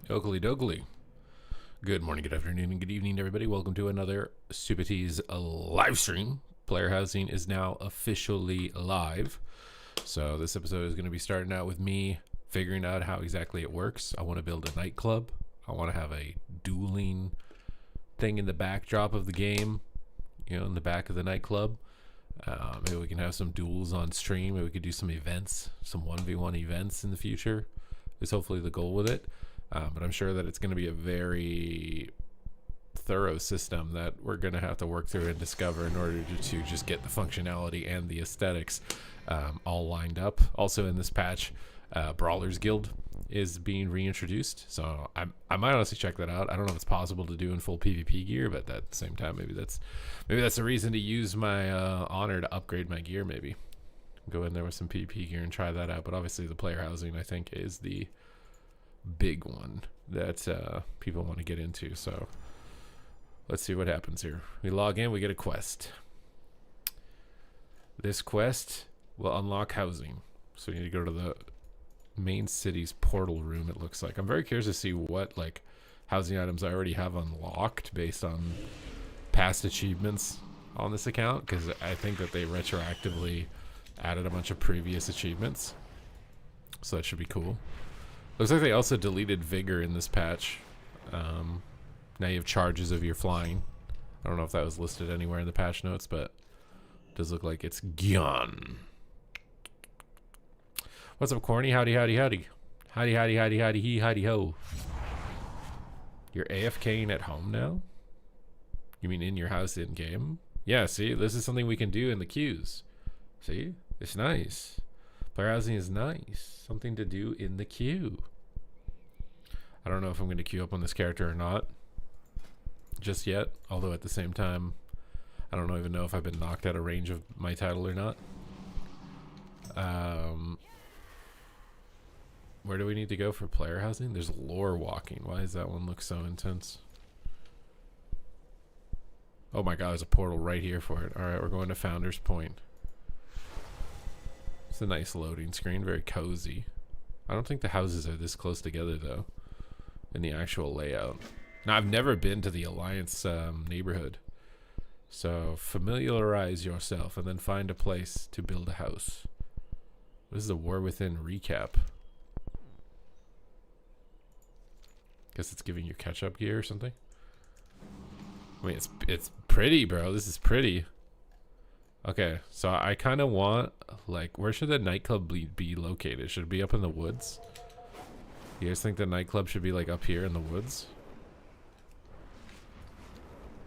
Oakley dokley. Good morning, good afternoon, and good evening, everybody. Welcome to another Supities live stream. Player Housing is now officially live. So this episode is going to be starting out with me figuring out how exactly it works. I want to build a nightclub. I want to have a dueling thing in the backdrop of the game, you know, in the back of the nightclub. Maybe we can have some duels on stream. Maybe we could do some events, some 1v1 events in the future is hopefully the goal with it. But I'm sure that it's going to be a very thorough system that we're going to have to work through and discover in order to just get the functionality and the aesthetics all lined up. Also in this patch, Brawlers Guild is being reintroduced, so I might honestly check that out. I don't know if it's possible to do in full PvP gear, but at the same time, maybe that's a reason to use my honor to upgrade my gear. Maybe go in there with some PvP gear and try that out. But obviously, the player housing I think is the big one that people want to get into. So let's see what happens here. We log in, we get a quest. This quest will unlock housing, so we need to go to the main city's portal room. It looks like I'm very curious to see what like housing items I already have unlocked based on past achievements on this account, because I think that they retroactively added a bunch of previous achievements, so that should be cool. Looks like they also deleted vigor in this patch. Now you have charges of your flying. I don't know if that was listed anywhere in the patch notes, but it does look like it's gone. What's up, Corny? Howdy, howdy, howdy. Howdy, howdy, howdy, howdy, hee, howdy, ho. You're AFKing at home now? You mean in your house in game? Yeah, see, this is something we can do in the queues. See? It's nice. Player housing is nice. Something to do in the queue. I don't know if I'm going to queue up on this character or not just yet, although at the same time, I don't even know if I've been knocked out of range of my title or not. Where do we need to go for player housing? There's lore walking. Why does that one look so intense? Oh my god, there's a portal right here for it. Alright, we're going to Founder's Point. It's a nice loading screen, very cozy. I don't think the houses are this close together though in the actual layout. Now, I've never been to the Alliance neighborhood, so familiarize yourself and then find a place to build a house. This is a War Within recap. Guess it's giving you catch-up gear or something. I mean, it's pretty, bro. This is pretty. Okay, so I kind of want, like, where should the nightclub be located? Should it be up in the woods? You guys think the nightclub should be, like, up here in the woods?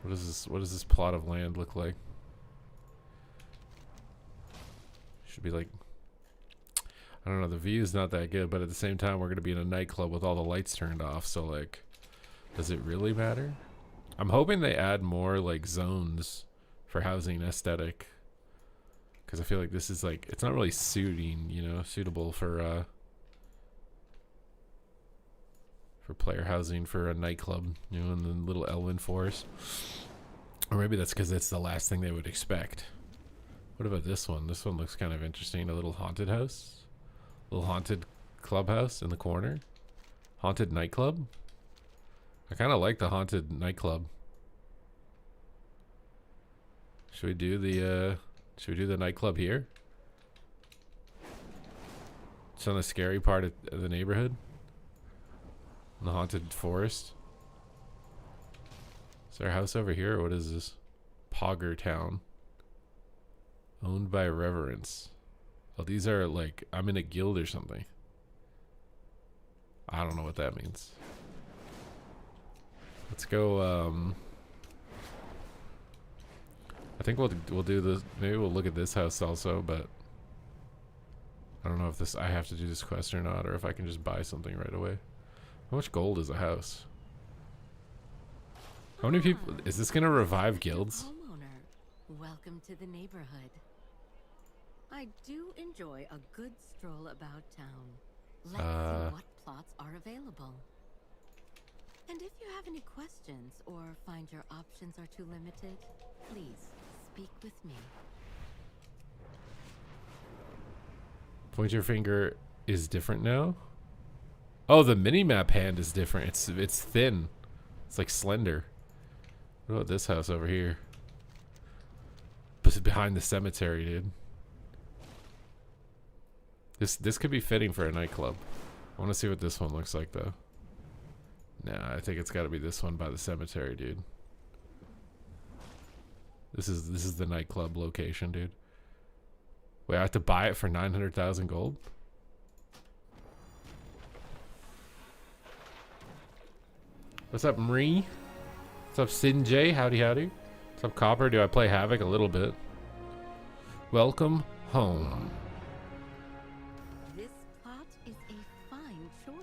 What does this plot of land look like? Should be, like, I don't know, the view is not that good, but at the same time, we're going to be in a nightclub with all the lights turned off, so, like, does it really matter? I'm hoping they add more, like, zones for housing aesthetic. Because I feel like this is like, it's not really suitable for player housing for a nightclub, you know, in the little Elven Forest. Or maybe that's because it's the last thing they would expect. What about this one? This one looks kind of interesting. A little haunted house. A little haunted clubhouse in the corner. Haunted nightclub. I kind of like the haunted nightclub. Should we do the nightclub here? It's on the scary part of the neighborhood. In the haunted forest. Is there a house over here, or what is this? Pogger Town. Owned by Reverence. Oh, these are like, I'm in a guild or something. I don't know what that means. Let's go, I think we'll do this. Maybe we'll look at this house also, but I don't know if I have to do this quest or not, or if I can just buy something right away. How much gold is a house? How many people is this gonna revive guilds? Homeowner, welcome to the neighborhood. I do enjoy a good stroll about town. Let's see what plots are available. And if you have any questions or find your options are too limited, please speak with me. Point your finger is different now. Oh, the mini-map hand is different. It's thin. It's like slender. What about this house over here? Behind the cemetery, dude. This could be fitting for a nightclub. I want to see what this one looks like, though. Nah, I think it's got to be this one by the cemetery, dude. This is the nightclub location, dude. Wait, I have to buy it for 900,000 gold? What's up, Marie? What's up, Sinjay? Howdy, howdy. What's up, Copper? Do I play Havoc? A little bit. Welcome home. This plot is a fine choice.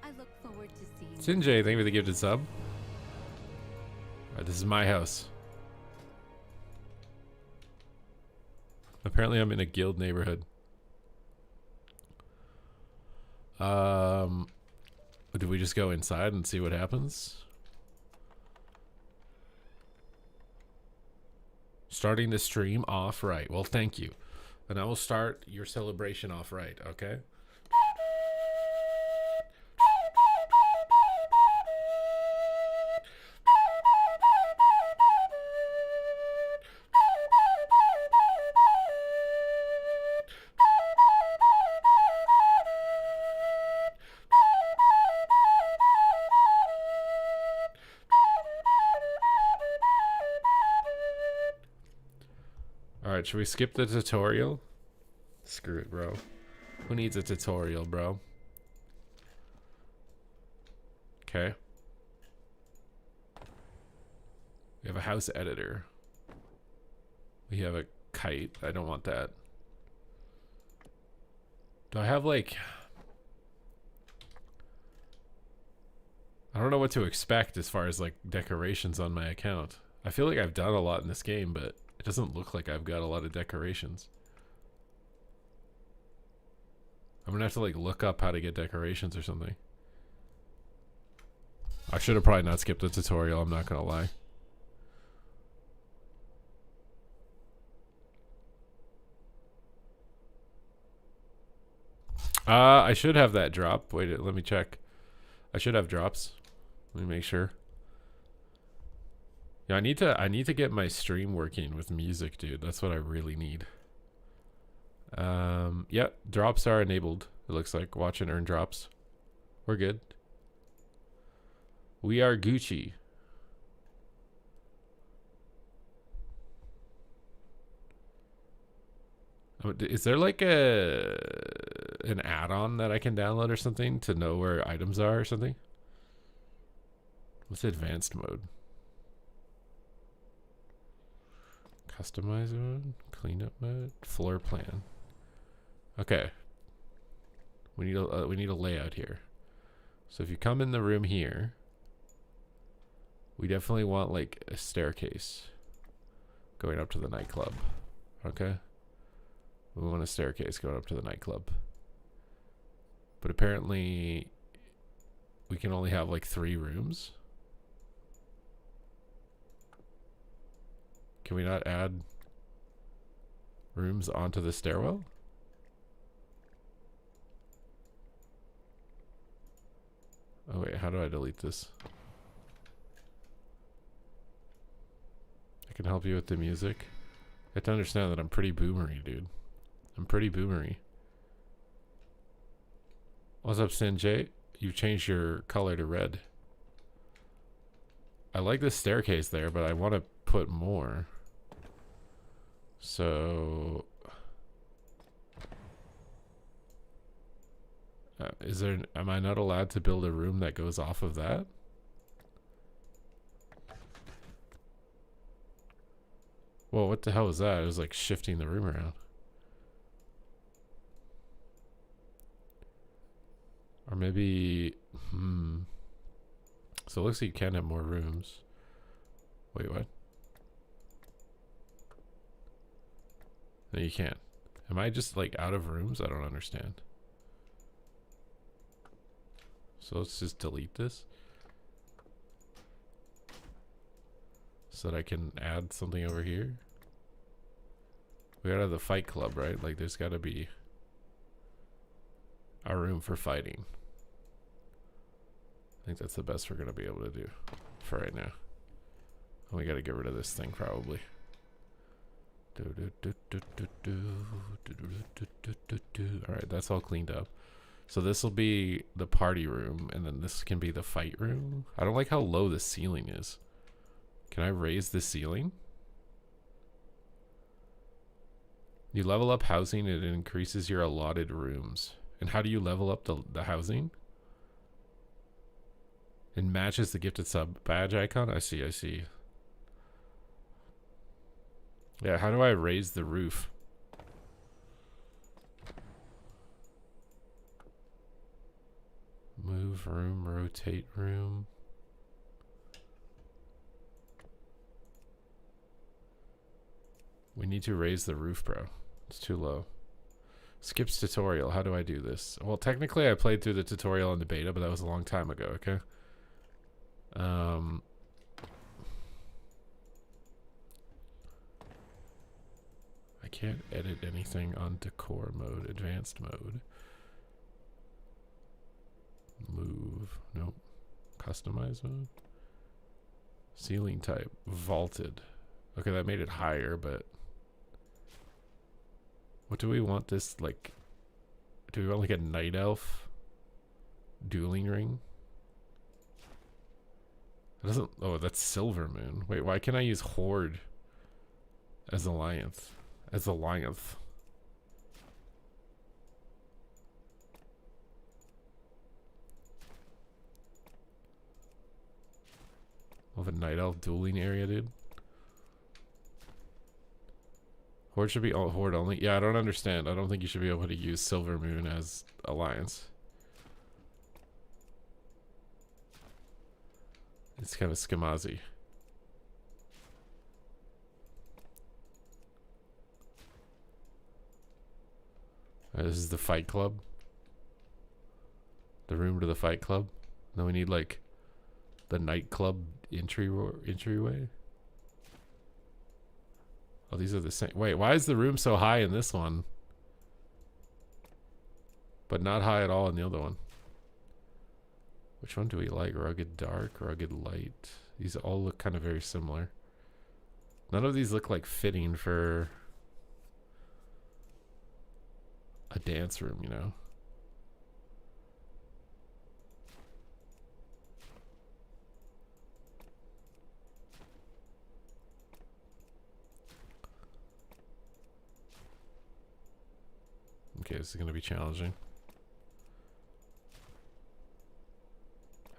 I look forward to seeing. Sinjay, thank you for the gifted sub. Alright, this is my house. Apparently I'm in a guild neighborhood. Do we just go inside and see what happens? Starting the stream off right. Well, thank you. And I will start your celebration off right, okay? Alright, should we skip the tutorial? Screw it, bro. Who needs a tutorial, bro? Okay. We have a house editor. We have a kite. I don't want that. Do I have like... I don't know what to expect as far as like decorations on my account. I feel like I've done a lot in this game, but it doesn't look like I've got a lot of decorations. I'm gonna have to like look up how to get decorations or something. I should have probably not skipped the tutorial, I'm not gonna lie. I should have that drop. Wait, let me check. I should have drops. Let me make sure. Yeah, I need to get my stream working with music, dude. That's what I really need. Yeah, drops are enabled. It looks like watch and earn drops. We're good. We are Gucci. Is there like an add-on that I can download or something to know where items are or something? What's advanced mode? Customize mode, cleanup mode, floor plan. Okay. We need a layout here. So if you come in the room here, we definitely want like a staircase going up to the nightclub. Okay. We want a staircase going up to the nightclub. But apparently we can only have like 3 rooms. Can we not add rooms onto the stairwell? Oh wait, how do I delete this? I can help you with the music. You have to understand that I'm pretty boomery, dude. I'm pretty boomery. What's up, Sanjay? You've changed your color to red. I like this staircase there, but I want to put more. So... am I not allowed to build a room that goes off of that? Whoa, what the hell was that? It was like shifting the room around. Or maybe... So it looks like you can have more rooms. Wait, what? No, you can't. Am I just like out of rooms? I don't understand. So let's just delete this. So that I can add something over here. We gotta have the fight club, right? Like there's gotta be... our room for fighting. I think that's the best we're going to be able to do for right now. We got to get rid of this thing probably. Alright, that's all cleaned up. So this will be the party room, and then this can be the fight room. I don't like how low the ceiling is. Can I raise the ceiling? You level up housing, it increases your allotted rooms. And how do you level up the housing? It matches the gifted sub badge icon? I see, I see. Yeah, how do I raise the roof? Move room, rotate room. We need to raise the roof, bro. It's too low. Skips tutorial. How do I do this? Well, technically I played through the tutorial in the beta, but that was a long time ago, okay? I can't edit anything on decor mode, advanced mode. Move. Nope. Customize mode. Ceiling type. Vaulted. Okay, that made it higher, but what do we want this, like, do we want like a night elf dueling ring? It doesn't, oh, that's silver moon. Wait, why can't I use horde as alliance? As alliance. We'll have a night elf dueling area, dude. Horde should be all horde only. Yeah, I don't understand. I don't think you should be able to use Silver Moon as alliance. It's kind of skimazzy. This is the fight club. The room to the fight club. Then we need like the nightclub entryway. Oh, these are the same. Wait, why is the room so high in this one, but not high at all in the other one? Which one do we like? Rugged dark, rugged light. These all look kind of very similar. None of these look like fitting for a dance room, you know? Okay, this is going to be challenging.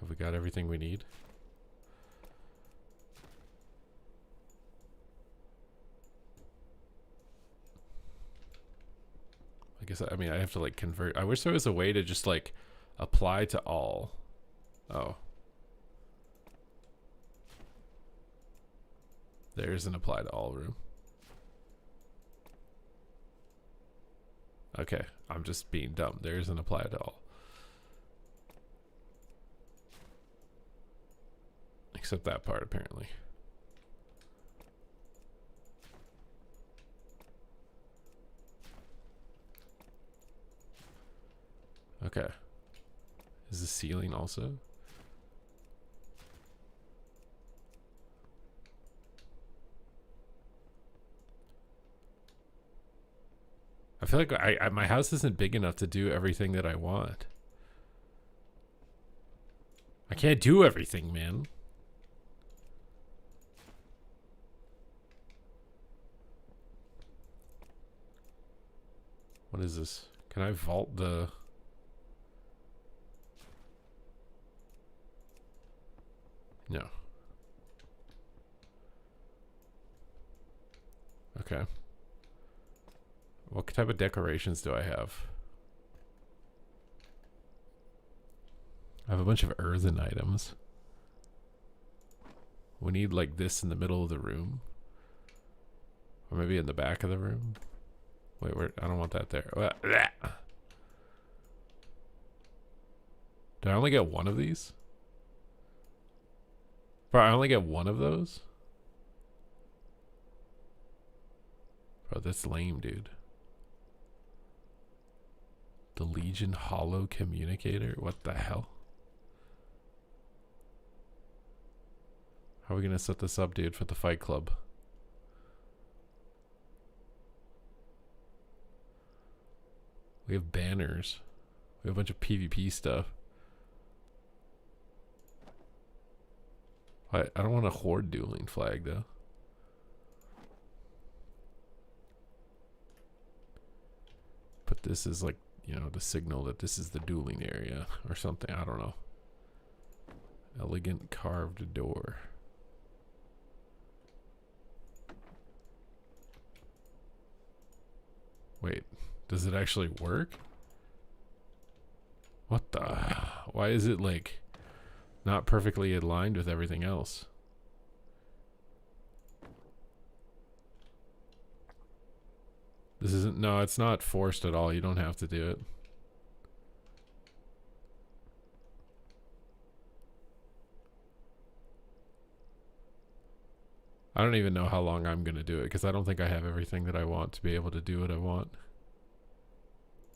Have we got everything we need? I guess, I mean, I have to like convert. I wish there was a way to just like apply to all. Oh. There's an apply to all room. Okay, I'm just being dumb. There's an apply to all. Except that part, apparently. Okay. Is the ceiling also? I feel like my house isn't big enough to do everything that I want. I can't do everything, man. What is this? Can I vault the... No. Okay. What type of decorations do I have? I have a bunch of earthen items. We need like this in the middle of the room. Or maybe in the back of the room. Wait, where? I don't want that there. Did I only get one of these? Bro, I only get one of those? Bro, that's lame, dude. The Legion Hollow Communicator? What the hell? How are we gonna set this up, dude, for the Fight Club? We have banners. We have a bunch of PvP stuff. I don't want a horde dueling flag, though. But this is like, you know, the signal that this is the dueling area or something. I don't know. Elegant carved door. Wait, does it actually work? What the? Why is it like not perfectly aligned with everything else? This isn't, no, it's not forced at all. You don't have to do it. I don't even know how long I'm going to do it because I don't think I have everything that I want to be able to do what I want.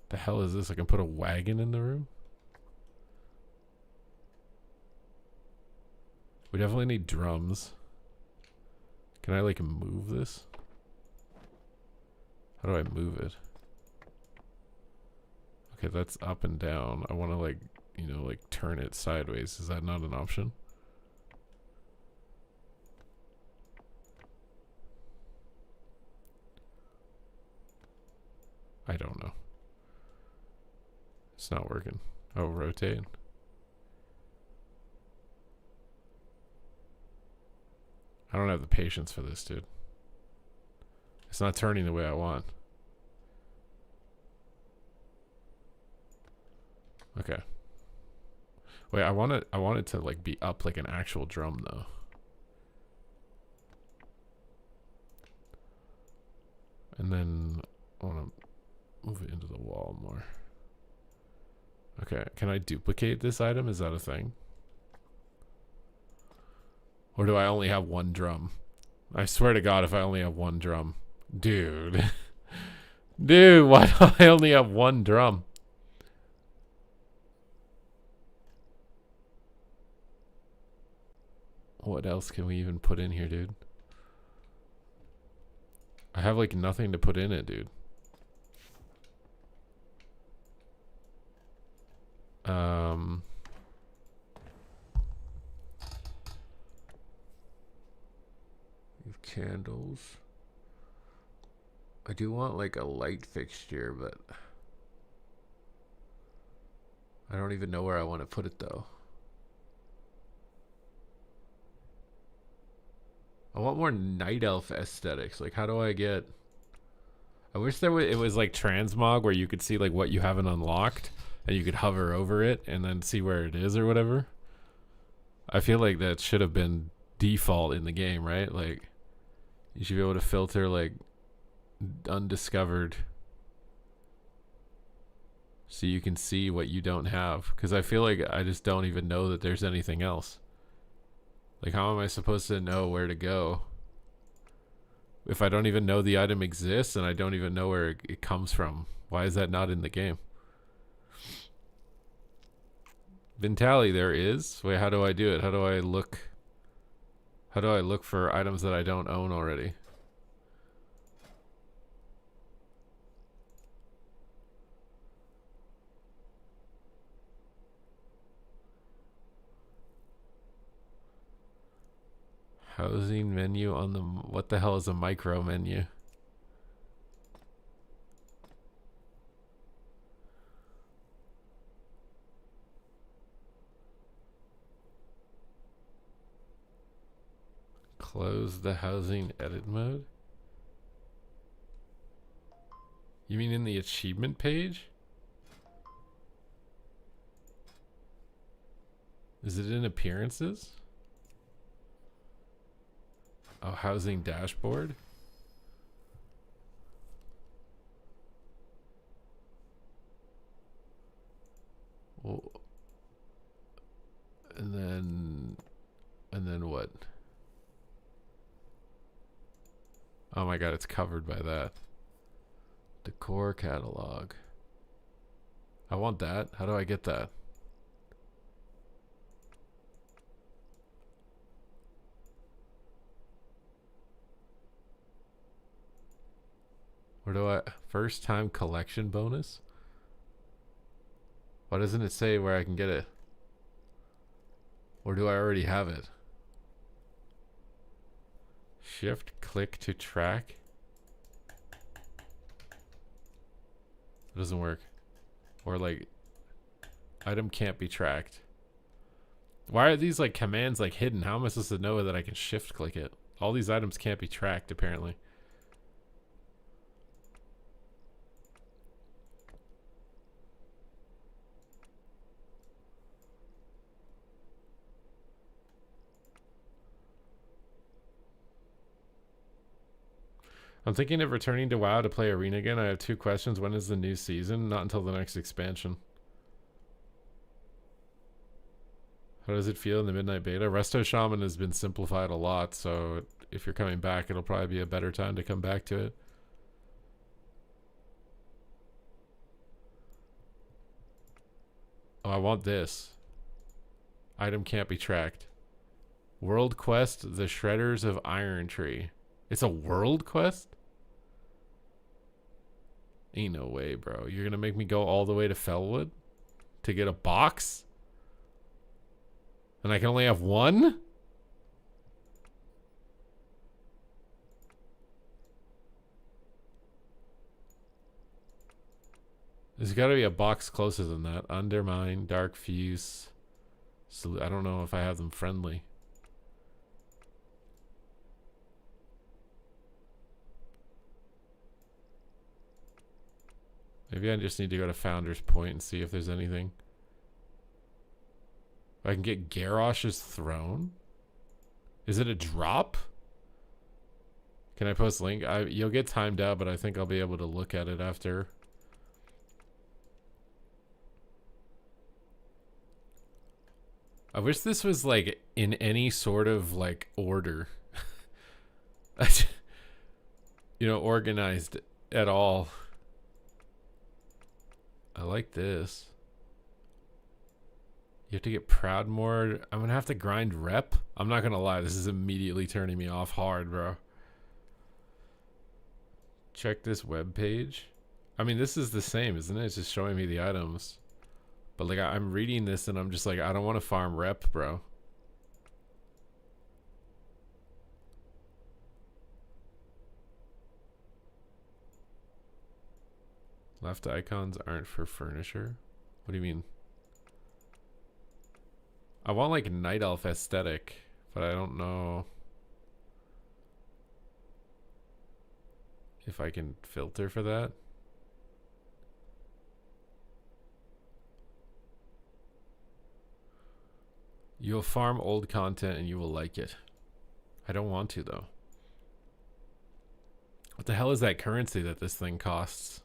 The hell is this? I can put a wagon in the room? We definitely need drums. Can I like move this? How do I move it? Okay, that's up and down. I want to like, you know, like turn it sideways. Is that not an option? I don't know. It's not working. Oh, rotate. I don't have the patience for this, dude. It's not turning the way I want. Okay. Wait, I want it to like be up like an actual drum though. And then I want to move it into the wall more. Okay, can I duplicate this item? Is that a thing? Or do I only have one drum? I swear to God, if I only have one drum. Dude. Dude, why do I only have one drum? What else can we even put in here, dude? I have like nothing to put in it, dude. Candles. I do want like a light fixture, but I don't even know where I want to put it though. I want more night elf aesthetics. Like, how do I get? I wish there was, it was like transmog where you could see like what you haven't unlocked and you could hover over it and then see where it is or whatever. I feel like that should have been default in the game, right? Like, you should be able to filter like undiscovered so you can see what you don't have. Because I feel like I just don't even know that there's anything else. Like, how am I supposed to know where to go if I don't even know the item exists and I don't even know where it comes from? Why is that not in the game? Vintali, there is. Wait, how do I do it? How do I look? How do I look for items that I don't own already? Housing menu on the... What the hell is a micro menu? Close the housing edit mode? You mean in the achievement page? Is it in appearances? Oh, housing dashboard? Well, and then what? Oh my God, it's covered by that. Decor catalog. I want that. How do I get that? Where do I... First time collection bonus? Why doesn't it say where I can get it? Or do I already have it? Shift click to track. It doesn't work. Or like item can't be tracked. Why are these like commands like hidden? How am I supposed to know that I can shift click it? All these items can't be tracked apparently. I'm thinking of returning to WoW to play Arena again. I have 2 questions. When is the new season? Not until the next expansion. How does it feel in the Midnight Beta? Resto Shaman has been simplified a lot, so if you're coming back, it'll probably be a better time to come back to it. Oh, I want this. Item can't be tracked. World Quest, The Shredders of Iron Tree. It's a world quest? Ain't no way, bro. You're gonna make me go all the way to Fellwood to get a box? And I can only have one? There's gotta be a box closer than that. Undermine, Dark Fuse. So I don't know if I have them friendly. Maybe I just need to go to Founder's Point and see if there's anything. I can get Garrosh's Throne? Is it a drop? Can I post link? You'll get timed out, but I think I'll be able to look at it after. I wish this was like in any sort of like order. You know, organized at all. I like this. You have to get proud more. I'm going to have to grind rep. I'm not going to lie. This is immediately turning me off hard, bro. Check this web page. I mean, this is the same, isn't it? It's just showing me the items. But like, I'm reading this and I'm just like, I don't want to farm rep, bro. Left icons aren't for furniture. What do you mean? I want like night elf aesthetic, but I don't know if I can filter for that. You'll farm old content and you will like it. I don't want to though. What the hell is that currency that this thing costs?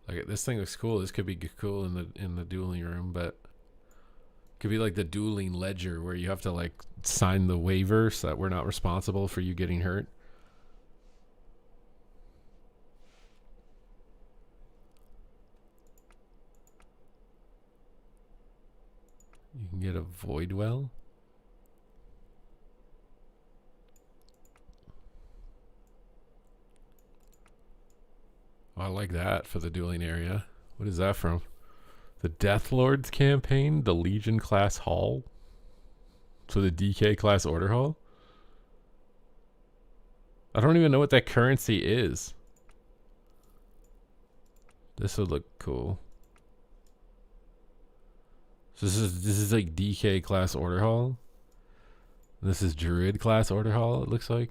Like, this thing looks cool. This could be cool in the dueling room, but it could be like the dueling ledger where you have to like sign the waiver so that we're not responsible for you getting hurt. You can get a void well. Oh, I like that for the dueling area. What is that from? The Death Lords campaign, the Legion class hall. So the DK class order hall. I don't even know what that currency is. This would look cool. So this is like DK class order hall. This is Druid class order hall, it looks like.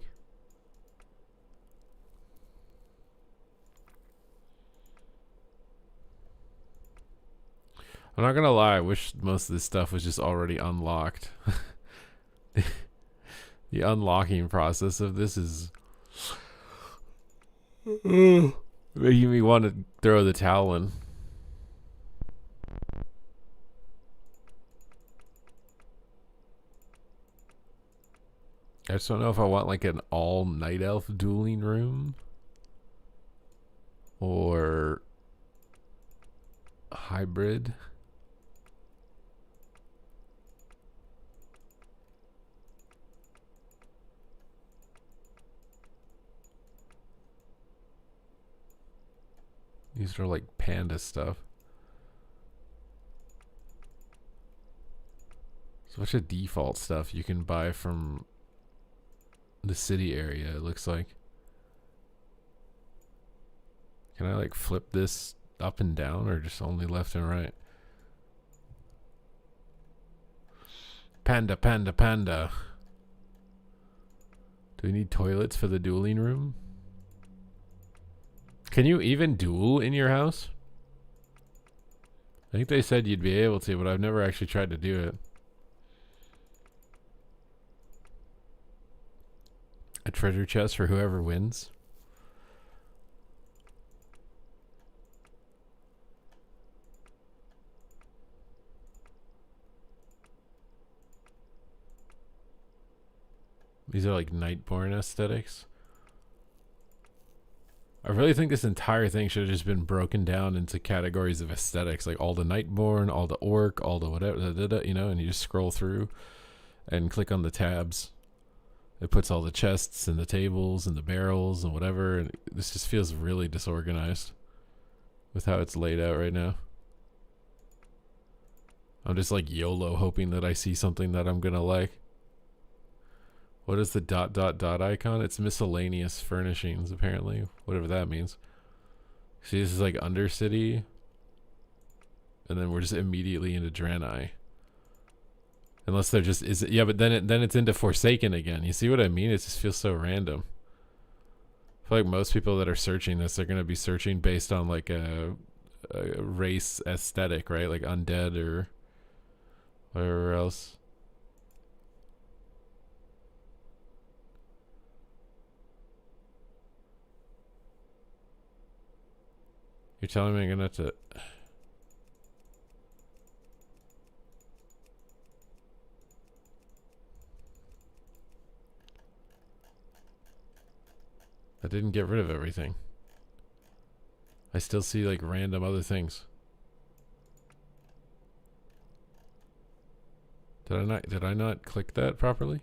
I'm not gonna lie, I wish most of this stuff was just already unlocked. The unlocking process of this is making me want to throw the towel in. I just don't know if I want like an all night elf dueling room or hybrid. These are like panda stuff. It's a bunch of default stuff you can buy from the city area, it looks like. Can I like flip this up and down or just only left and right? Panda, panda, panda. Do we need toilets for the dueling room? Can you even duel in your house? I think they said you'd be able to, but I've never actually tried to do it. A treasure chest for whoever wins. These are like Nightborn aesthetics. I really think this entire thing should have just been broken down into categories of aesthetics, like all the Nightborn, all the orc, all the whatever, you know, and you just scroll through and click on the tabs. It puts all the chests and the tables and the barrels and whatever, and this just feels really disorganized with how it's laid out right now. I'm just like YOLO hoping that I see something that I'm gonna like. What is the ... icon? It's miscellaneous furnishings, apparently. Whatever that means. See, this is like Undercity. And then we're just immediately into Draenei. Unless they're just... yeah, but then it's into Forsaken again. You see what I mean? It just feels so random. I feel like most people that are searching this are going to be searching based on like a race aesthetic, right? Like undead or whatever else. You're telling me I'm gonna have to... I didn't get rid of everything. I still see like random other things. Did I not click that properly?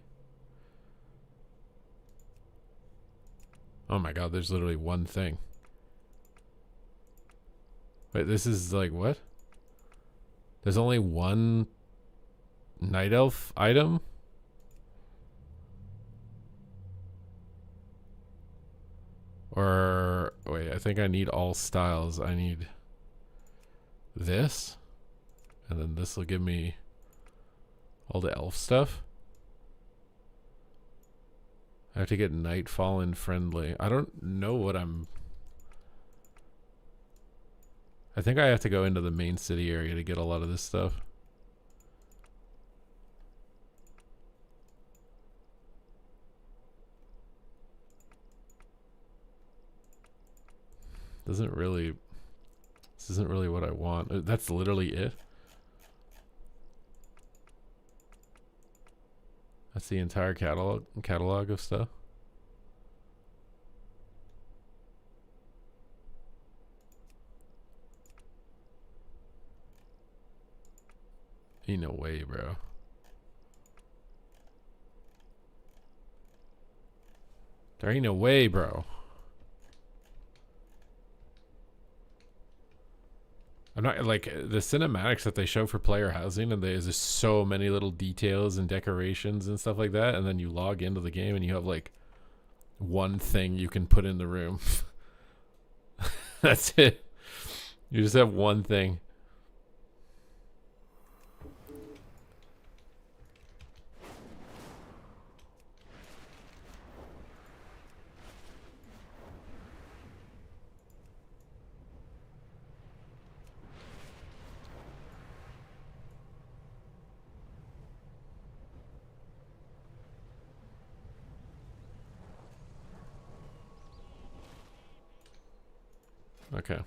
Oh my god, there's literally one thing. Wait, this is like what? There's only one night elf item? Or wait, I think I need all styles. I need this, and then this will give me all the elf stuff. I have to get Nightfallen friendly. I don't know what I'm... I think I have to go into the main city area to get a lot of this stuff. This isn't really what I want. That's literally it. That's the entire catalog of stuff. Ain't no way, bro. There ain't no way, bro. I'm not like the cinematics that they show for player housing, and there's just so many little details and decorations and stuff like that, and then you log into the game and you have like one thing you can put in the room. That's it. You just have one thing. Okay.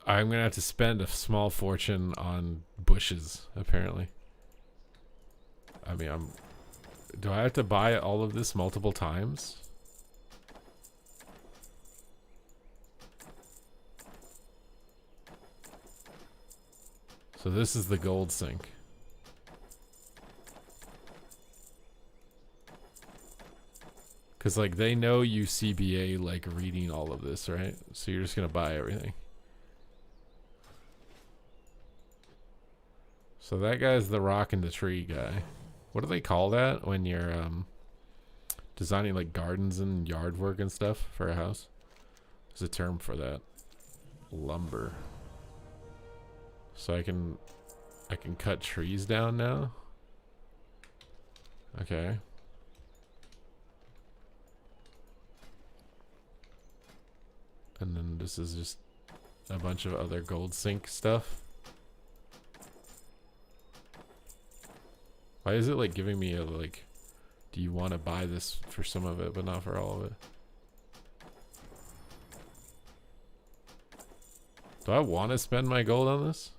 I'm gonna have to spend a small fortune on bushes, apparently. I mean, do I have to buy all of this multiple times? So this is the gold sink. Because, like, they know you CBA, like, reading all of this, right? So you're just going to buy everything. So that guy's the rock and the tree guy. What do they call that when you're designing, like, gardens and yard work and stuff for a house? There's a term for that. Lumber. So I can cut trees down now? Okay. And then this is just a bunch of other gold sink stuff. Why is it like giving me a like, do you want to buy this for some of it but not for all of it? Do I want to spend my gold on this?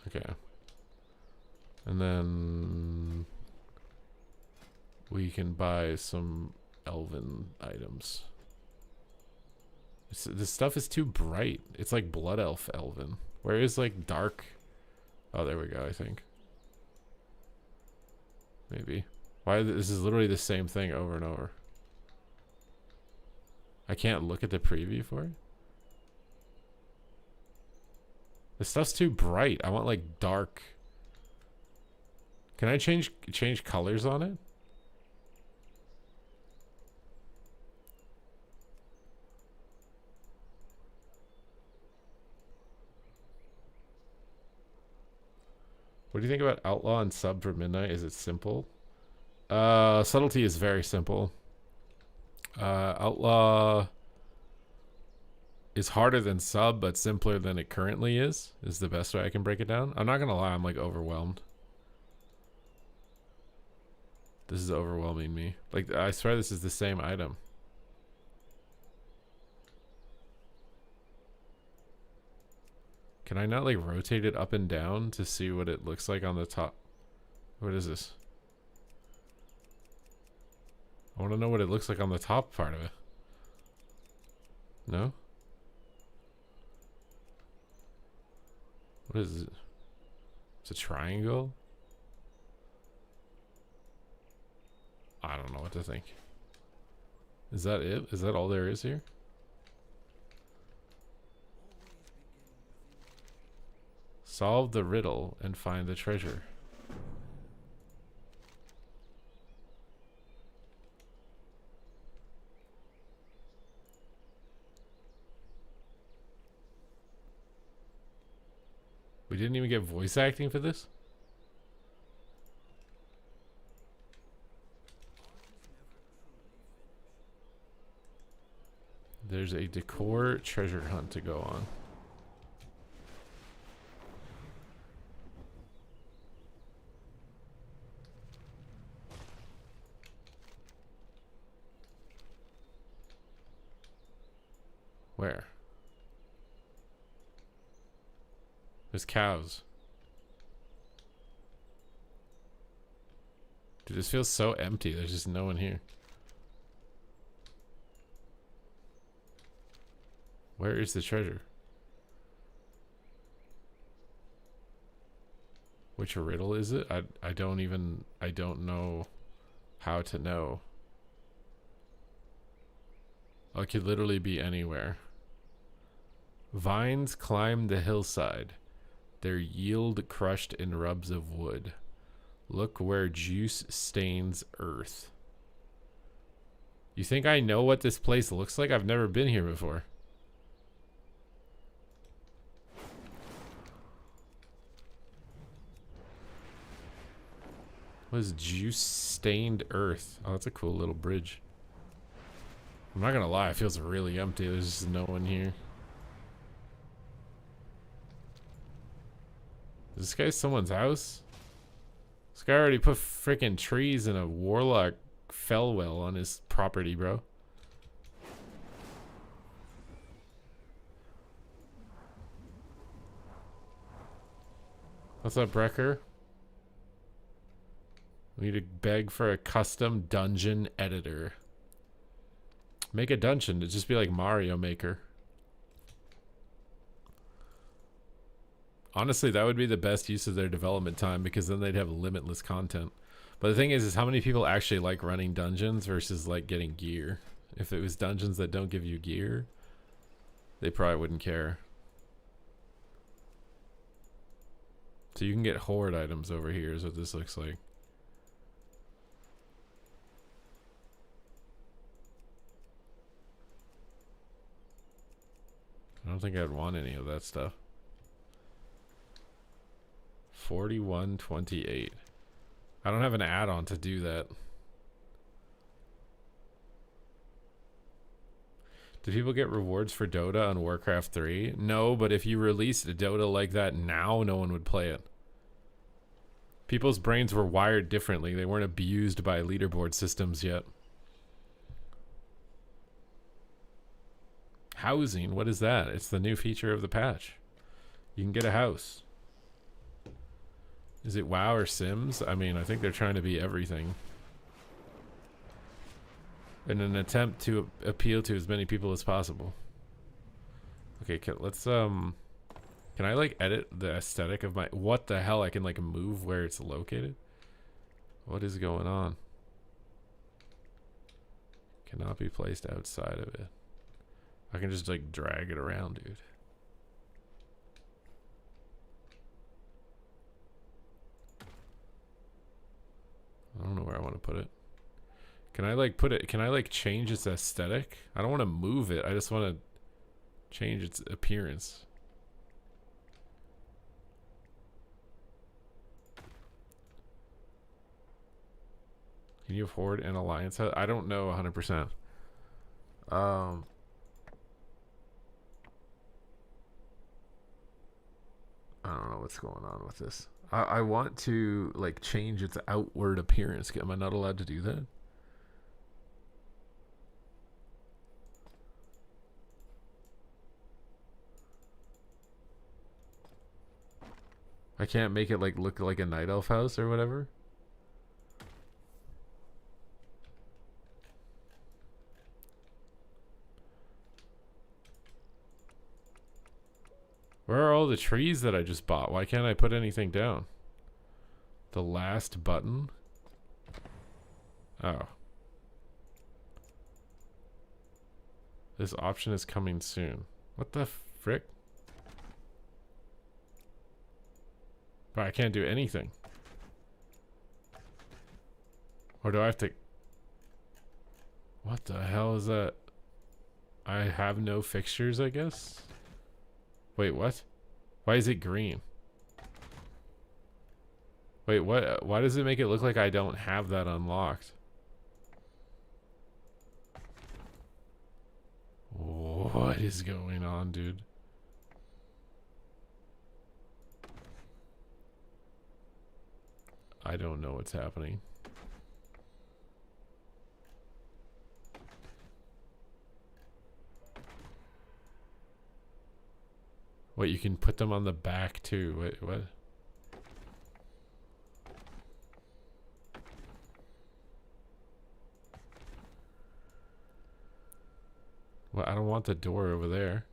Okay. And then we can buy some elven items. This stuff is too bright. It's like blood elf elven. Where is like dark? Oh, there we go, I think. Maybe. Why? This is literally the same thing over and over. I can't look at the preview for it. This stuff's too bright. I want like dark. Can I change colors on it? What do you think about Outlaw and Sub for Midnight? Is it simple? Subtlety is very simple. Outlaw is harder than Sub, but simpler than it currently is the best way I can break it down. I'm not gonna lie, I'm like overwhelmed. This is overwhelming me. Like, I swear this is the same item. Can I not like rotate it up and down to see what it looks like on the top? What is this? I want to know what it looks like on the top part of it. No? What is it? It's a triangle? I don't know what to think. Is that it? Is that all there is here? Solve the riddle and find the treasure. We didn't even get voice acting for this? There's a decor treasure hunt to go on. Where? There's cows. Dude, this feels so empty. There's just no one here. Where is the treasure? Which riddle is it? I don't know how to know. Oh, it could literally be anywhere. Vines climb the hillside, their yield crushed in rubs of wood. Look where juice stains earth. You think I know what this place looks like? I've never been here before. What is juice stained earth? Oh, that's a cool little bridge. I'm not gonna lie, it feels really empty. There's just no one here. Is this guy someone's house? This guy already put freaking trees and a warlock fell well on his property, bro. What's up, Brecker? We need to beg for a custom dungeon editor. Make a dungeon. It'd just be like Mario Maker. Honestly, that would be the best use of their development time because then they'd have limitless content. But the thing is how many people actually like running dungeons versus like getting gear? If it was dungeons that don't give you gear, they probably wouldn't care. So you can get horde items over here is what this looks like. I don't think I'd want any of that stuff. 4128. I don't have an add-on to do that. Do people get rewards for Dota on Warcraft 3? No, but if you released a Dota like that now, no one would play it. People's brains were wired differently. They weren't abused by leaderboard systems yet. Housing, what is that? It's the new feature of the patch. You can get a house. Is it WoW or Sims? I mean, I think they're trying to be everything. In an attempt to appeal to as many people as possible. Okay, let's can I like edit the aesthetic of my, what the hell? I can like move where it's located? What is going on? Cannot be placed outside of it. I can just like drag it around, dude. I don't know where I want to put it. Can I like put it, can I like change its aesthetic? I don't want to move it. I just want to change its appearance. Can you afford an alliance? I don't know 100%. I don't know what's going on with this. I want to like change its outward appearance. Am I not allowed to do that? I can't make it like look like a night elf house or whatever. Where are all the trees that I just bought? Why can't I put anything down? The last button? Oh. This option is coming soon. What the frick? But I can't do anything. Or do I have to... What the hell is that? I have no fixtures, I guess? Wait, what? Why is it green? Wait, what? Why does it make it look like I don't have that unlocked? What is going on, dude? I don't know what's happening. Wait, you can put them on the back too. Wait, what? Well, I don't want the door over there.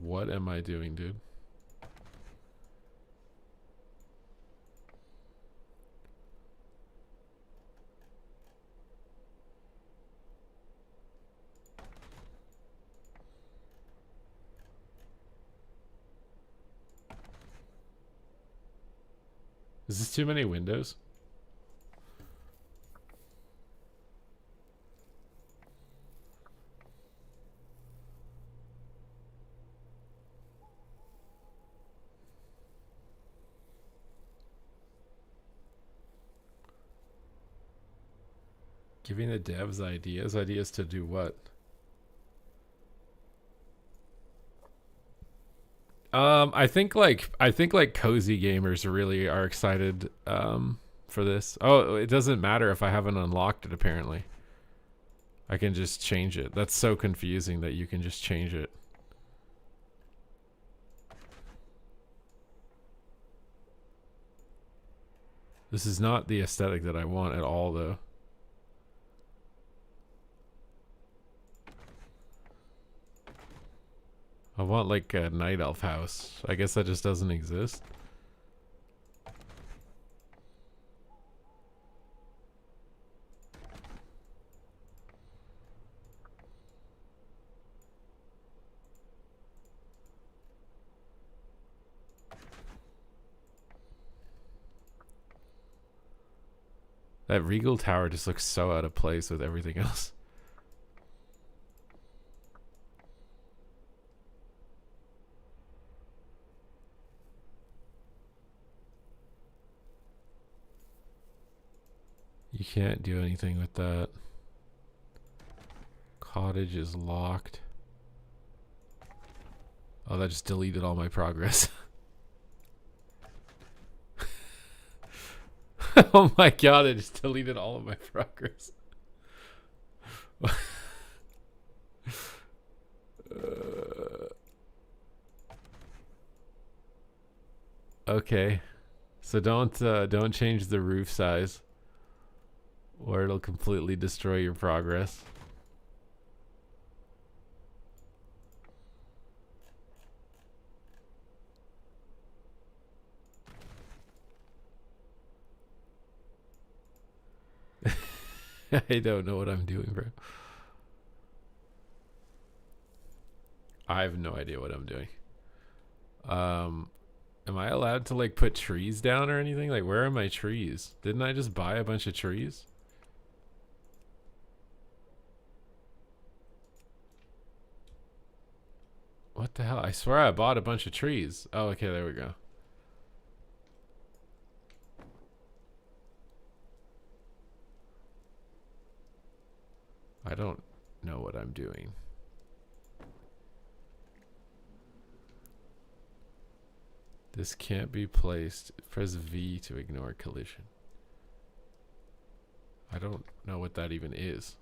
What am I doing, dude? Is this too many windows? Giving the devs ideas? Ideas to do what? I think like cozy gamers really are excited for this? Oh, it doesn't matter if I haven't unlocked it, apparently. I can just change it. That's so confusing that you can just change it. This is not the aesthetic that I want at all, though. I want like a night elf house. I guess that just doesn't exist. That Regal Tower just looks so out of place with everything else. You can't do anything with that. Cottage is locked. Oh, that just deleted all my progress. Oh my god, it just deleted all of my progress. Okay. So don't change the roof size, or it'll completely destroy your progress. I don't know what I'm doing, bro. I have no idea what I'm doing. Am I allowed to like put trees down or anything? Like, where are my trees? Didn't I just buy a bunch of trees? What the hell? I swear I bought a bunch of trees. Oh, okay, there we go. I don't know what I'm doing. This can't be placed. Press V to ignore collision. I don't know what that even is.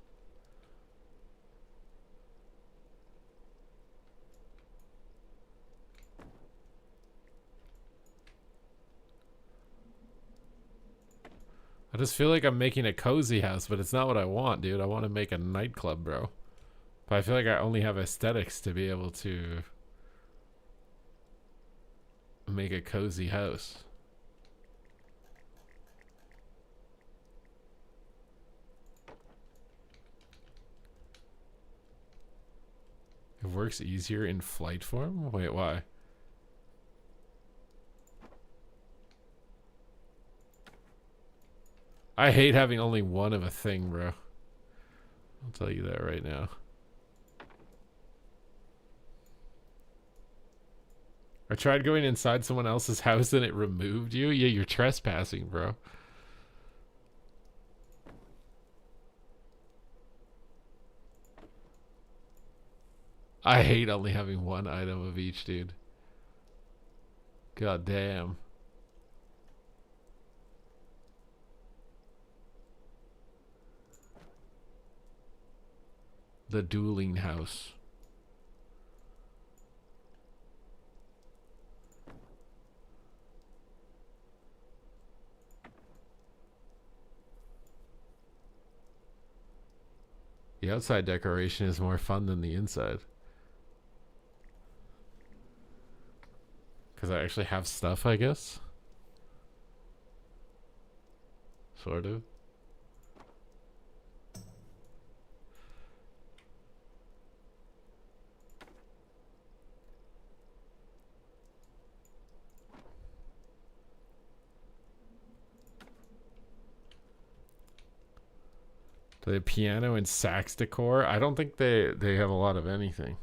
I just feel like I'm making a cozy house, but it's not what I want, dude. I want to make a nightclub, bro. But I feel like I only have aesthetics to be able to make a cozy house. It works easier in flight form? Wait, why? I hate having only one of a thing, bro. I'll tell you that right now. I tried going inside someone else's house and it removed you? Yeah, you're trespassing, bro. I hate only having one item of each, dude. God damn. The dueling house. The outside decoration is more fun than the inside. Because I actually have stuff, I guess. Sort of. The piano and sax decor. I don't think they have a lot of anything.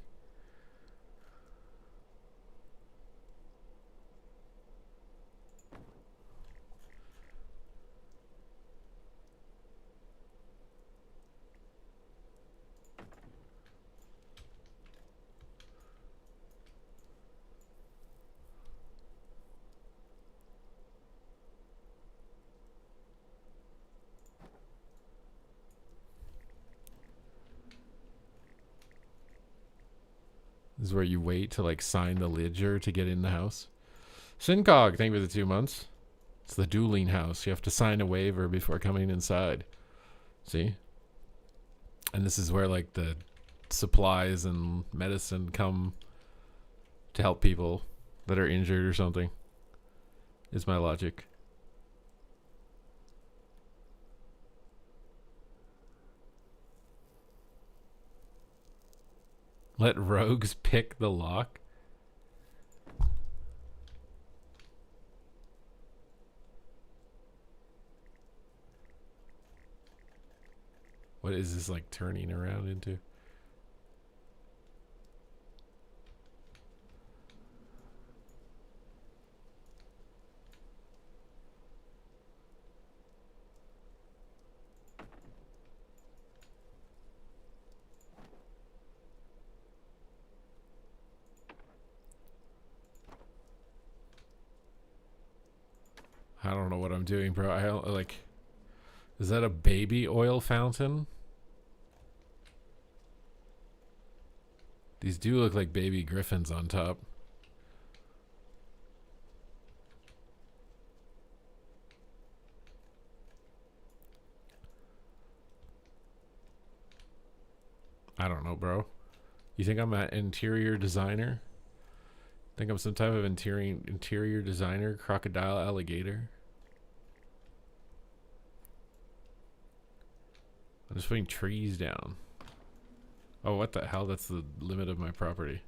This is where you wait to like sign the ledger to get in the house. Shincog, thank you for the 2 months. It's the dueling house. You have to sign a waiver before coming inside. See? And this is where like the supplies and medicine come to help people that are injured or something. Is my logic. Let rogues pick the lock. What is this like turning around into? I don't know what I'm doing, bro. I don't like. Is that a baby oil fountain? These do look like baby griffins on top. I don't know, bro. You think I'm an interior designer? Think I'm some type of interior designer? Crocodile alligator? I'm just putting trees down. Oh, what the hell? That's the limit of my property.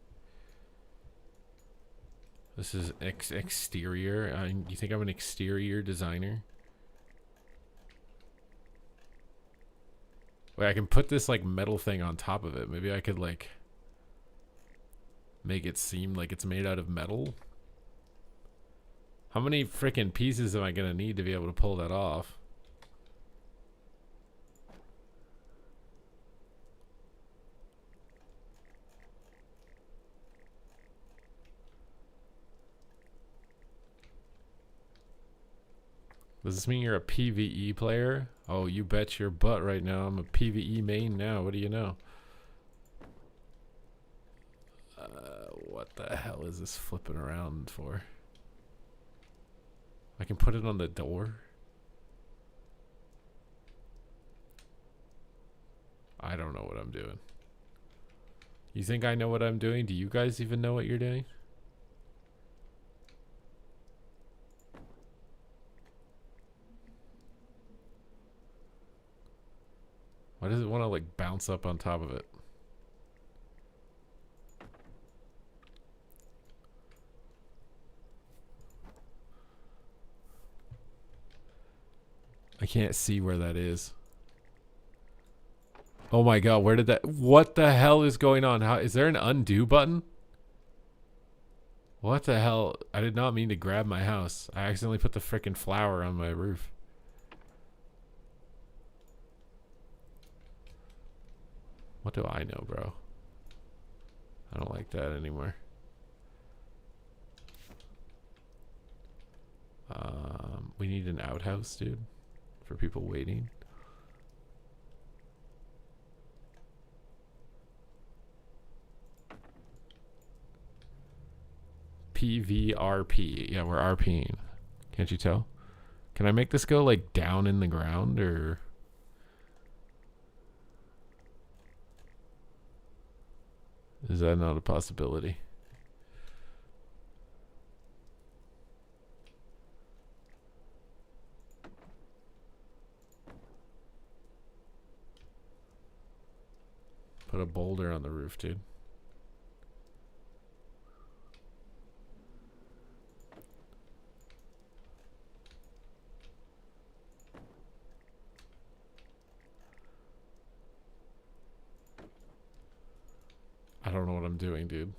This is exterior. You think I'm an exterior designer? Wait, I can put this like metal thing on top of it. Maybe I could like make it seem like it's made out of metal. How many freaking pieces am I gonna need to be able to pull that off? Does this mean you're a PvE player? Oh, you bet your butt right now. I'm a PvE main now. What do you know? What the hell is this flipping around for? I can put it on the door? I don't know what I'm doing. You think I know what I'm doing? Do you guys even know what you're doing? Why does it want to like bounce up on top of it? I can't see where that is. Oh my god, where did that... What the hell is going on? How is there an undo button? What the hell? I did not mean to grab my house. I accidentally put the frickin' flower on my roof. What do I know, bro? I don't like that anymore. We need an outhouse, dude, for people waiting. PVRP. Yeah, we're RPing. Can't you tell? Can I make this go like down in the ground or... Is that not a possibility? Put a boulder on the roof, dude. I don't know what I'm doing, dude.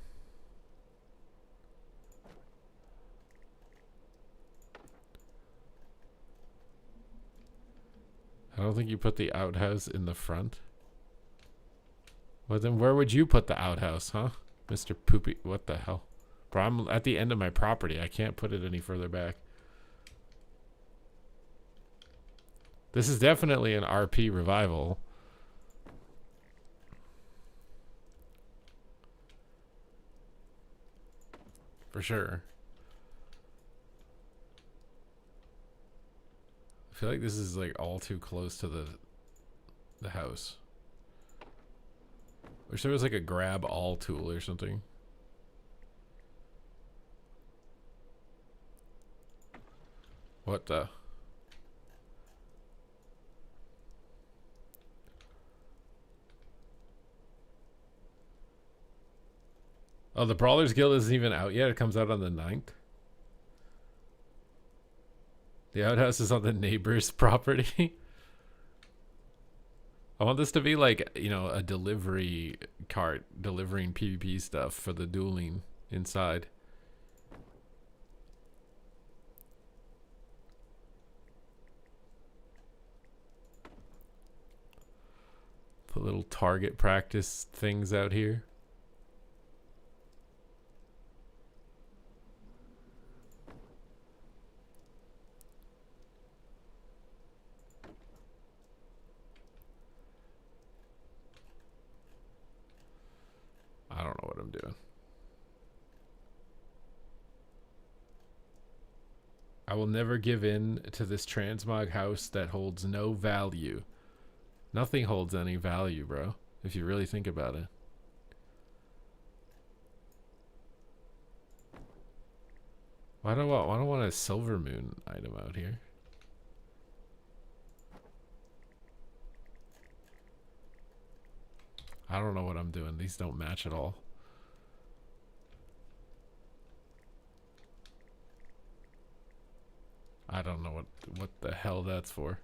I don't think you put the outhouse in the front. Well, then where would you put the outhouse, huh? Mr. Poopy. What the hell? Bro, I'm at the end of my property. I can't put it any further back. This is definitely an RP revival. for sure. I feel like this is like all too close to the house. Wish there was like a grab all tool or something. What the? Oh, the Brawlers Guild isn't even out yet. It comes out on the 9th. The outhouse is on the neighbor's property. I want this to be like, you know, a delivery cart delivering PvP stuff for the dueling inside. Put little target practice things out here. I don't know what I'm doing. I will never give in to this transmog house that holds no value. Nothing holds any value, bro, if you really think about it. Why do I want a silver moon item out here? I don't know what I'm doing. These don't match at all. I don't know what the hell that's for.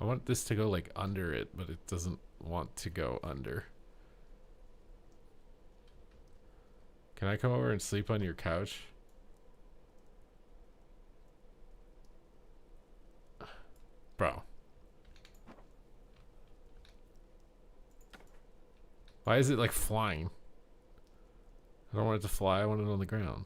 I want this to go like under it, but it doesn't want to go under. Can I come over and sleep on your couch? Bro. Why is it like flying? I don't want it to fly, I want it on the ground.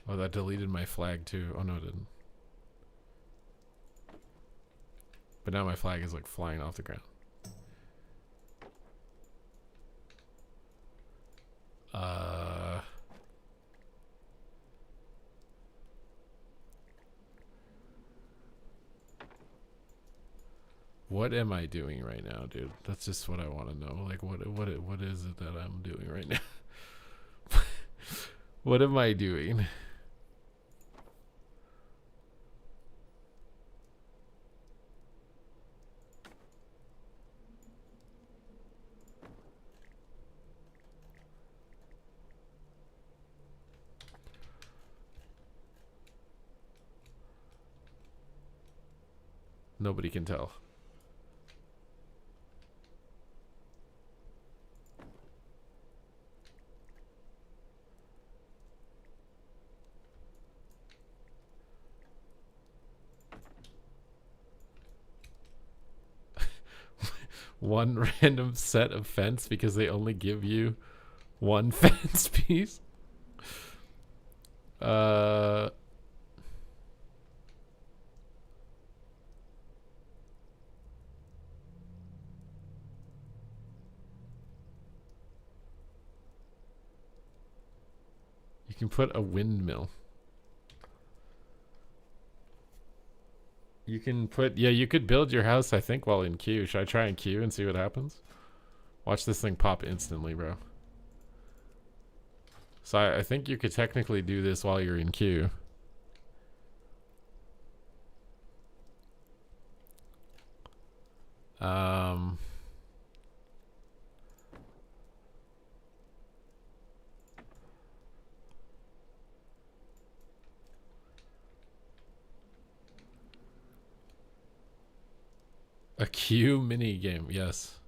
Oh, that deleted my flag too. Oh no, it didn't. But now my flag is like flying off the ground. What am I doing right now, dude? That's just what I want to know. Like, what is it that I'm doing right now? What am I doing? Nobody can tell. One random set of fence because they only give you one fence piece. You can put a windmill. You can put, yeah, you could build your house, I think, while in queue. Should I try and queue and see what happens? Watch this thing pop instantly, bro. So I think you could technically do this while you're in queue. A queue mini game, yes.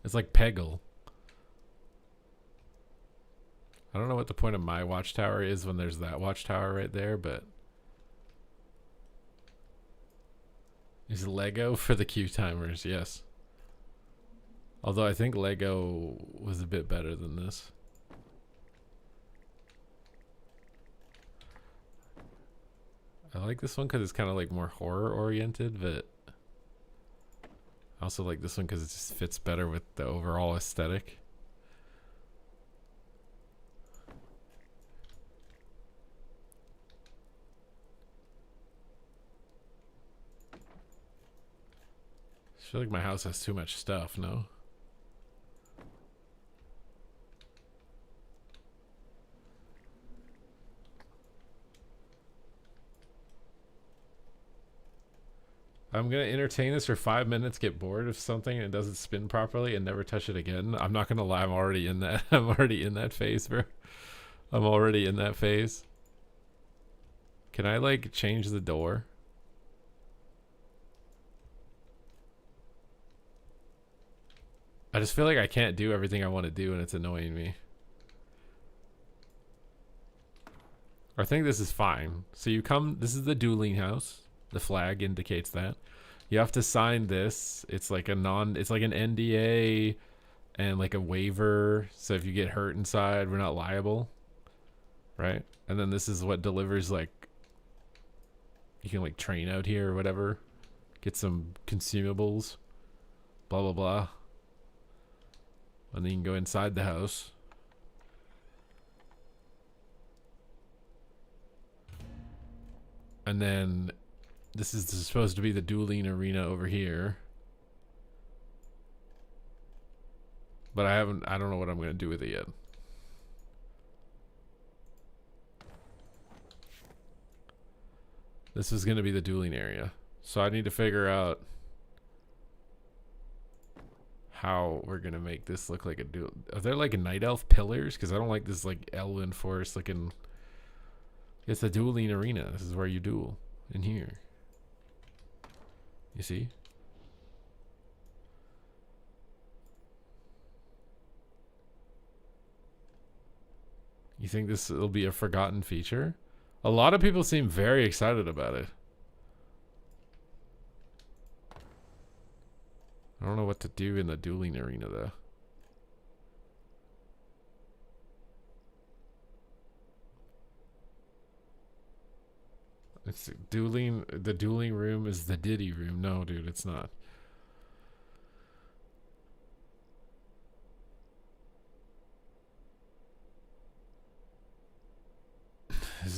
It's like Peggle. I don't know what the point of my watchtower is when there's that watchtower right there, but is Lego for the queue timers, yes. Although I think Lego was a bit better than this. I like this one because it's kind of like more horror oriented, but I also like this one because it just fits better with the overall aesthetic. I feel like my house has too much stuff, no? I'm gonna entertain this for 5 minutes, get bored of something and it doesn't spin properly, and never touch it again. I'm not gonna lie, I'm already in that. I'm already in that phase, bro. I'm already in that phase. Can I like change the door? I just feel like I can't do everything I want to do and it's annoying me. I think this is fine. So you come, this is the dueling house. The flag indicates that. You have to sign this. It's like it's like an NDA and like a waiver. So if you get hurt inside, we're not liable. Right? And then this is what delivers, like, you can like train out here or whatever. Get some consumables. Blah, blah, blah. And then you can go inside the house. And then this is supposed to be the dueling arena over here. But I don't know what I'm going to do with it yet. This is going to be the dueling area. So I need to figure out how we're going to make this look like a duel. Are there like night elf pillars? Because I don't like this like elven forest looking. It's the dueling arena. This is where you duel. In here. You see? You think this will be a forgotten feature? A lot of people seem very excited about it. I don't know what to do in the dueling arena though. It's dueling. The dueling room is the Diddy room. No, dude, it's not.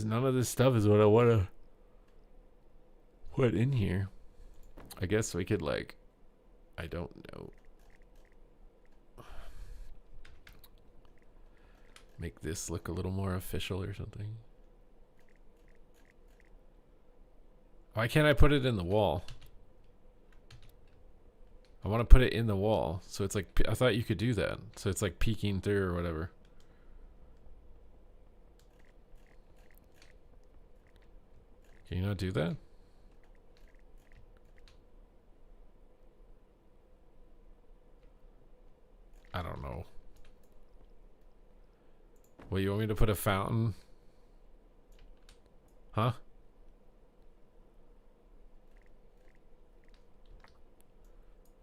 None of this stuff is what I want to put in here. I guess we could like, I don't know. Make this look a little more official or something. Why can't I put it in the wall? I want to put it in the wall. So it's like, I thought you could do that. So it's like peeking through or whatever. Can you not do that? I don't know. Well, you want me to put a fountain? Huh?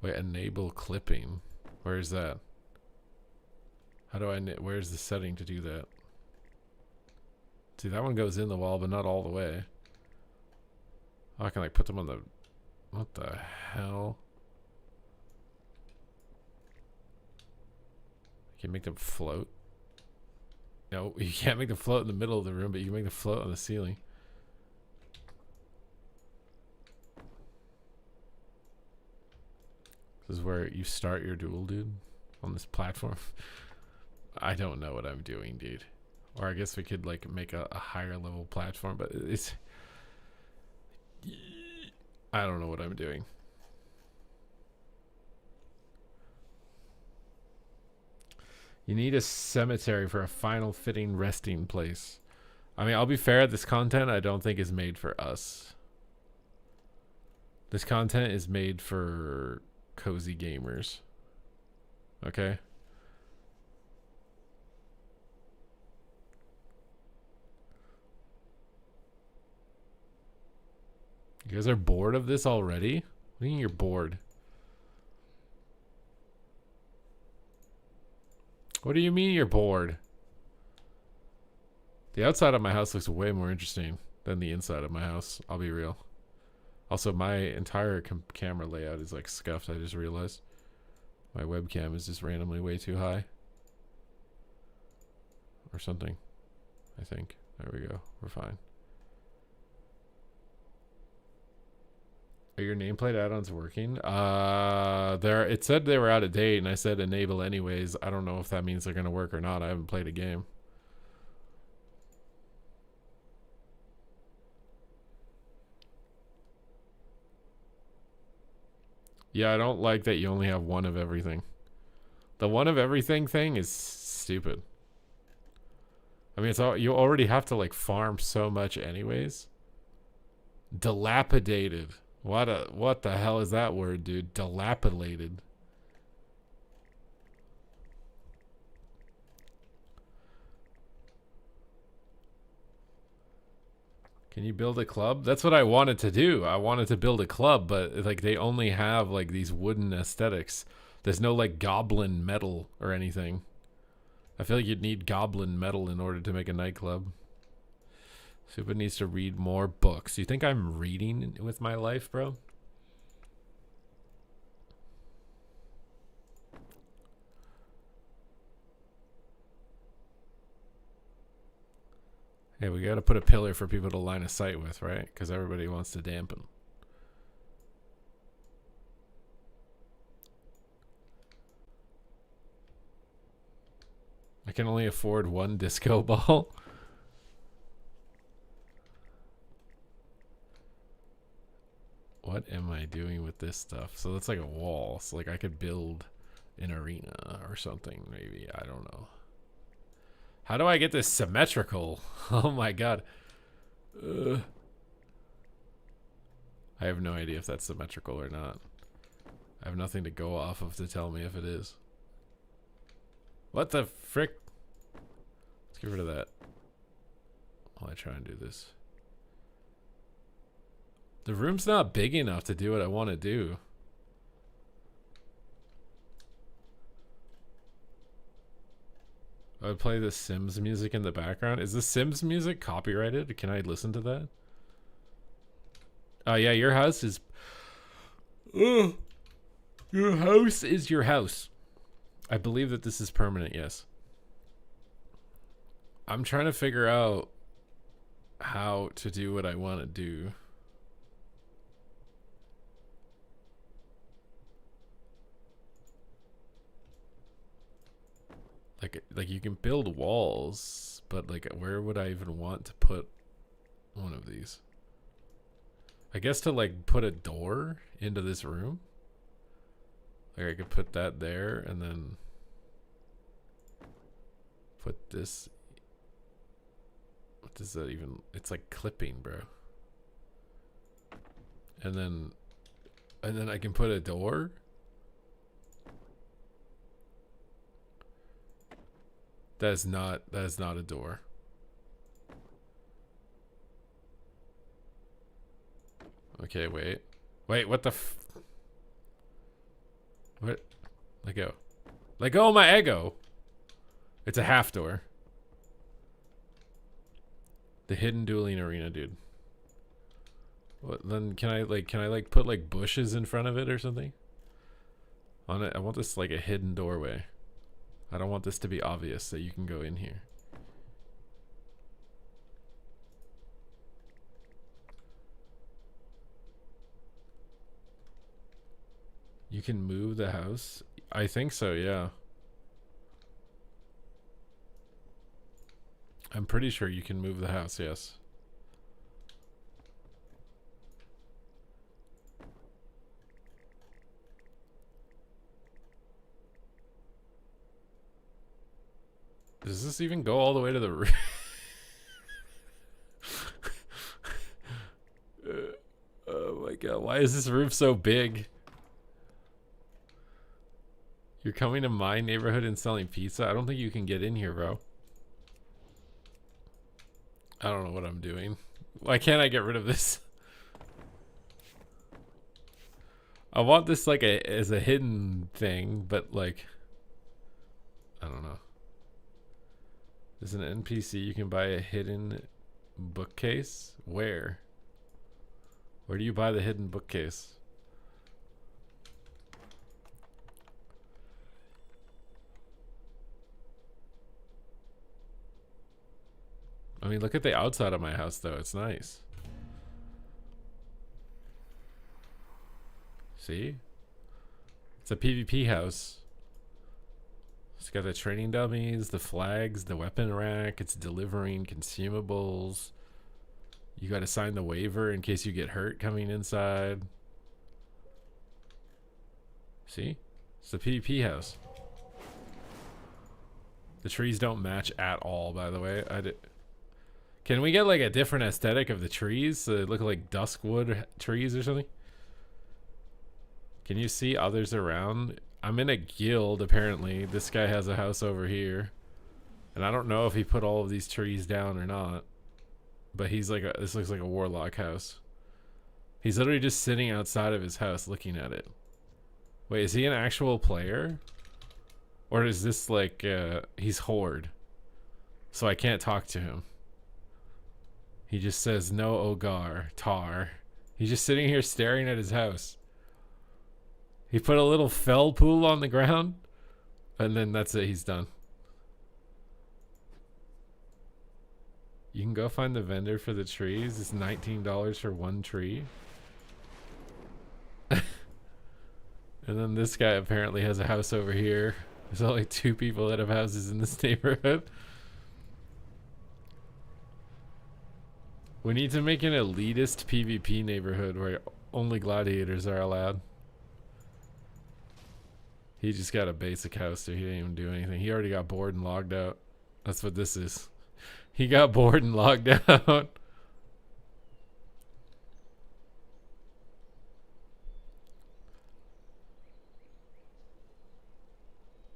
Wait, enable clipping. Where is that? How do I, where's the setting to do that? See, that one goes in the wall, but not all the way. Oh, I can like put them on the, what the hell? You can make them float. No, you can't make them float in the middle of the room, but you can make them float on the ceiling. This is where you start your duel, dude, on this platform. I don't know what I'm doing, dude. Or I guess we could like make a higher level platform, but it's, I don't know what I'm doing. You need a cemetery for a final fitting resting place. I mean, I'll be fair, this content I don't think is made for us. This content is made for cozy gamers. Okay? You guys are bored of this already? What do you mean you're bored? What do you mean you're bored? The outside of my house looks way more interesting. than the inside of my house. I'll be real. Also, my entire camera layout is like scuffed. I just realized my webcam is just randomly way too high. Or something. I think. There we go. We're fine. Are your nameplate add-ons working? It said they were out of date, and I said enable anyways. I don't know if that means they're gonna work or not. I haven't played a game. Yeah, I don't like that you only have one of everything. The one of everything thing is stupid. I mean, it's all, you already have to like farm so much anyways. Dilapidated. What the hell is that word, dude? Dilapidated. Can you build a club? That's what I wanted to do. I wanted to build a club, but like they only have like these wooden aesthetics. There's no like goblin metal or anything. I feel like you'd need goblin metal in order to make a nightclub. Super needs to read more books. You think I'm reading with my life, bro? Hey, we gotta put a pillar for people to line of sight with, right? Because everybody wants to dampen. I can only afford one disco ball. What am I doing with this stuff? So that's like a wall. So like I could build an arena or something, maybe. I don't know. How do I get this symmetrical? Oh my god. I have no idea if that's symmetrical or not. I have nothing to go off of to tell me if it is. What the frick? Let's get rid of that while I try and do this. The room's not big enough to do what I want to do. I would play the Sims music in the background. Is the Sims music copyrighted? Can I listen to that? Oh yeah, your house is... your house is your house. I believe that this is permanent, yes. I'm trying to figure out how to do what I want to do. Like you can build walls, but like where would I even want to put one of these? I guess to like put a door into this room. Like I could put that there and then put this. What does that even? It's like clipping, bro. And then I can put a door. That is not a door. Okay, wait, what the what? Let go. Let go of my ego. It's a half door. The hidden dueling arena, dude. What then? Can I like put like bushes in front of it or something? On it, I want this like a hidden doorway. I don't want this to be obvious that you can go in here. You can move the house? I think so, yeah. I'm pretty sure you can move the house, yes. Does this even go all the way to the roof? Oh my god, why is this roof so big? You're coming to my neighborhood and selling pizza? I don't think you can get in here, bro. I don't know what I'm doing. Why can't I get rid of this? I want this like as a hidden thing, but like, I don't know. There's an NPC you can buy a hidden bookcase? Where? Where do you buy the hidden bookcase? I mean, look at the outside of my house, though. It's nice. See? It's a PvP house. It's got the training dummies, the flags, the weapon rack. It's delivering consumables. You got to sign the waiver in case you get hurt coming inside. See? It's the PvP house. The trees don't match at all, by the way. Can we get like a different aesthetic of the trees? So they look like duskwood trees or something? Can you see others around? I'm in a guild, apparently. This guy has a house over here. And I don't know if he put all of these trees down or not. But he's like, this looks like a warlock house. He's literally just sitting outside of his house looking at it. Wait, is he an actual player? Or is this like, he's Horde? So I can't talk to him. He just says, no Ogar, tar. He's just sitting here staring at his house. He put a little fell pool on the ground. And then that's it, he's done. You can go find the vendor for the trees. It's $19 for one tree. And then this guy apparently has a house over here. There's only 2 people that have houses in this neighborhood. We need to make an elitist PvP neighborhood where only gladiators are allowed. He just got a basic house, so he didn't even do anything. He already got bored and logged out. That's what this is. He got bored and logged out.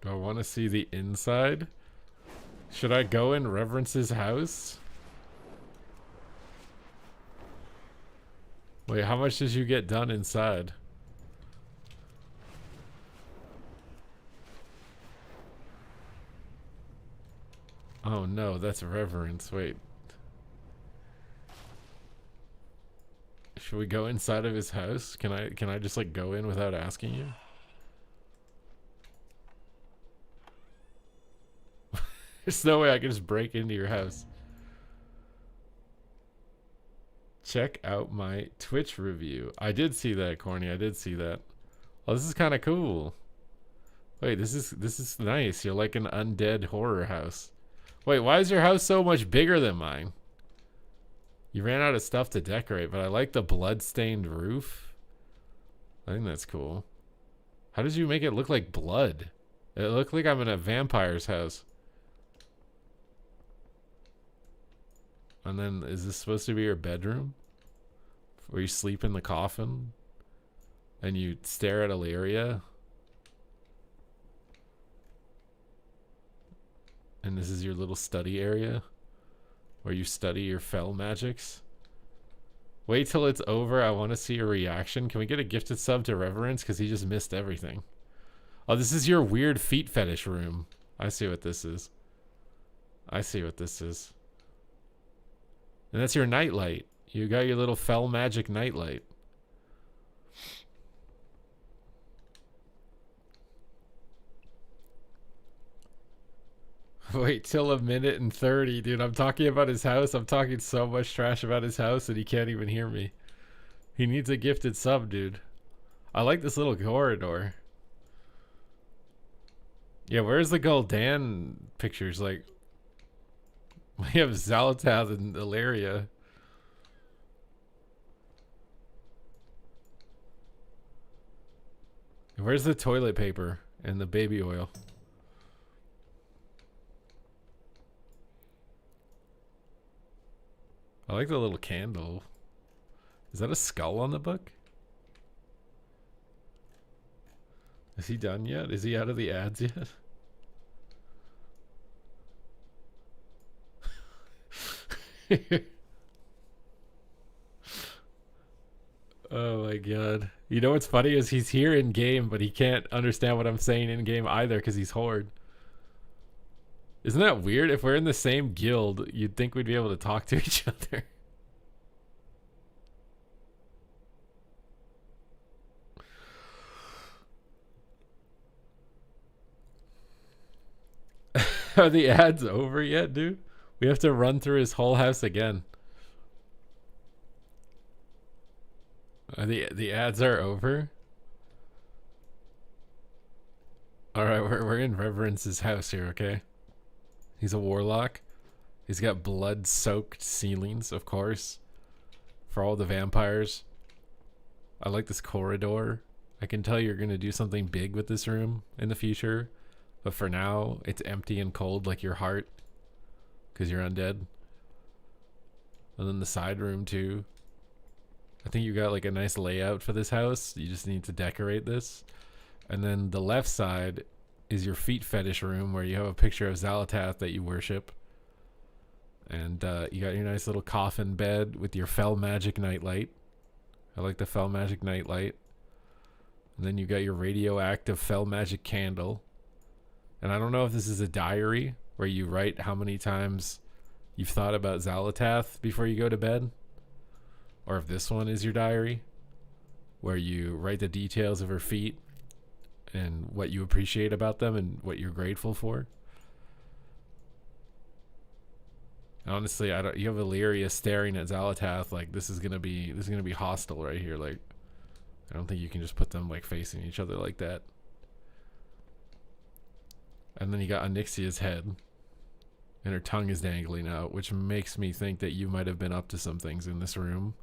Do I want to see the inside? Should I go in Reverence's house? Wait, how much did you get done inside? Oh no, that's Reverence. Wait. Should we go inside of his house? Can I just like go in without asking you? There's no way I can just break into your house. Check out my Twitch review. I did see that, Corny. I did see that. Oh, this is kind of cool. Wait, this is nice. You're like an undead horror house. Wait, why is your house so much bigger than mine? You ran out of stuff to decorate, but I like the blood-stained roof. I think that's cool. How did you make it look like blood? It looked like I'm in a vampire's house. And then, is this supposed to be your bedroom? Where you sleep in the coffin? And you stare at Illyria? And this is your little study area? Where you study your fell magics? Wait till it's over. I want to see a reaction. Can we get a gifted sub to Reverence? Because he just missed everything. Oh, this is your weird feet fetish room. I see what this is. I see what this is. And that's your nightlight. You got your little fell magic nightlight. Wait till a minute and 30, dude. I'm talking about his house. I'm talking so much trash about his house and he can't even hear me. He needs a gifted sub, dude. I like this little corridor. Yeah, where's the Gul'dan pictures? Like, we have Zalatath and Illyria. Where's the toilet paper and the baby oil? I like the little candle. Is that a skull on the book? Is he done yet? Is he out of the ads yet? Oh my god. You know what's funny is he's here in game, but he can't understand what I'm saying in game either because he's Horde. Isn't that weird? If we're in the same guild, you'd think we'd be able to talk to each other. Are the ads over yet, dude? We have to run through his whole house again. The ads are over? Alright, we're in Reverence's house here, okay? He's a warlock. He's got blood-soaked ceilings, of course, for all the vampires. I like this corridor. I can tell you're going to do something big with this room in the future. But for now, it's empty and cold like your heart. Because you're undead. And then the side room, too. I think you got like a nice layout for this house. You just need to decorate this. And then the left side is your feet fetish room where you have a picture of Xalatath that you worship. And you got your nice little coffin bed with your Fel Magic nightlight. I like the Fel Magic nightlight. And then you got your radioactive Fel Magic candle. And I don't know if this is a diary where you write how many times you've thought about Xalatath before you go to bed. Or if this one is your diary where you write the details of her feet and what you appreciate about them and what you're grateful for. Honestly, I don't. You have Illyria staring at Xalatath like this is gonna be hostile right here. Like, I don't think you can just put them like facing each other like that. And then you got Onyxia's head, and her tongue is dangling out, which makes me think that you might have been up to some things in this room.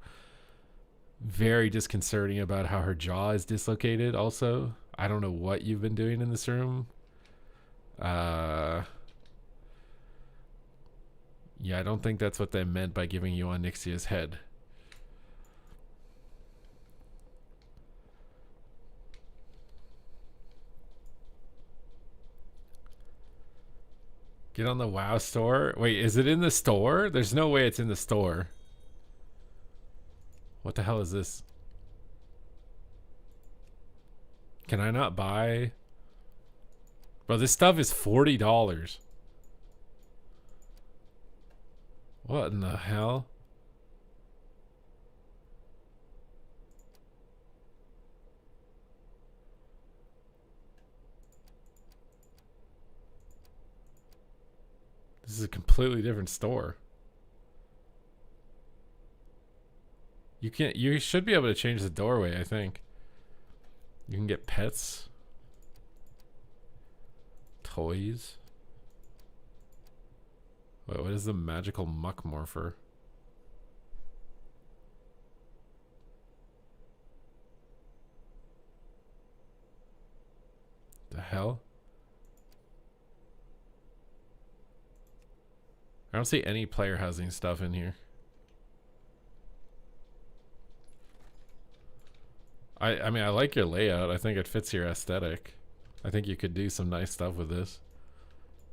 Very disconcerting about how her jaw is dislocated. Also, I don't know what you've been doing in this room. Yeah, I don't think that's what they meant by giving you Onyxia's head. Get on the WoW store. Wait, is it in the store? There's no way it's in the store. What the hell is this? Can I not buy? Bro, this stuff is $40. What in the hell? This is a completely different store. You should be able to change the doorway, I think. You can get pets. Toys. Wait, what is the magical muck morpher? The hell? I don't see any player housing stuff in here. I mean, I like your layout. I think it fits your aesthetic. I think you could do some nice stuff with this.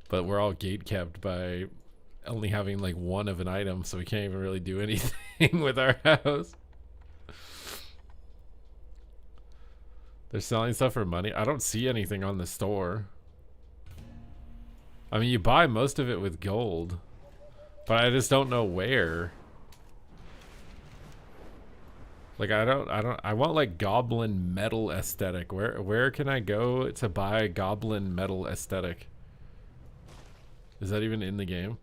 But we're all gate kept by only having like one of an item, so we can't even really do anything with our house. They're selling stuff for money. I don't see anything on the store. I mean, you buy most of it with gold, but I just don't know where. Like, I want like goblin metal aesthetic. Where can I go to buy goblin metal aesthetic? Is that even in the game?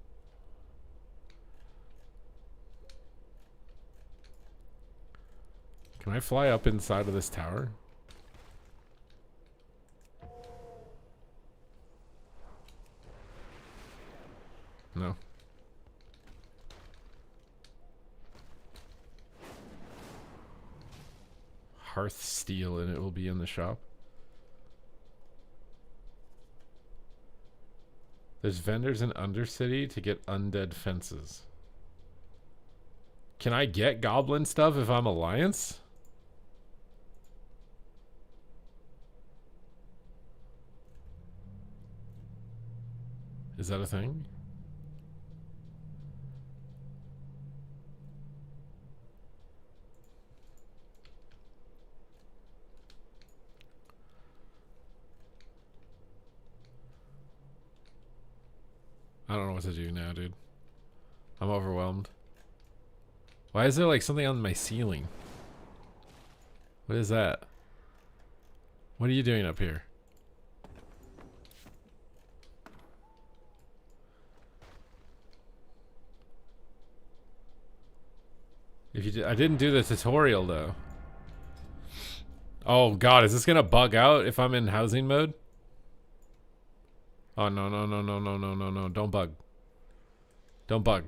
Can I fly up inside of this tower? No. Hearth steel and it will be in the shop. There's vendors in Undercity to get undead fences. Can I get goblin stuff if I'm Alliance? Is that a thing? I don't know what to do now, dude. I'm overwhelmed. Why is there like something on my ceiling? What is that? What are you doing up here? If you did, I didn't do the tutorial though. Oh god, is this gonna bug out if I'm in housing mode? Oh no no no no no no no no! Don't bug. Don't bug.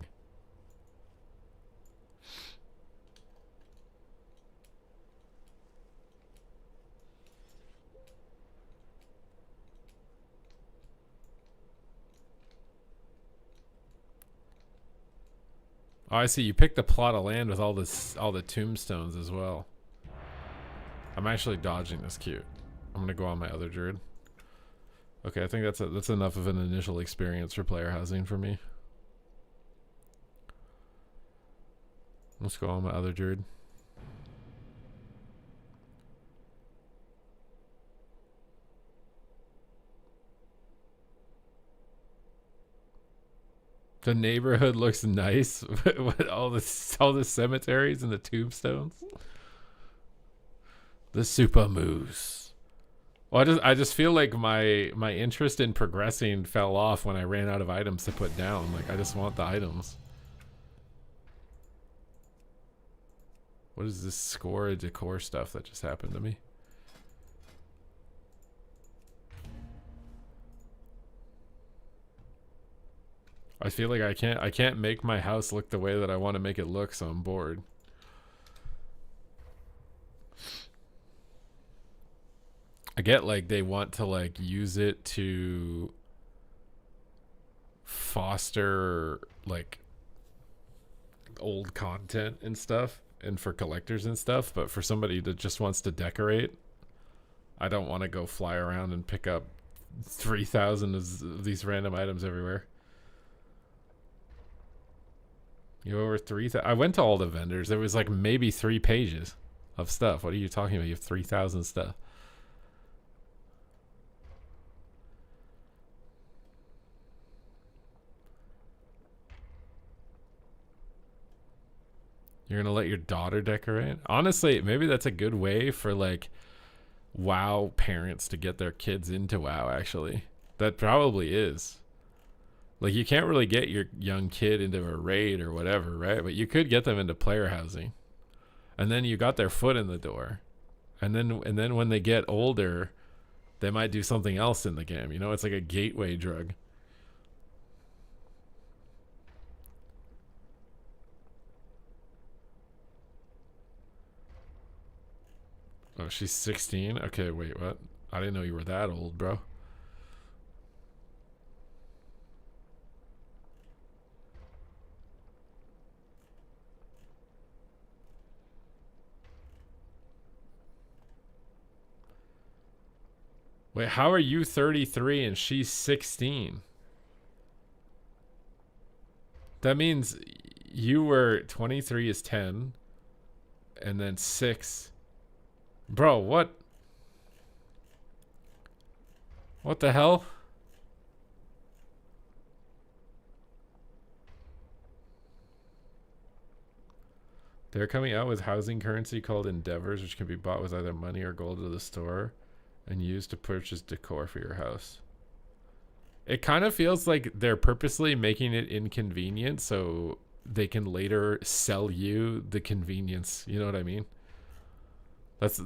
Oh, I see. You picked the plot of land with all the tombstones as well. I'm actually dodging this cute. I'm gonna go on my other druid. Okay, I think that's enough of an initial experience for player housing for me. Let's go on my other druid. The neighborhood looks nice with all the cemeteries and the tombstones. The super moose. Well, I just feel like my interest in progressing fell off when I ran out of items to put down. Like I just want the items. What is this score decor stuff that just happened to me? I feel like I can't make my house look the way that I want to make it look, so I'm bored. I get like they want to like use it to foster like old content and stuff and for collectors and stuff, but for somebody that just wants to decorate, I don't want to go fly around and pick up 3,000 of these random items everywhere. You over 3,000? I went to all the vendors. There was like maybe 3 pages of stuff. What are you talking about? You have 3,000 stuff. You're gonna let your daughter decorate? Honestly, maybe that's a good way for like WoW parents to get their kids into WoW, actually. That probably is. Like, you can't really get your young kid into a raid or whatever, right? But you could get them into player housing. And then you got their foot in the door. And then when they get older, they might do something else in the game. You know, it's like a gateway drug. Oh, she's 16? Okay, wait, what? I didn't know you were that old, bro. Wait, how are you 33 and she's 16? That means you were 23 is 10 and then 6. Bro, what? What the hell? They're coming out with housing currency called Endeavors, which can be bought with either money or gold at the store and used to purchase decor for your house. It kind of feels like they're purposely making it inconvenient so they can later sell you the convenience. You know what I mean? That's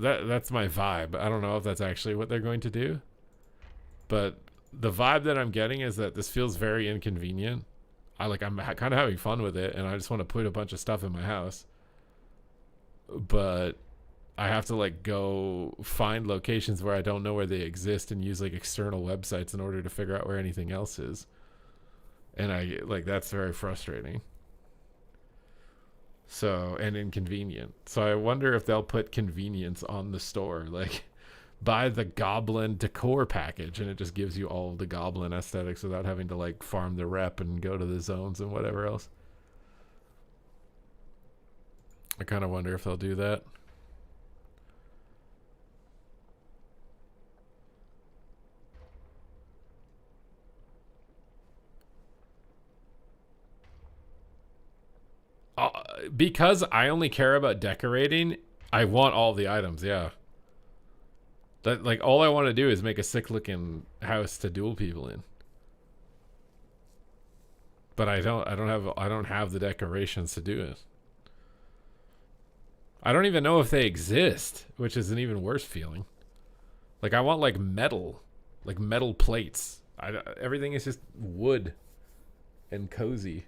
my vibe. I don't know if that's actually what they're going to do, but the vibe that I'm getting is that this feels very inconvenient. I'm kind of having fun with it, and I just want to put a bunch of stuff in my house, but I have to like go find locations where I don't know where they exist and use like external websites in order to figure out where anything else is. And I like that's very frustrating. So, and inconvenient. So I wonder if they'll put convenience on the store, like buy the goblin decor package and it just gives you all of the goblin aesthetics without having to like farm the rep and go to the zones and whatever else. I kind of wonder if they'll do that. because I only care about decorating, I want all the items. Yeah. That, like, all I want to do is make a sick looking house to duel people in. But I don't have the decorations to do it. I don't even know if they exist, which is an even worse feeling. Like, I want like metal plates. Everything is just wood and cozy.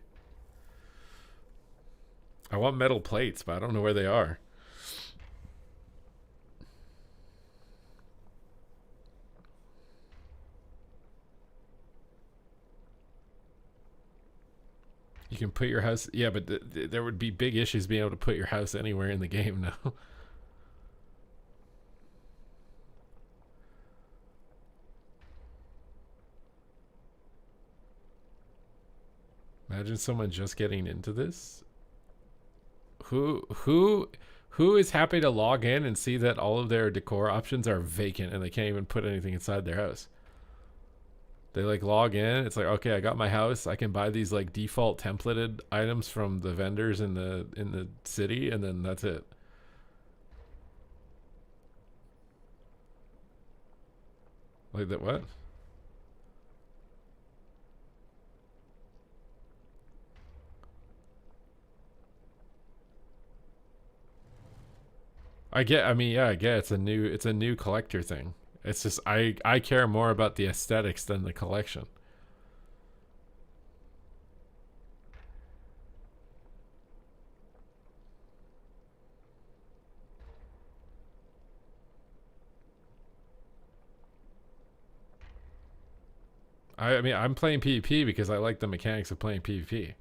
I want metal plates, but I don't know where they are. You can put your house... Yeah, but there would be big issues being able to put your house anywhere in the game now. Imagine someone just getting into this. Who is happy to log in and see that all of their decor options are vacant and they can't even put anything inside their house? They like log in, it's like, okay, I got my house, I can buy these like default templated items from the vendors in the city, and then that's it. Like that what? I mean, yeah, I get it's a new collector thing. It's just I care more about the aesthetics than the collection. I mean, I'm playing PvP because I like the mechanics of playing PvP.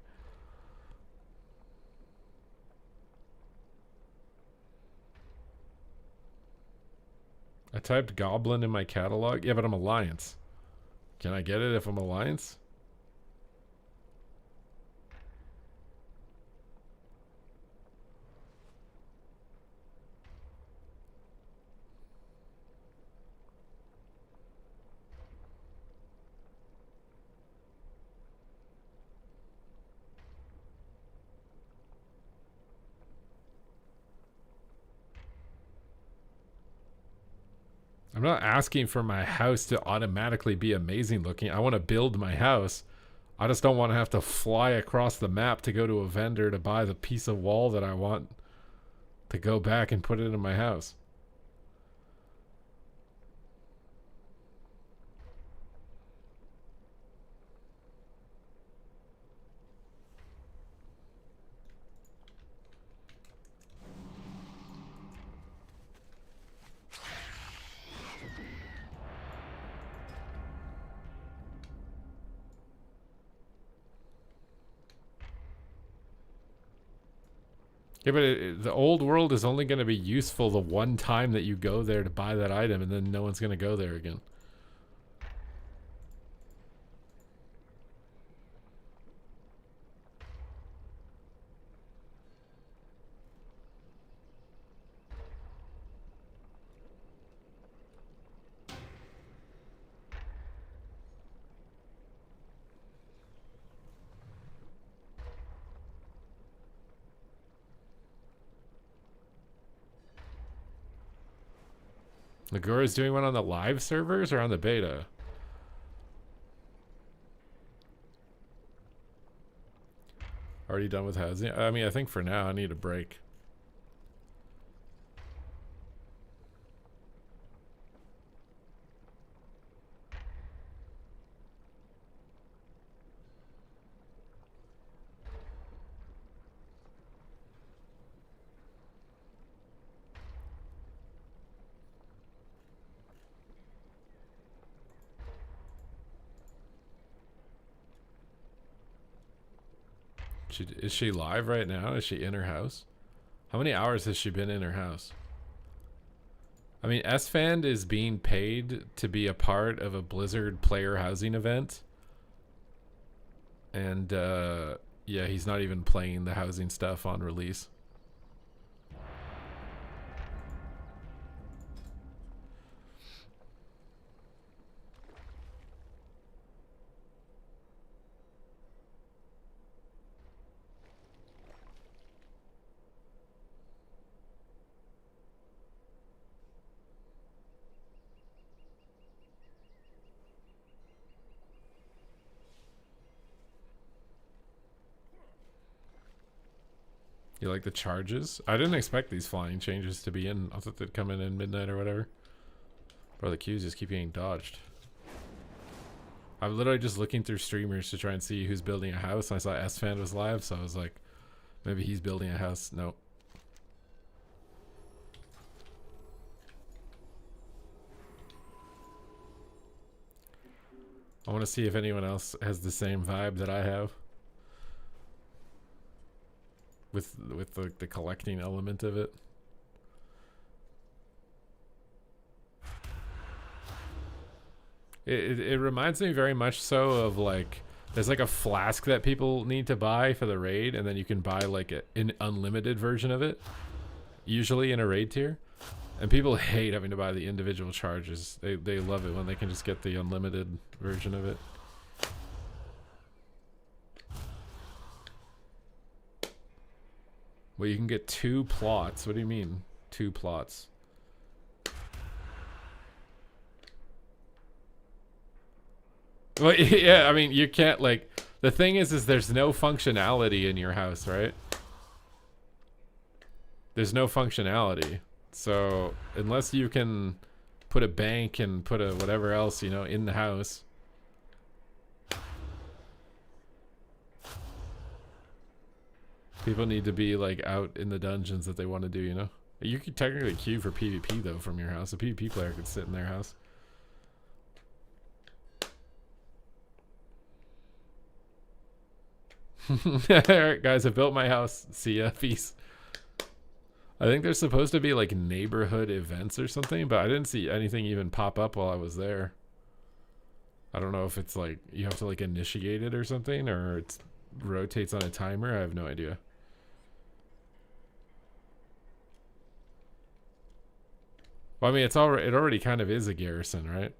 I typed Goblin in my catalog. Yeah, but I'm Alliance. Can I get it if I'm Alliance? I'm not asking for my house to automatically be amazing looking. I want to build my house. I just don't want to have to fly across the map to go to a vendor to buy the piece of wall that I want to go back and put it in my house. Yeah, but the old world is only going to be useful the one time that you go there to buy that item, and then no one's going to go there again. Nagura is doing one on the live servers or on the beta? Already done with housing? I mean, I think for now I need a break. Is she live right now? Is she in her house? How many hours has she been in her house? I mean, SFand is being paid to be a part of a Blizzard player housing event. And, yeah, he's not even playing the housing stuff on release. You like the charges? I didn't expect these flying changes to be in. I thought they'd come in midnight or whatever. Bro, the queues just keep getting dodged. I'm literally just looking through streamers to try and see who's building a house. I saw S-Fan was live, so I was like, maybe he's building a house. Nope. I want to see if anyone else has the same vibe that I have. With the collecting element of it. It reminds me very much so of like there's like a flask that people need to buy for the raid, and then you can buy like an unlimited version of it, usually in a raid tier. And people hate having to buy the individual charges. They love it when they can just get the unlimited version of it. Well, you can get 2 plots. What do you mean, 2 plots? Well, yeah, I mean, you can't, like, the thing is there's no functionality in your house, right? There's no functionality. So, unless you can put a bank and put a whatever else, you know, in the house. People need to be, like, out in the dungeons that they want to do, you know? You could technically queue for PvP, though, from your house. A PvP player could sit in their house. Alright, guys, I built my house. See ya. Peace. I think there's supposed to be, like, neighborhood events or something, but I didn't see anything even pop up while I was there. I don't know if it's, like, you have to, like, initiate it or something, or it rotates on a timer. I have no idea. Well, I mean, it already kind of is a garrison, right?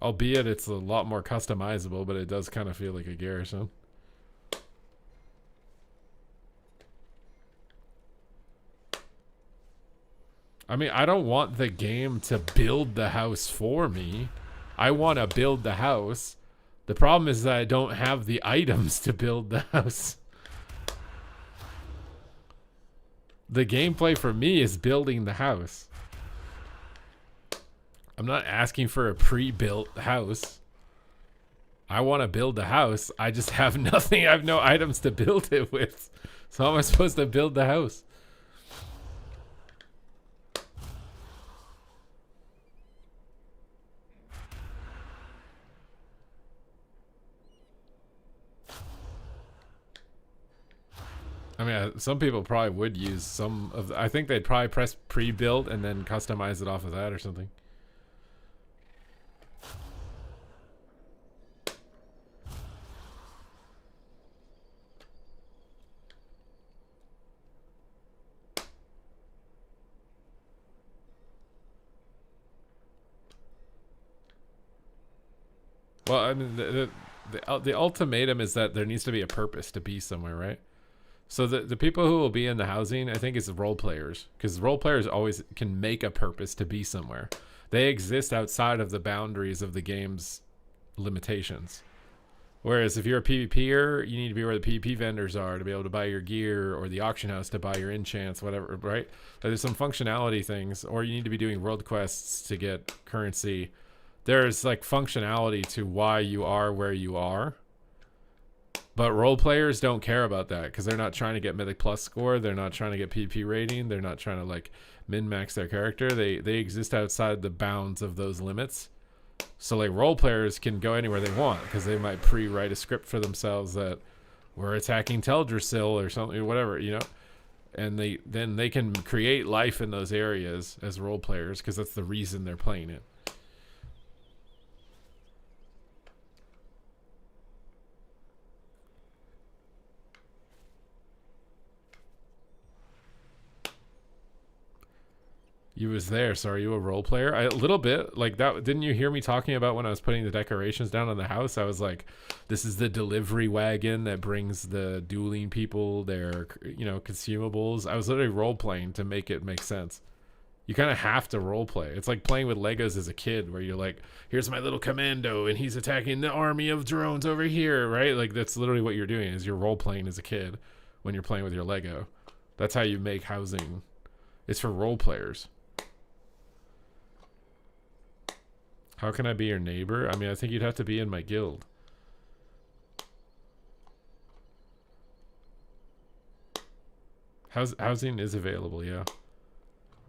Albeit it's a lot more customizable, but it does kind of feel like a garrison. I mean, I don't want the game to build the house for me. I want to build the house. The problem is that I don't have the items to build the house. The gameplay for me is building the house. I'm not asking for a pre-built house. I want to build the house. I just have nothing. I have no items to build it with. So how am I supposed to build the house? I mean, some people probably would use some of I think they'd probably press pre-build and then customize it off of that or something. Well, I mean, the ultimatum is that there needs to be a purpose to be somewhere, right? So the people who will be in the housing, I think, is role players, because role players always can make a purpose to be somewhere. They exist outside of the boundaries of the game's limitations. Whereas if you're a PvPer, you need to be where the PvP vendors are to be able to buy your gear, or the auction house to buy your enchants, whatever, right? There's some functionality things, or you need to be doing world quests to get currency. There's like functionality to why you are where you are. But role players don't care about that because they're not trying to get Mythic Plus score. They're not trying to get PvP rating. They're not trying to like min-max their character. They exist outside the bounds of those limits. So like role players can go anywhere they want because they might pre-write a script for themselves that we're attacking Teldrassil or something, or whatever, you know. And they can create life in those areas as role players because that's the reason they're playing it. You was there, so are you a role player? A little bit, like that. Didn't you hear me talking about when I was putting the decorations down on the house? I was like, this is the delivery wagon that brings the dueling people their, you know, consumables. I was literally role playing to make it make sense. You kind of have to role play. It's like playing with Legos as a kid, where you're like, here's my little commando and he's attacking the army of drones over here, right? Like that's literally what you're doing, is you're role playing as a kid when you're playing with your Lego. That's how you make housing. It's for role players. How can I be your neighbor? I mean, I think you'd have to be in my guild. Housing is available, yeah.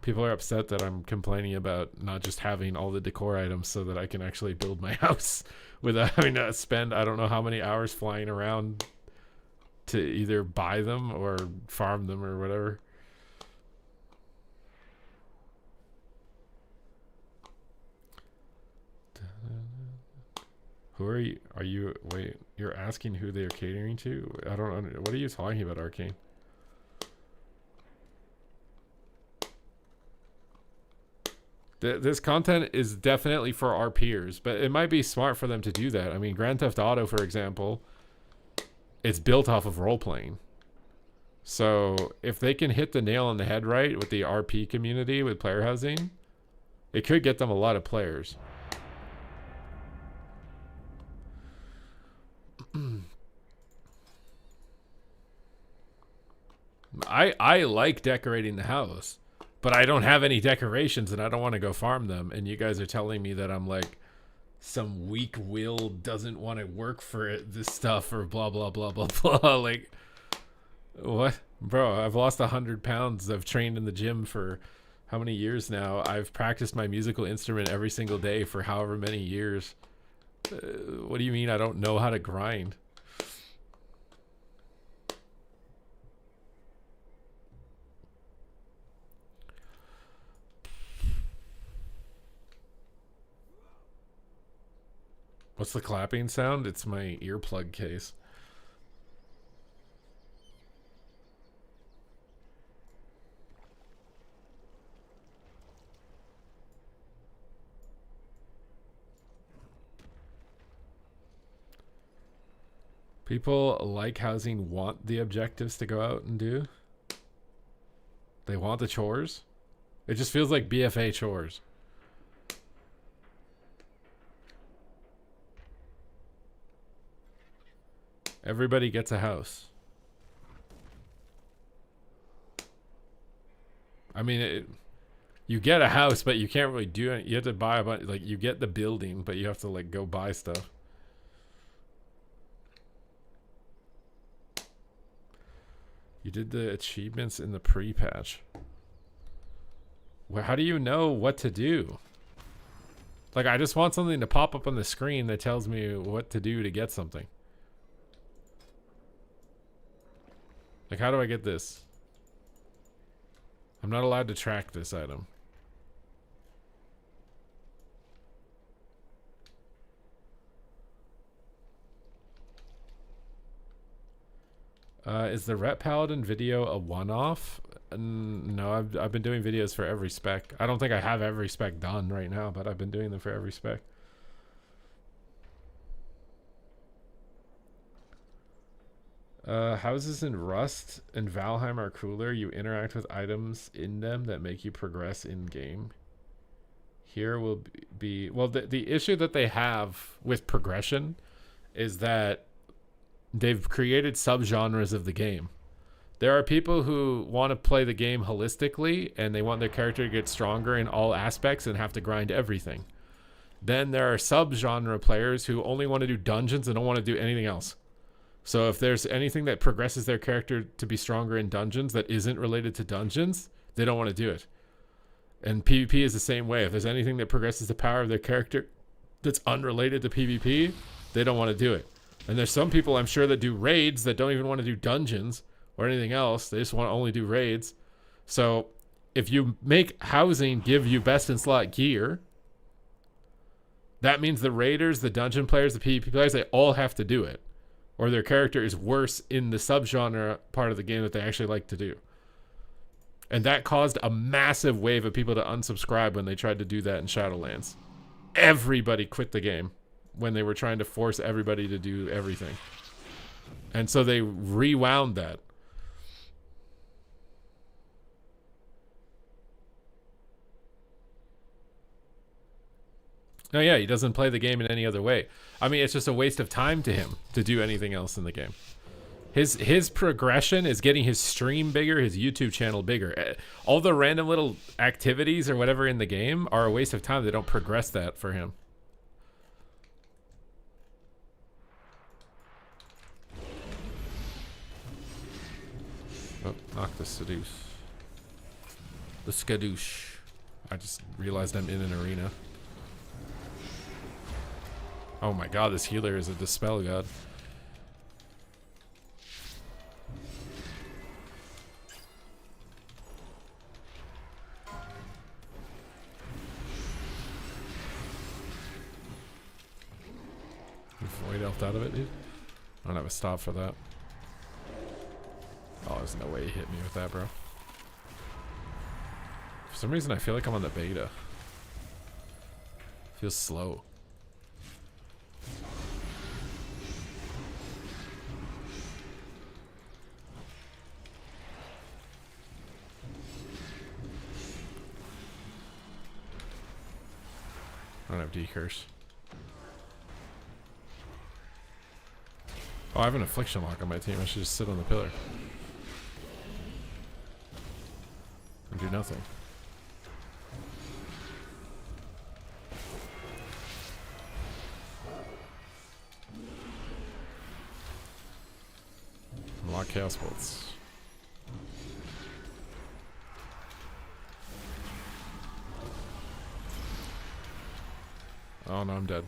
People are upset that I'm complaining about not just having all the decor items so that I can actually build my house without having to spend I don't know how many hours flying around to either buy them or farm them or whatever. Who are you? Are you, wait, you're asking who they're catering to? I don't know. What are you talking about, Arcane? This content is definitely for our peers, but it might be smart for them to do that. I mean, Grand Theft Auto, for example, it's built off of role-playing. So if they can hit the nail on the head right with the RP community, with player housing, it could get them a lot of players. I like decorating the house, but I don't have any decorations and I don't want to go farm them. And you guys are telling me that I'm like some weak will doesn't want to work for it, this stuff, or blah, blah, blah, blah, blah. Like, what? Bro, I've lost 100 pounds. I've trained in the gym for how many years now? I've practiced my musical instrument every single day for however many years. What do you mean I don't know how to grind? What's the clapping sound? It's my earplug case. People like housing want the objectives to go out and do. They want the chores. It just feels like BFA chores. Everybody gets a house. I mean, you get a house, but you can't really do it. You have to buy a bunch. Like, you get the building, but you have to like go buy stuff. You did the achievements in the pre-patch. Well, how do you know what to do? Like, I just want something to pop up on the screen that tells me what to do to get something. Like, how do I get this? I'm not allowed to track this item. Is the Rep Paladin video a one-off? No, I've been doing videos for every spec. I don't think I have every spec done right now, but I've been doing them for every spec. Houses in Rust and Valheim are cooler. You interact with items in them that make you progress in game. Here will be well, the issue that they have with progression is that they've created subgenres of the game. There are people who want to play the game holistically and they want their character to get stronger in all aspects and have to grind everything. Then there are subgenre players who only want to do dungeons and don't want to do anything else. So if there's anything that progresses their character to be stronger in dungeons that isn't related to dungeons, they don't want to do it. And PvP is the same way. If there's anything that progresses the power of their character that's unrelated to PvP, they don't want to do it. And there's some people I'm sure that do raids that don't even want to do dungeons or anything else. They just want to only do raids. So if you make housing give you best in slot gear, that means the raiders, the dungeon players, the PvP players, they all have to do it. Or their character is worse in the subgenre part of the game that they actually like to do. And that caused a massive wave of people to unsubscribe when they tried to do that in Shadowlands. Everybody quit the game when they were trying to force everybody to do everything. And so they rewound that. No, yeah, he doesn't play the game in any other way. I mean, it's just a waste of time to him to do anything else in the game. His progression is getting his stream bigger, his YouTube channel bigger. All the random little activities or whatever in the game are a waste of time. They don't progress that for him. Oh, knock the seduce. The skadoosh. I just realized I'm in an arena. Oh my god, this healer is a dispel god. Void elfed out of it, dude. I don't have a stop for that. Oh, there's no way he hit me with that, bro. For some reason, I feel like I'm on the beta. Feels slow. I don't have D-curse. Oh, I have an affliction lock on my team. I should just sit on the pillar. And do nothing. Unlock chaos bolts. Oh no, I'm dead.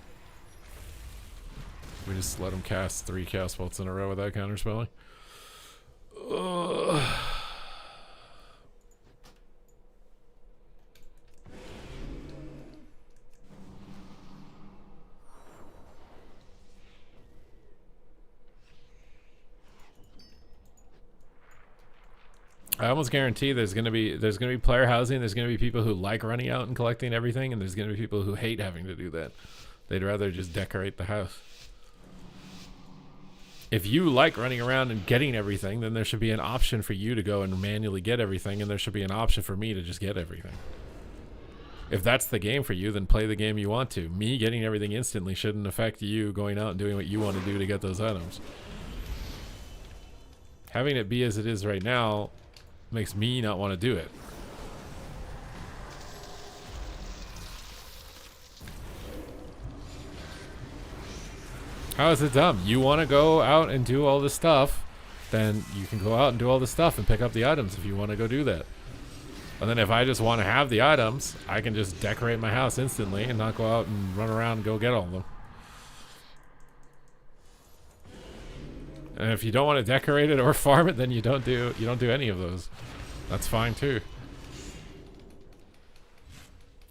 We just let him cast 3 chaos bolts in a row without counterspelling. Ugh. I almost guarantee there's gonna be player housing. There's gonna be people who like running out and collecting everything, and there's gonna be people who hate having to do that. They'd rather just decorate the house. If you like running around and getting everything, then there should be an option for you to go and manually get everything, and there should be an option for me to just get everything. If that's the game for you, then play the game you want to. Me getting everything instantly shouldn't affect you going out and doing what you want to do to get those items. Having it be as it is right now makes me not want to do it. How is it dumb? You want to go out and do all this stuff, then you can go out and do all this stuff and pick up the items if you want to go do that. And then if I just want to have the items, I can just decorate my house instantly and not go out and run around and go get all of them. And if you don't want to decorate it or farm it, then you don't do any of those. That's fine too.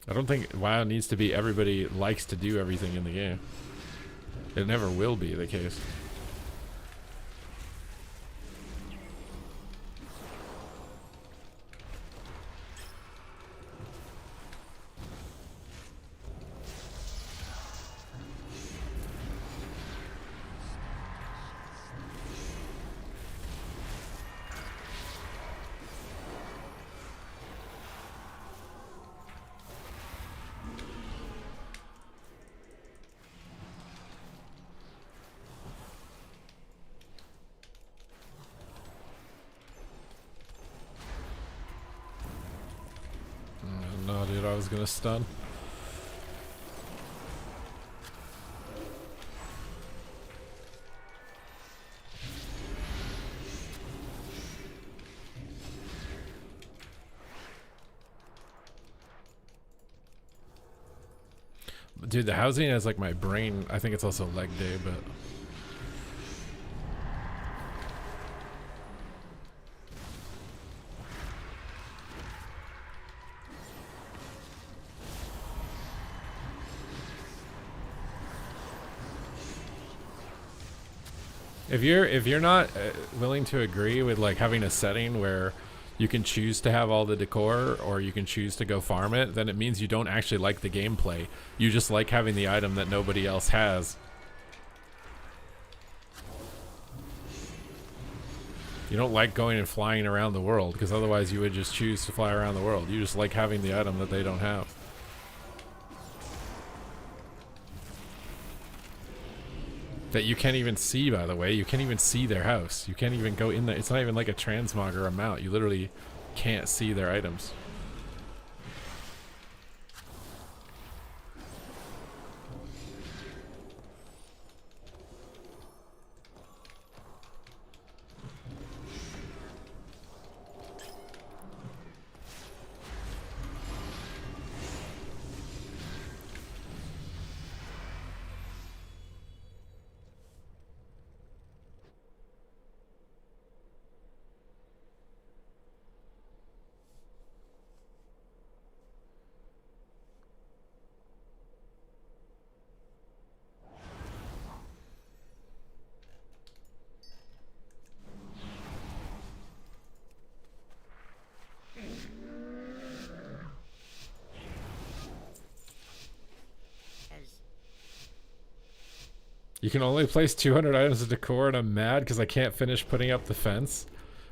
I don't think WoW needs to be everybody likes to do everything in the game. It never will be the case. No, dude, I was gonna stun. Dude, the housing has like my brain. I think it's also leg day, but if you're not willing to agree with like having a setting where you can choose to have all the decor or you can choose to go farm it, then it means you don't actually like the gameplay. You just like having the item that nobody else has. You don't like going and flying around the world because otherwise you would just choose to fly around the world. You just like having the item that they don't have. that you can't even see, by the way. You can't even see their house. You can't even go in there. It's not even like a transmog or a mount. You literally can't see their items. You can only place 200 items of decor, and I'm mad because I can't finish putting up the fence.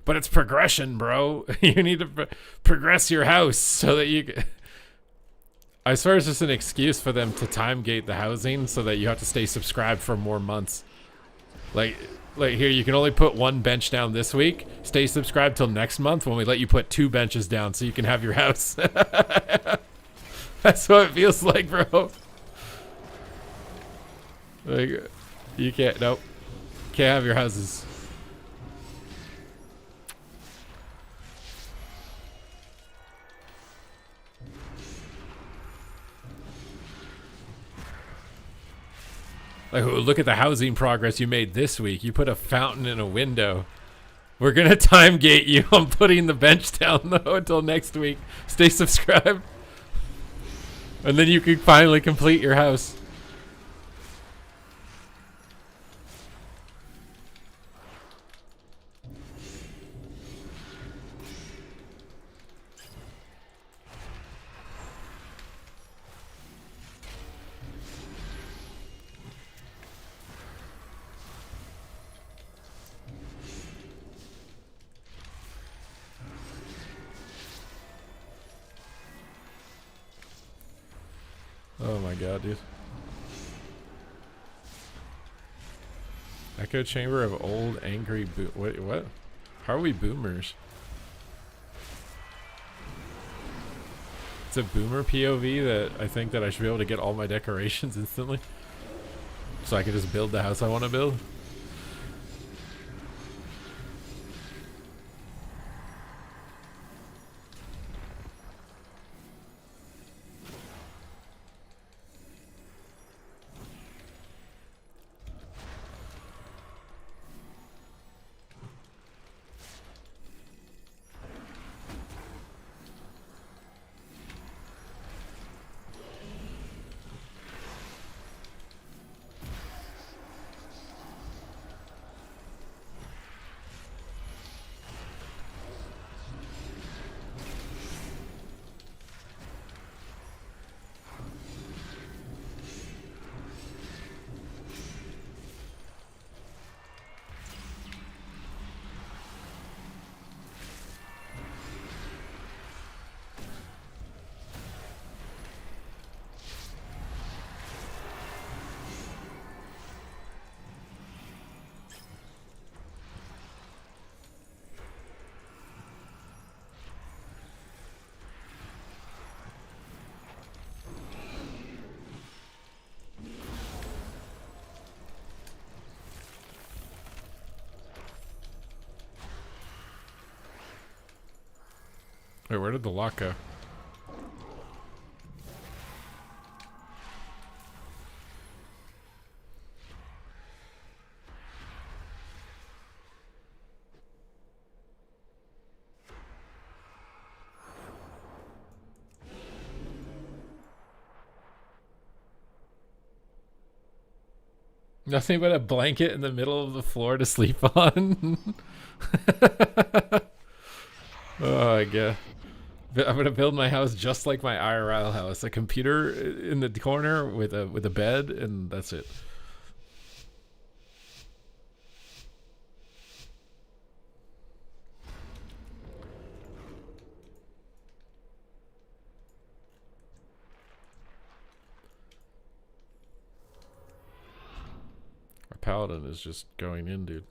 But it's progression, bro. You need to progress your house so that you can... I swear it's just an excuse for them to time gate the housing so that you have to stay subscribed for more months. Like here, you can only put 1 bench down this week. Stay subscribed till next month when we let you put 2 benches down so you can have your house. That's what it feels like, bro. Like... You can't, nope. Can't have your houses. Like, look at the housing progress you made this week. You put a fountain in a window. We're gonna time gate you. I'm putting the bench down though until next week. Stay subscribed. And then you can finally complete your house. Oh my god, dude. Echo chamber of old angry what? How are we boomers? It's a boomer POV that I think that I should be able to get all my decorations instantly. So I can just build the house I want to build. Wait, where did the lock go? Nothing but a blanket in the middle of the floor to sleep on. Oh, I guess. I'm gonna build my house just like my IRL house. A computer in the corner with a bed, and that's it. paladin is just going in, dude.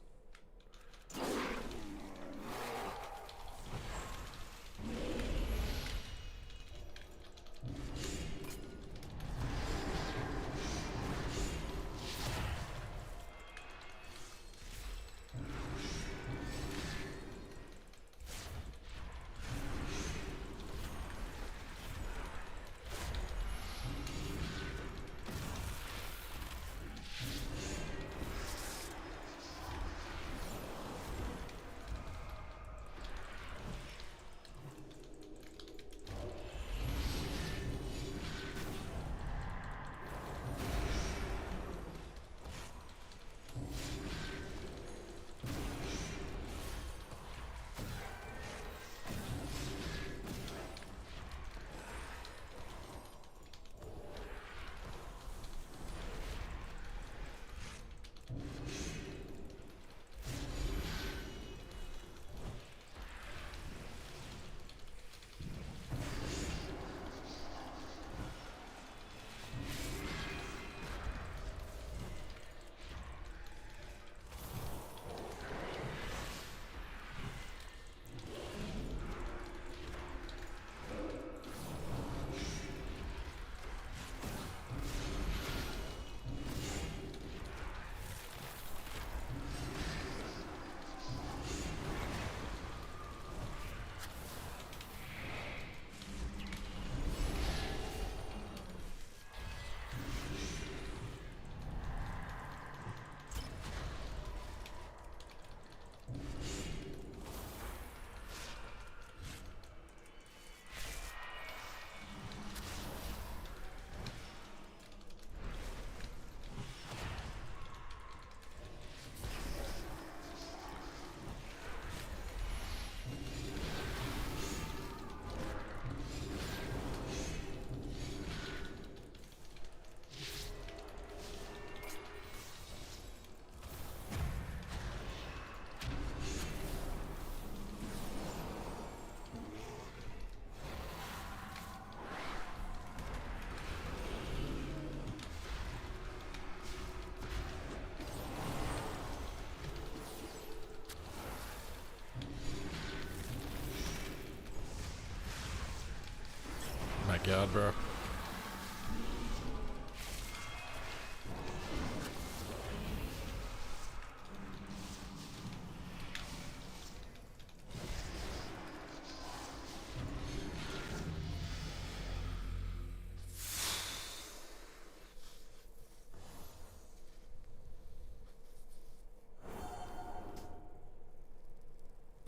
My God, bro.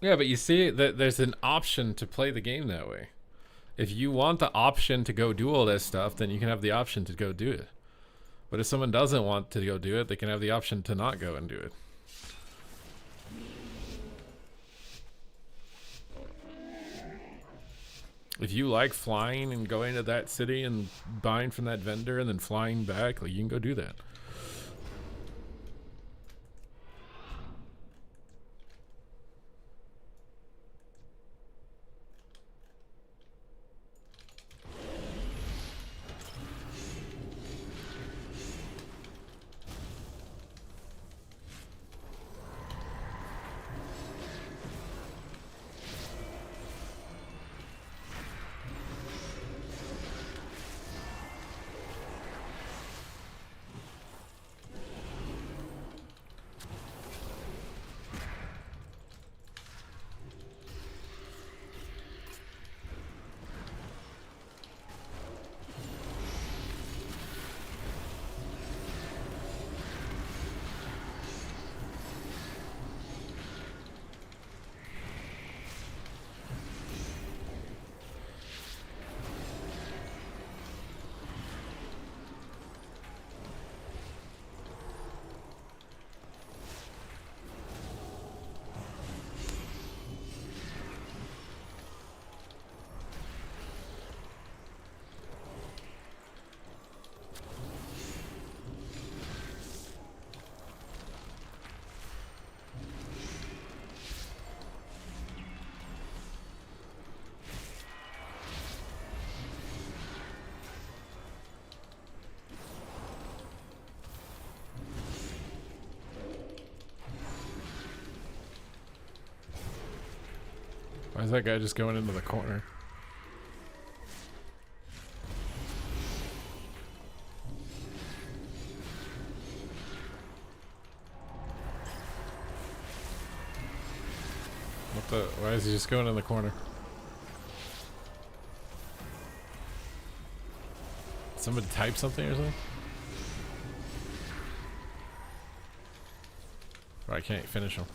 Yeah, but you see that there's an option to play the game that way. If you want the option to go do all this stuff, then you can have the option to go do it. But if someone doesn't want to go do it, they can have the option to not go and do it. If you like flying and going to that city and buying from that vendor and then flying back, like, you can go do that. Why is that guy just going into the corner? What the? Why is he just going in the corner? Somebody type something or something? Oh, I can't finish him.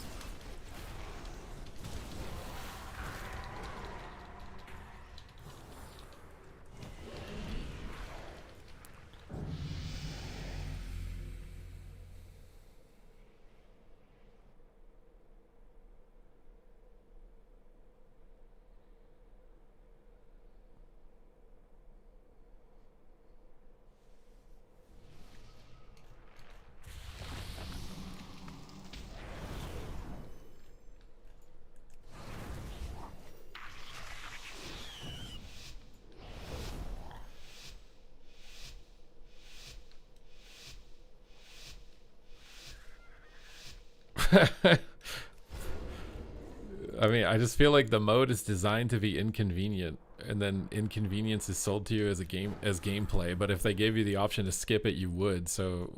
I mean, I just feel like the mode is designed to be inconvenient, and then inconvenience is sold to you as a gameplay. But if they gave you the option to skip it, you would. So,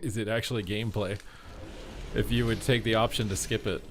is it actually gameplay? If you would take the option to skip it.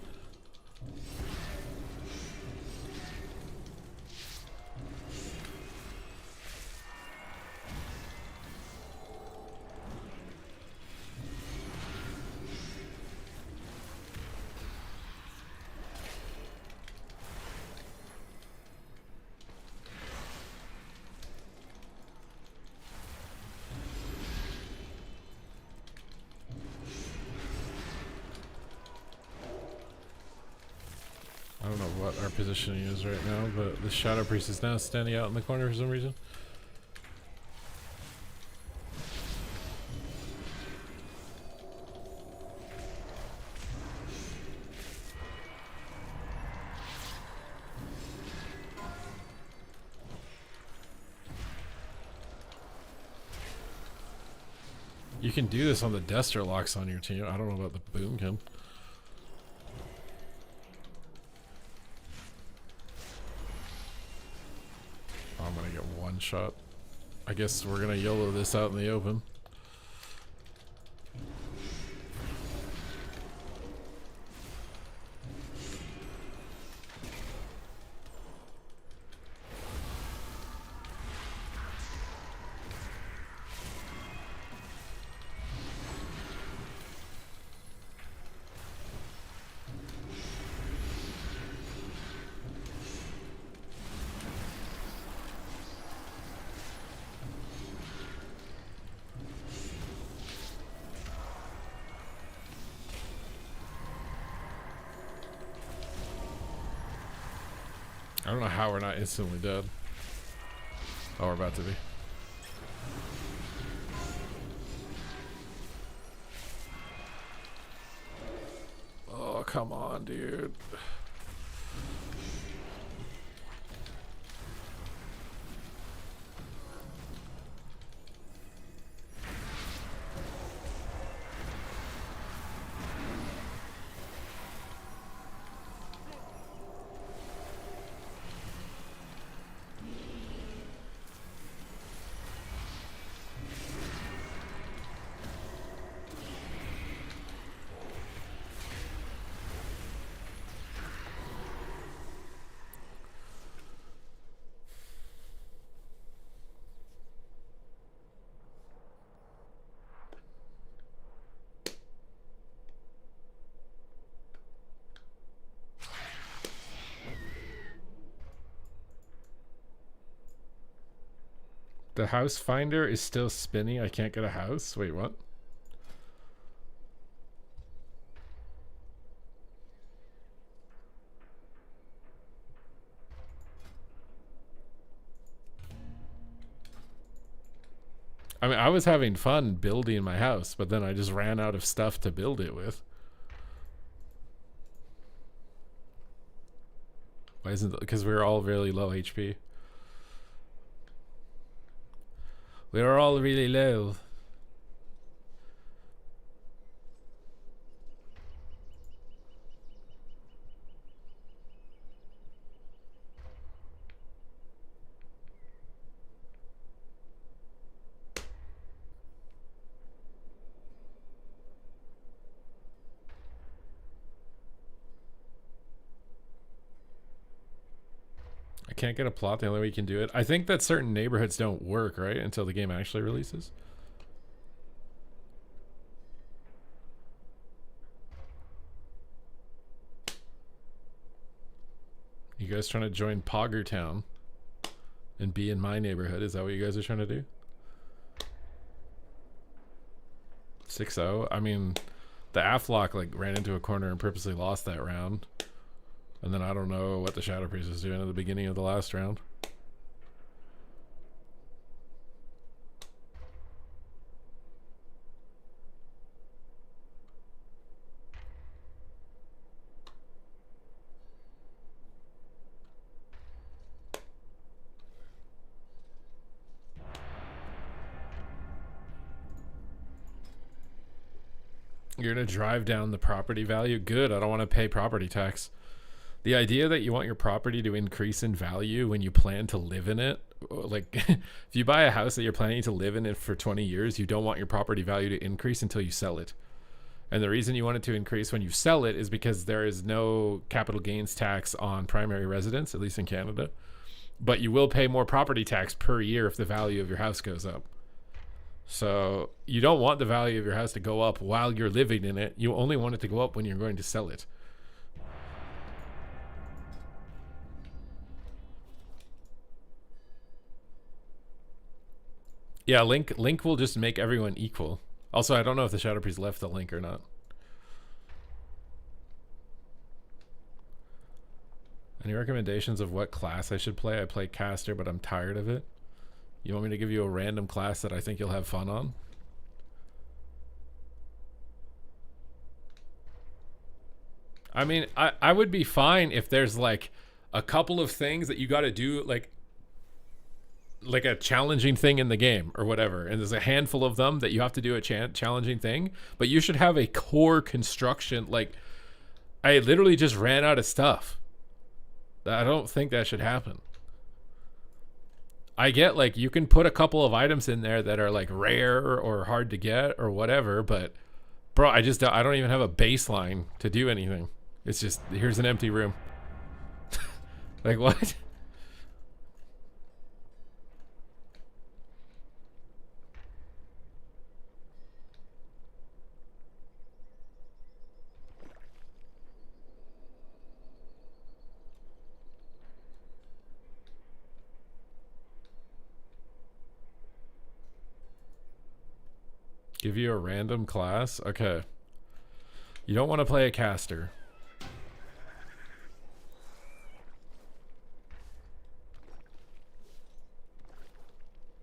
I don't know what our positioning is right now, but the Shadow Priest is now standing out in the corner for some reason. You can do this on the Dester locks on your team. I don't know about the Boomkin. I'm gonna get one shot. I guess we're gonna YOLO this out in the open. I don't know how we're not instantly dead. Oh, we're about to be. Oh, come on, dude. The house finder is still spinning. I can't get a house. Wait, what? I mean, I was having fun building my house, but then I just ran out of stuff to build it with. Why isn't it? Because we were all really low HP. We were all really low. can't get a plot. The only way you can do it. I think that certain neighborhoods don't work, right? Until the game actually releases. You guys trying to join Pogger Town and be in my neighborhood? Is that what you guys are trying to do? 6-0. I mean, the Aflock like ran into a corner and purposely lost that round. And then I don't know what the Shadow Priest was doing at the beginning of the last round. You're going to drive down the property value? Good. I don't want to pay property tax. The idea that you want your property to increase in value when you plan to live in it, like if you buy a house that you're planning to live in it for 20 years, you don't want your property value to increase until you sell it. And the reason you want it to increase when you sell it is because there is no capital gains tax on primary residence, at least in Canada. But you will pay more property tax per year if the value of your house goes up. So you don't want the value of your house to go up while you're living in it. You only want it to go up when you're going to sell it. Yeah, link will just make everyone equal. Also, I don't know if the Shadow Priest left the link or not. Any recommendations of what class I should play? I play caster, but I'm tired of it. You want me to give you a random class that I think you'll have fun on? I mean, I would be fine if there's like a couple of things that you got to do, like a challenging thing in the game or whatever, and there's a handful of them that you have to do a challenging thing, but you should have a core construction. Like, I literally just ran out of stuff. I don't think that should happen. I get like you can put a couple of items in there that are like rare or hard to get or whatever, but bro, I don't even have a baseline to do anything. It's just, here's an empty room. Like, what? Give you a random class? Okay. You don't want to play a caster.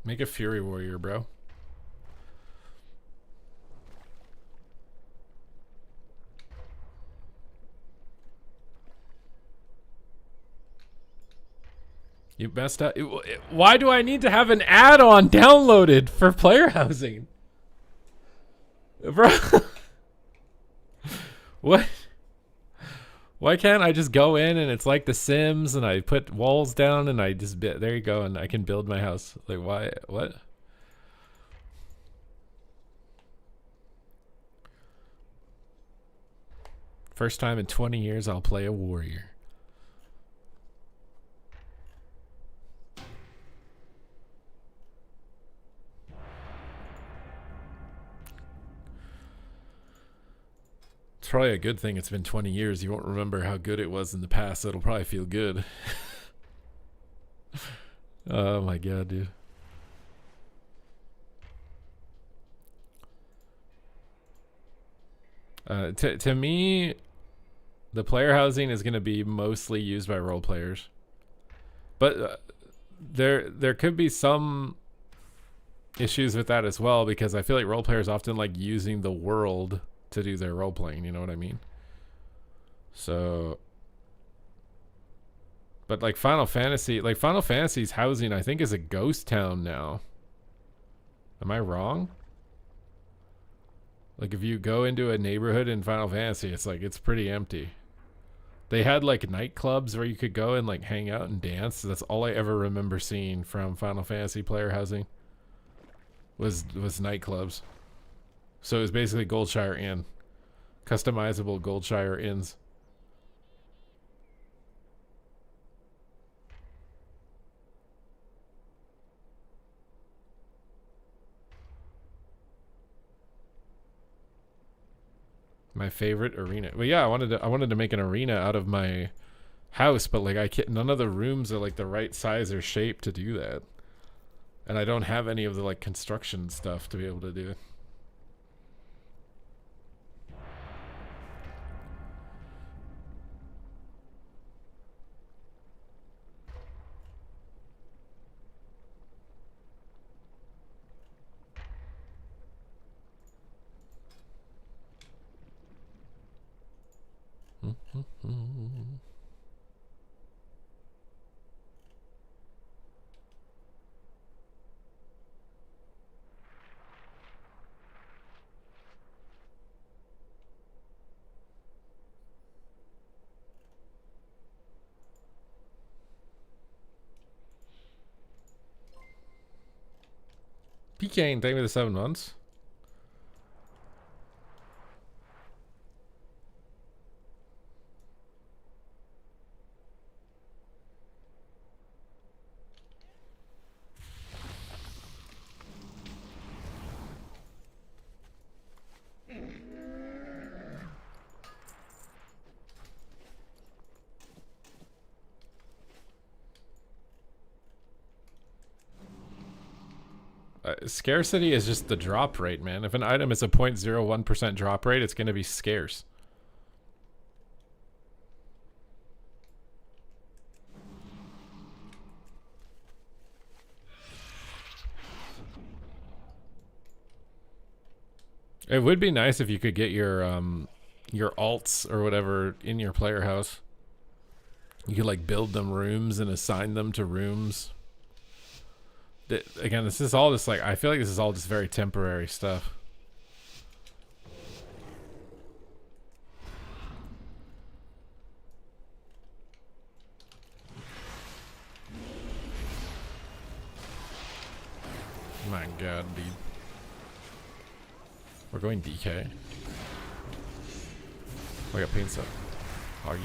Make a Fury Warrior, bro. You messed up. Why do I need to have an add-on downloaded for player housing? Bro. What? Why can't I just go in and it's like The Sims and I put walls down and I just, there you go, and I can build my house? Like, why? What? First time in 20 years I'll play a warrior. It's probably a good thing it's been 20 years. You won't remember how good it was in the past, so it'll probably feel good. Oh my god, dude. To me, the player housing is going to be mostly used by role players. But there could be some issues with that as well, because I feel like role players often like using the world to do their role playing, you know what I mean? So, but like Final Fantasy's housing I think is a ghost town now. Am I wrong? Like if you go into a neighborhood in Final Fantasy, it's like it's pretty empty. They had like nightclubs where you could go and like hang out and dance. That's all I ever remember seeing from Final Fantasy player housing was nightclubs. So it was basically Goldshire Inn. Customizable Goldshire Inns. My favorite arena. Well, yeah, I wanted to make an arena out of my house, but like I can't. None of the rooms are like the right size or shape to do that, and I don't have any of the like construction stuff to be able to do it. PK, thank me the 7 months. Scarcity is just the drop rate, man. If an item is a 0.01% drop rate, it's going to be scarce. It would be nice if you could get your alts or whatever in your player house. You could like build them rooms and assign them to rooms. Again, this is all just like, I feel like this is all just very temporary stuff. My god, dude. We're going DK. I got paint stuff. Hoggies.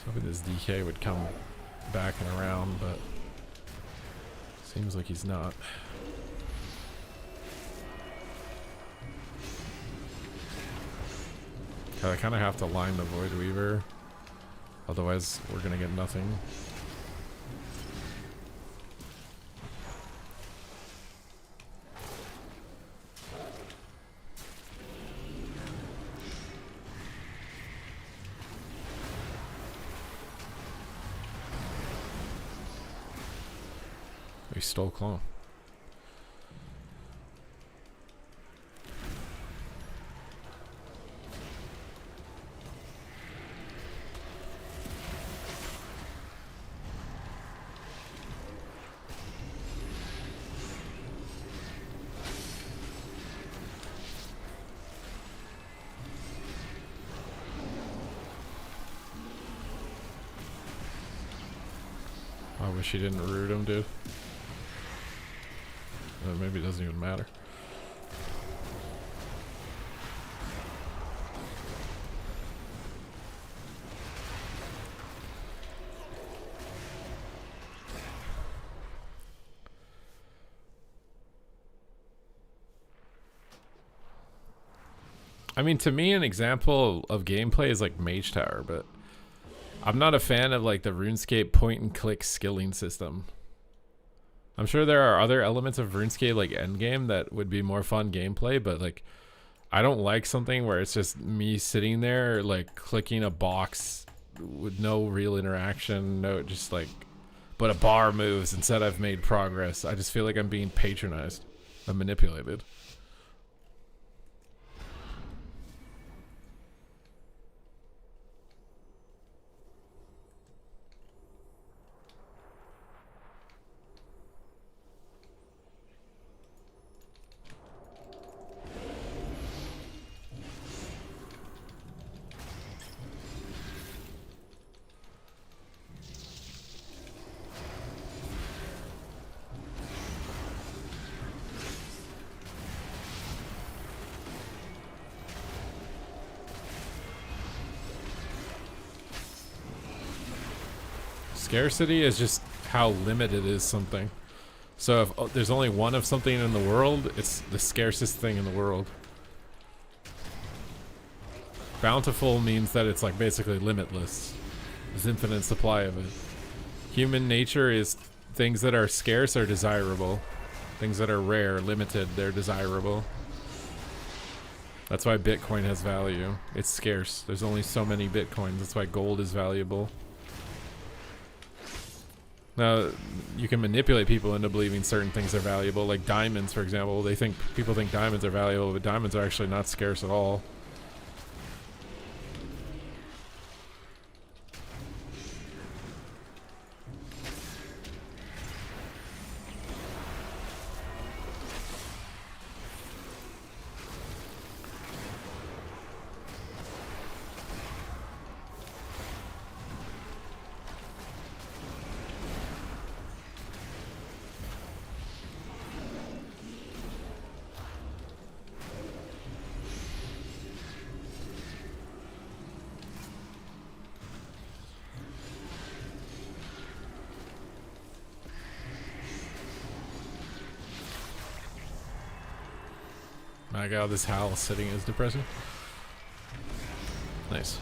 Hoping this DK would come back and around, but seems like he's not. I kind of have to line the Void Weaver, otherwise we're gonna get nothing. We stole clone. I wish he didn't root him, dude. Maybe it doesn't even matter. I mean, to me, an example of gameplay is like Mage Tower, but I'm not a fan of like the RuneScape point and click skilling system. I'm sure there are other elements of RuneScape like endgame that would be more fun gameplay, but like I don't like something where it's just me sitting there like clicking a box with no real interaction, no just like, but a bar moves and said I've made progress. I just feel like I'm being patronized and manipulated. Scarcity is just how limited is something. So if there's only one of something in the world, it's the scarcest thing in the world. Bountiful means that it's like basically limitless. There's infinite supply of it. Human nature is things that are scarce are desirable. Things that are rare, limited, they're desirable. That's why Bitcoin has value. It's scarce. There's only so many Bitcoins. That's why gold is valuable. Now, you can manipulate people into believing certain things are valuable, like diamonds, for example. People think diamonds are valuable, but diamonds are actually not scarce at all. My god, this howl sitting is depressing. Nice.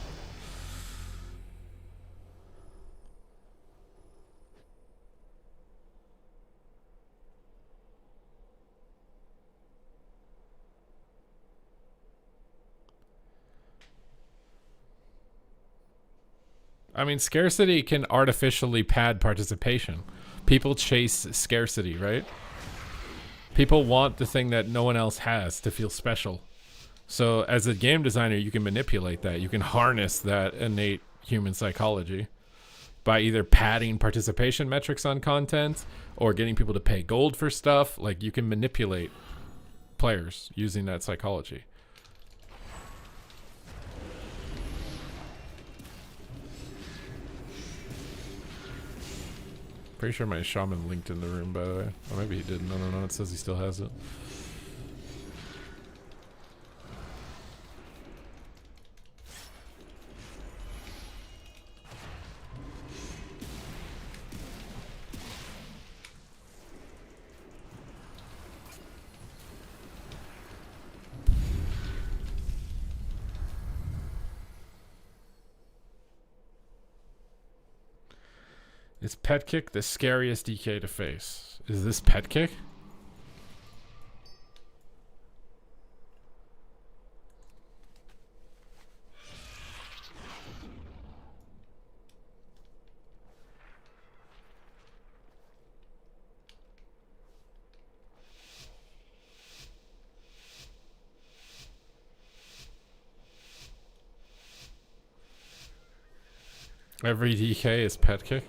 I mean, scarcity can artificially pad participation. People chase scarcity, right? People want the thing that no one else has to feel special. So as a game designer, you can manipulate that. You can harness that innate human psychology by either padding participation metrics on content or getting people to pay gold for stuff. Like, you can manipulate players using that psychology. Pretty sure my shaman linked in the room, by the way. Or maybe he didn't. No. It says he still has it. Is pet kick the scariest DK to face? Is this pet kick? Every DK is pet kick?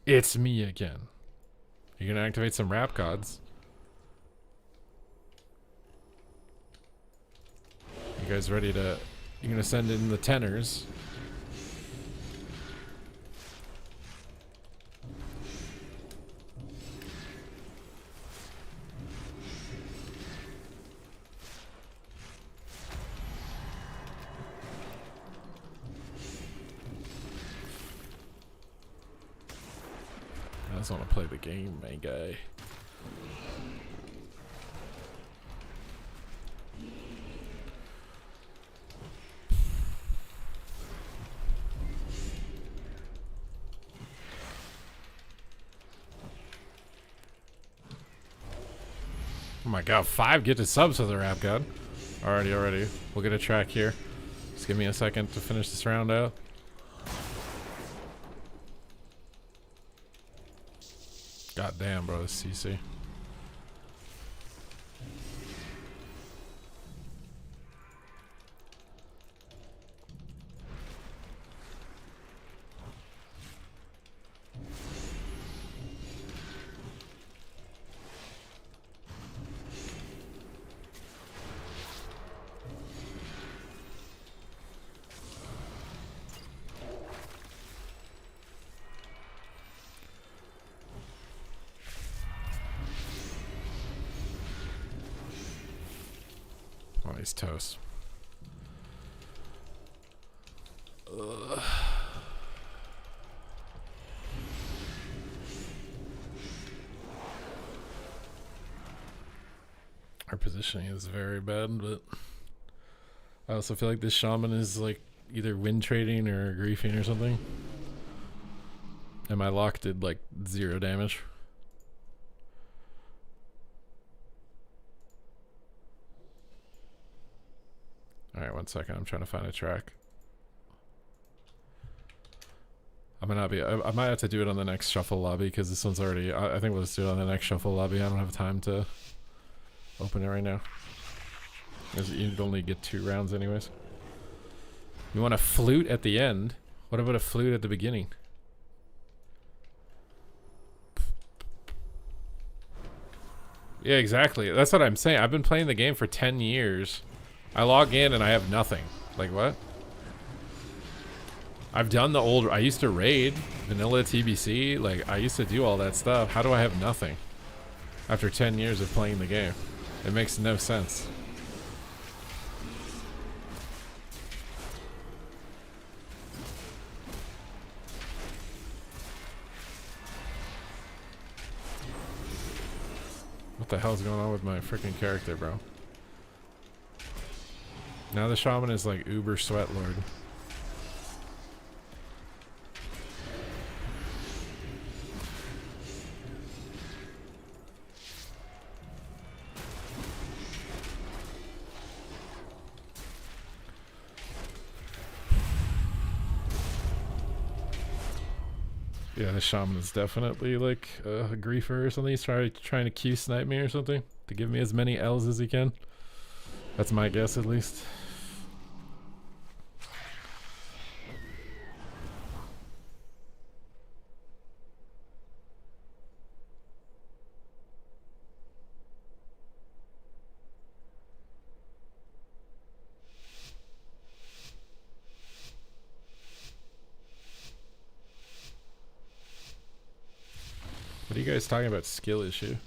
It's me again. You're gonna activate some rap gods. You guys ready to... You're gonna send in the tenors. I just want to play the game, my guy. Oh my god, 5 get to subs with the rap god. Already. We'll get a track here. Just give me a second to finish this round out. God damn, bro, this CC. Oh, he's toast. Ugh. Our positioning is very bad, but I also feel like this shaman is like either win trading or griefing or something. And my lock did like 0 damage. Alright, 1 second. I'm trying to find a track. I might have to do it on the next shuffle lobby because this one's already. I think we'll just do it on the next shuffle lobby. I don't have time to open it right now. You'd only get 2 rounds anyways. You want a flute at the end? What about a flute at the beginning? Yeah, exactly. That's what I'm saying. I've been playing the game for 10 years. I log in and I have nothing. Like what? I've done the old. I used to raid vanilla TBC. Like I used to do all that stuff. How do I have nothing after 10 years of playing the game? It makes no sense. What the hell's going on with my freaking character, bro? Now the shaman is like uber sweat lord. Yeah, the shaman is definitely like a griefer or something. He's trying to Q snipe me or something to give me as many L's as he can. That's my guess, at least. What are you guys talking about? Skill issue?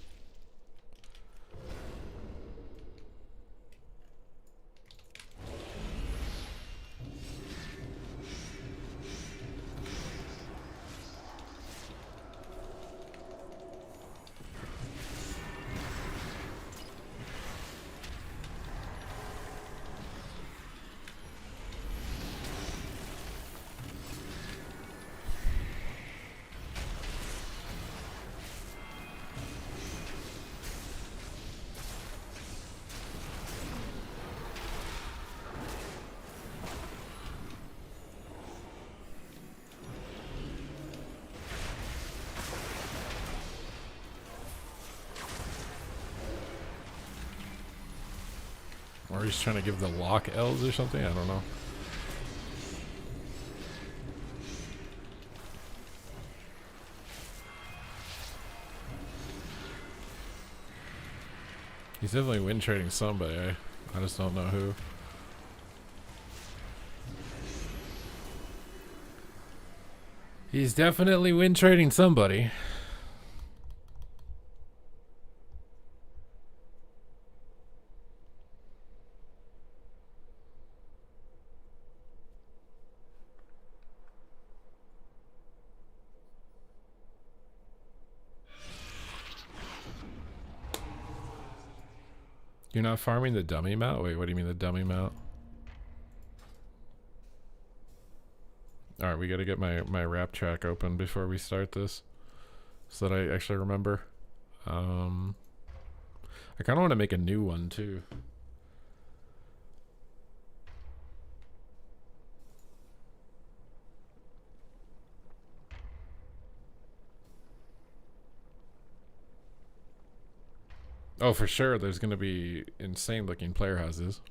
Or he's trying to give the lock L's or something? I don't know. He's definitely win trading somebody. I just don't know who. He's definitely win trading somebody. You're not farming the dummy mount? Wait, what do you mean the dummy mount? Alright, we gotta get my rap track open before we start this. So that I actually remember. I kinda wanna make a new one too. Oh, for sure, there's gonna be insane looking player houses.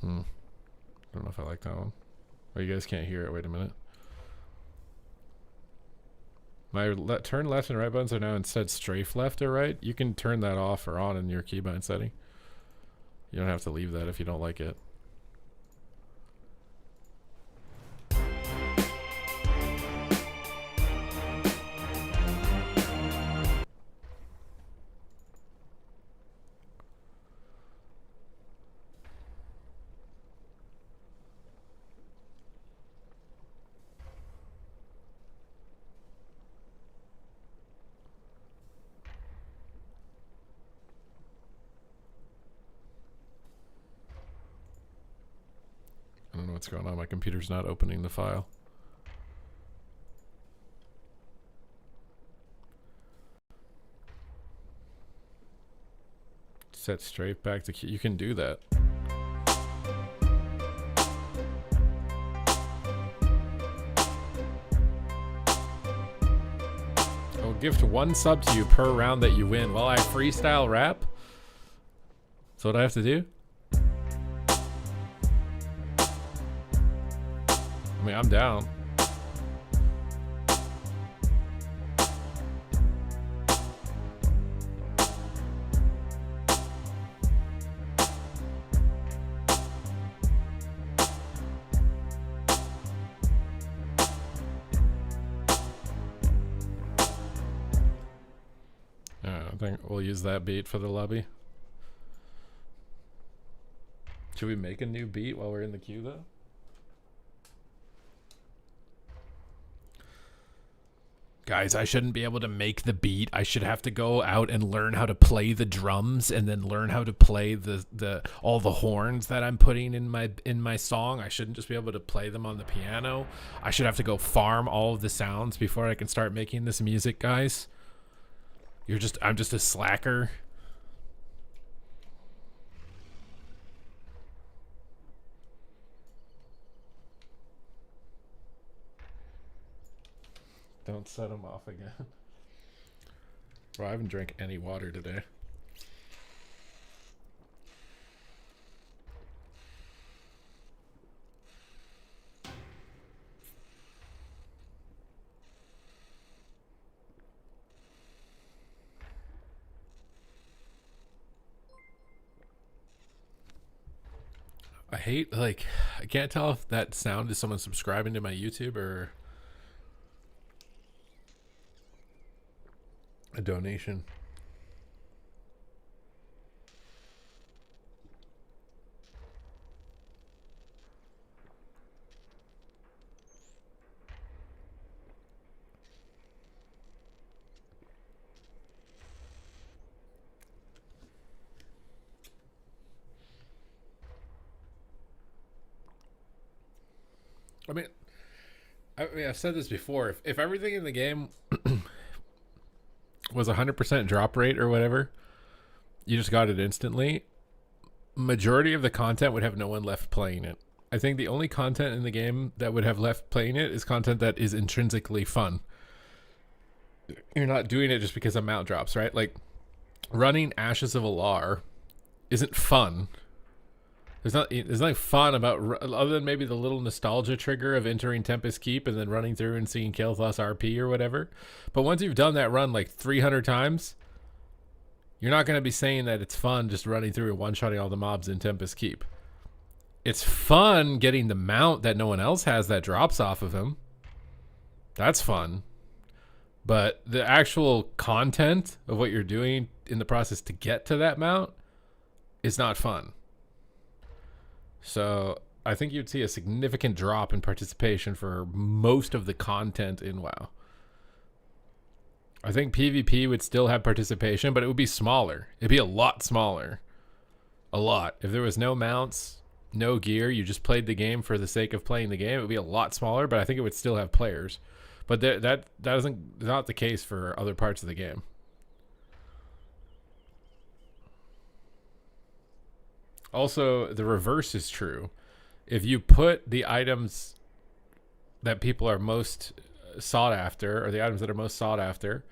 I don't know if I like that one. Oh, you guys can't hear it. Wait a minute. My turn left and right buttons are now instead strafe left or right. You can turn that off or on in your keybind setting. You don't have to leave that if you don't like it. going on. My computer's not opening the file. Set straight back to you can do that. I'll gift 1 sub to you per round that you win. While I freestyle rap? That's what I have to do? I mean, I'm down. I think we'll use that beat for the lobby. Should we make a new beat while we're in the queue, though? Guys, I shouldn't be able to make the beat. I should have to go out and learn how to play the drums and then learn how to play the all the horns that I'm putting in my song. I shouldn't just be able to play them on the piano. I should have to go farm all of the sounds before I can start making this music, guys. I'm just a slacker. Don't set him off again. Bro, I haven't drank any water today. I hate, like, I can't tell if that sound is someone subscribing to my YouTube or a donation. I mean, I've said this before. If everything in the game was 100% drop rate or whatever, you just got it instantly, majority of the content would have no one left playing it. I think the only content in the game that would have left playing it is content that is intrinsically fun. You're not doing it just because a mount drops, right? Like, running Ashes of Alar isn't fun. There's nothing fun about, other than maybe the little nostalgia trigger of entering Tempest Keep and then running through and seeing Kael'thas RP or whatever. But once you've done that run like 300 times, you're not going to be saying that it's fun just running through and one-shotting all the mobs in Tempest Keep. It's fun getting the mount that no one else has that drops off of him. That's fun. But the actual content of what you're doing in the process to get to that mount is not fun. So I think you'd see a significant drop in participation for most of the content in WoW. I think PvP would still have participation, but it would be smaller. It'd be a lot smaller. A lot. If there was no mounts, no gear, you just played the game for the sake of playing the game, it would be a lot smaller, but I think it would still have players. But that isn't not the case for other parts of the game. Also, the reverse is true. If you put the items that people are most sought after, or the items that are most sought after,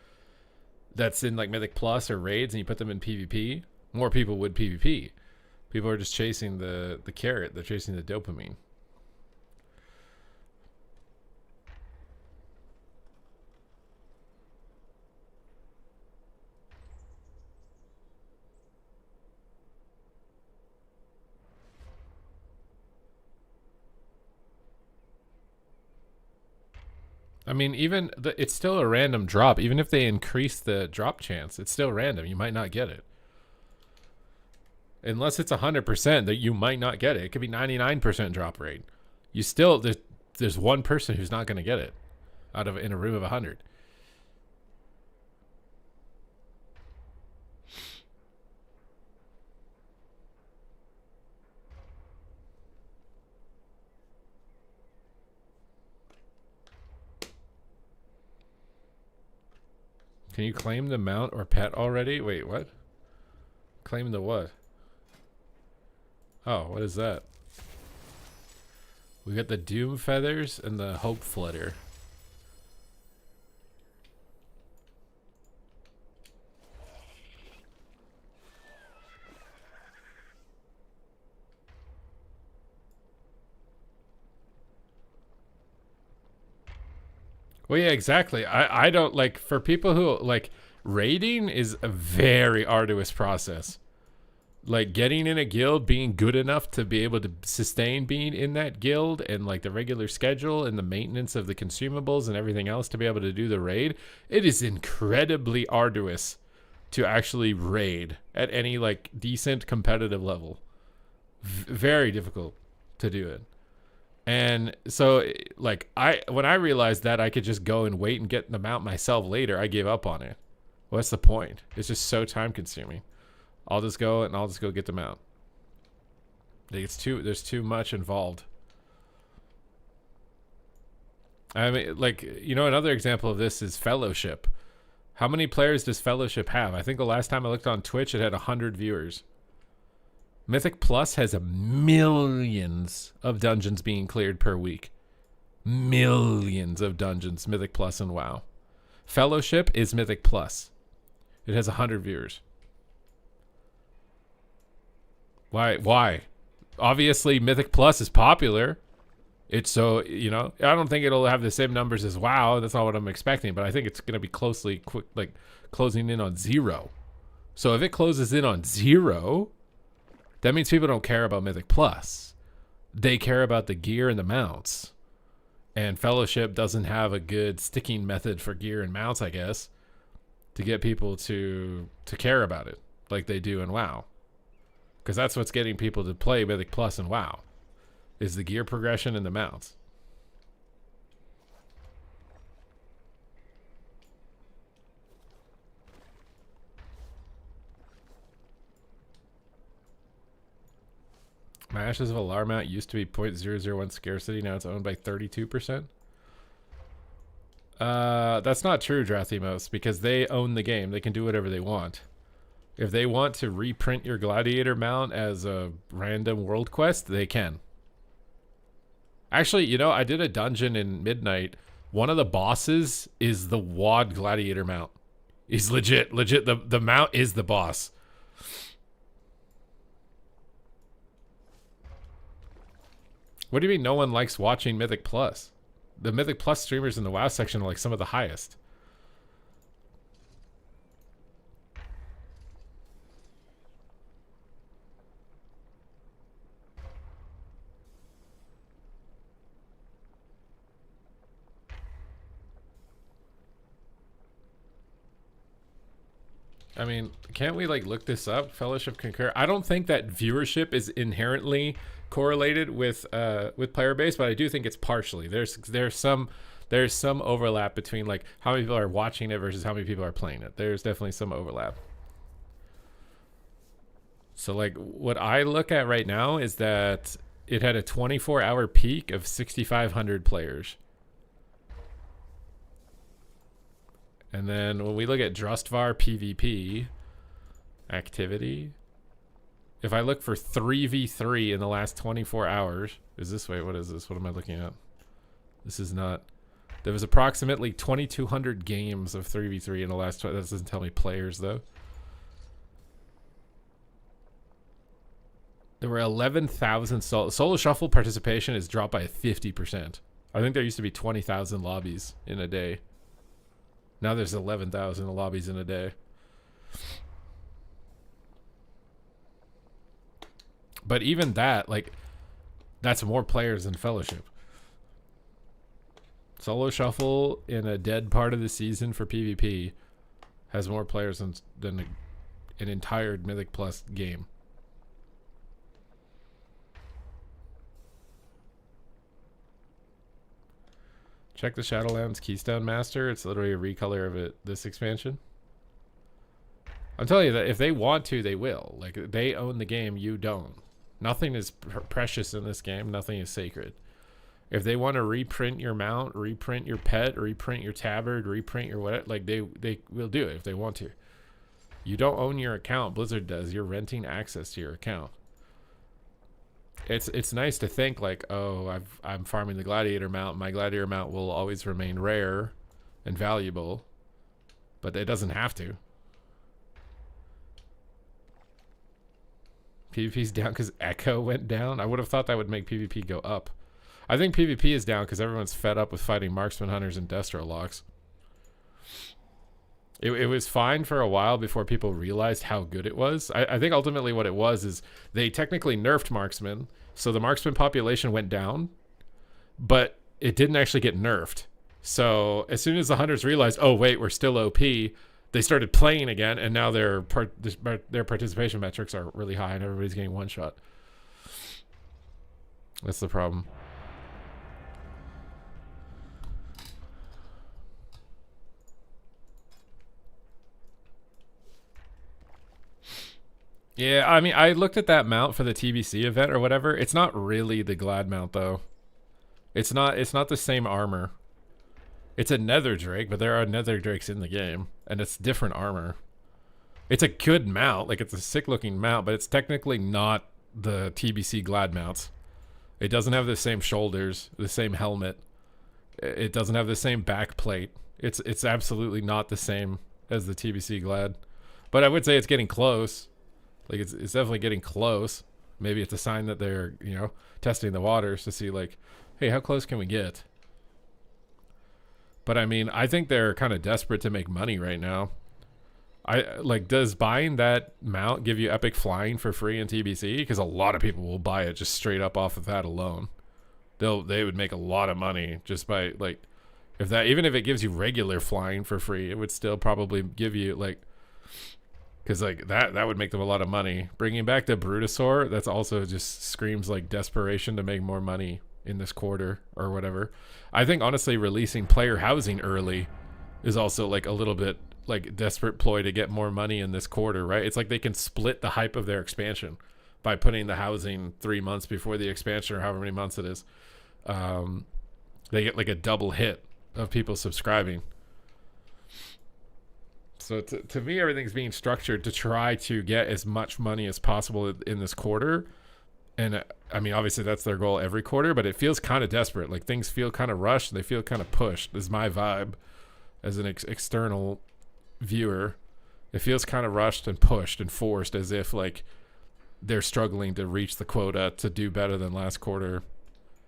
that's in like Mythic Plus or raids, and you put them in PvP, more people would PvP. People are just chasing the carrot. They're chasing the dopamine. I mean, even it's still a random drop. Even if they increase the drop chance, it's still random. You might not get it. Unless it's 100%, that you might not get it. It could be 99% drop rate. You still, there's one person who's not going to get it in a room of 100. Can you claim the mount or pet already? Wait, what? Claim the what? Oh, what is that? We got the Doom Feathers and the Hope Flutter. Well, yeah, exactly. I don't like, for people who like, raiding is a very arduous process. Like getting in a guild, being good enough to be able to sustain being in that guild, and like the regular schedule and the maintenance of the consumables and everything else to be able to do the raid, it is incredibly arduous to actually raid at any like decent competitive level. Very difficult to do it. And so like when I realized that I could just go and wait and get the mount myself later, I gave up on it. What's the point? It's just so time consuming. I'll just go get the mount. There's too much involved. I mean, like, you know, another example of this is Fellowship. How many players does Fellowship have? I think the last time I looked on Twitch, it had 100 viewers. Mythic Plus has millions of dungeons being cleared per week. Millions of dungeons, Mythic Plus and WoW. Fellowship is Mythic Plus. It has 100 viewers. Why? Obviously, Mythic Plus is popular. It's so, you know, I don't think it'll have the same numbers as WoW. That's not what I'm expecting, but I think it's going to be closing in on 0. So if it closes in on 0, that means people don't care about Mythic Plus. They care about the gear and the mounts. And Fellowship doesn't have a good sticking method for gear and mounts, I guess, to get people to care about it like they do in WoW. Because that's what's getting people to play Mythic Plus and WoW, is the gear progression and the mounts. My Ashes of Alar mount used to be 0.001 scarcity. Now it's owned by 32%. That's not true, Drathimos, because they own the game. They can do whatever they want. If they want to reprint your Gladiator mount as a random world quest, they can. Actually, you know, I did a dungeon in Midnight. One of the bosses is the WoD Gladiator mount. He's legit. The mount is the boss. What do you mean no one likes watching Mythic Plus? The Mythic Plus streamers in the WoW section are like some of the highest. I mean, can't we like look this up? Fellowship Concur. I don't think that viewership is inherently correlated with player base, but I do think it's partially. There's some overlap between like how many people are watching it versus how many people are playing it. There's definitely some overlap. So like what I look at right now is that it had a 24-hour peak of 6,500 players. And then when we look at Drustvar PvP activity, if I look for 3v3 in the last 24 hours, is this, wait, what is this? What am I looking at? This is not, there was approximately 2,200 games of 3v3 in the last, that doesn't tell me players though. There were 11,000 solo shuffle participation is dropped by 50%. I think there used to be 20,000 lobbies in a day. Now there's 11,000 lobbies in a day. But even that, like, that's more players than Fellowship. Solo Shuffle in a dead part of the season for PvP has more players than an entire Mythic Plus game. Check the Shadowlands Keystone Master. It's literally a recolor of it, this expansion. I'm telling you that if they want to, they will. Like, they own the game, you don't. Nothing is precious in this game. Nothing is sacred. If they want to reprint your mount, reprint your pet, reprint your tabard, reprint your whatever, like they will do it if they want to. You don't own your account. Blizzard does. You're renting access to your account. It's nice to think like, oh, I'm farming the gladiator mount. My gladiator mount will always remain rare and valuable, but it doesn't have to. PvP's down because Echo went down. I would have thought that would make PvP go up. I think PvP is down because everyone's fed up with fighting marksman hunters and destro locks. It was fine for a while before people realized how good it was. I think ultimately what it was is they technically nerfed marksman, so the marksman population went down, but it didn't actually get nerfed. So as soon as the hunters realized, oh wait, we're still OP, they started playing again, and now their participation metrics are really high, and everybody's getting one shot. That's the problem. Yeah, I mean, I looked at that mount for the TBC event or whatever. It's not really the Glad mount though. It's not the same armor. It's a Nether Drake, but there are Nether Drakes in the game, and it's different armor. It's a good mount, like it's a sick looking mount, but it's technically not the TBC Glad mounts. It doesn't have the same shoulders, the same helmet. It doesn't have the same back plate. It's absolutely not the same as the TBC Glad. But I would say it's getting close. Like it's definitely getting close. Maybe it's a sign that they're, you know, testing the waters to see like, hey, how close can we get? But I mean, I think they're kind of desperate to make money right now. Does buying that mount give you epic flying for free in TBC? Because a lot of people will buy it just straight up off of that alone. They would make a lot of money just by like, if that, even if it gives you regular flying for free, it would still probably give you like, because like that would make them a lot of money. Bringing back the Brutosaur, that's also just screams like desperation to make more money in this quarter or whatever. I think honestly releasing player housing early is also like a little bit like desperate ploy to get more money in this quarter, right? It's like they can split the hype of their expansion by putting the housing 3 months before the expansion or however many months it is. They get like a double hit of people subscribing. So to me, everything's being structured to try to get as much money as possible in this quarter. And I mean, obviously that's their goal every quarter, but it feels kind of desperate. Like things feel kind of rushed. They feel kind of pushed. This is my vibe as an external viewer. It feels kind of rushed and pushed and forced, as if like they're struggling to reach the quota to do better than last quarter,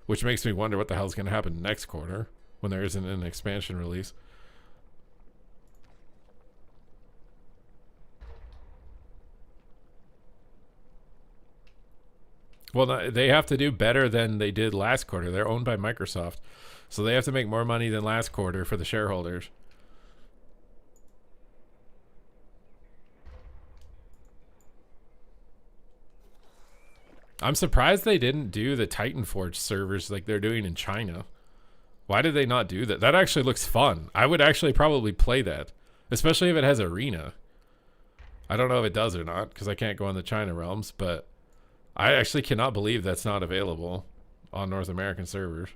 which makes me wonder what the hell's going to happen next quarter when there isn't an expansion release. Well, they have to do better than they did last quarter. They're owned by Microsoft, so they have to make more money than last quarter for the shareholders. I'm surprised they didn't do the Titanforge servers like they're doing in China. Why did they not do that? That actually looks fun. I would actually probably play that, especially if it has arena. I don't know if it does or not because I can't go on the China realms, but I actually cannot believe that's not available on North American servers.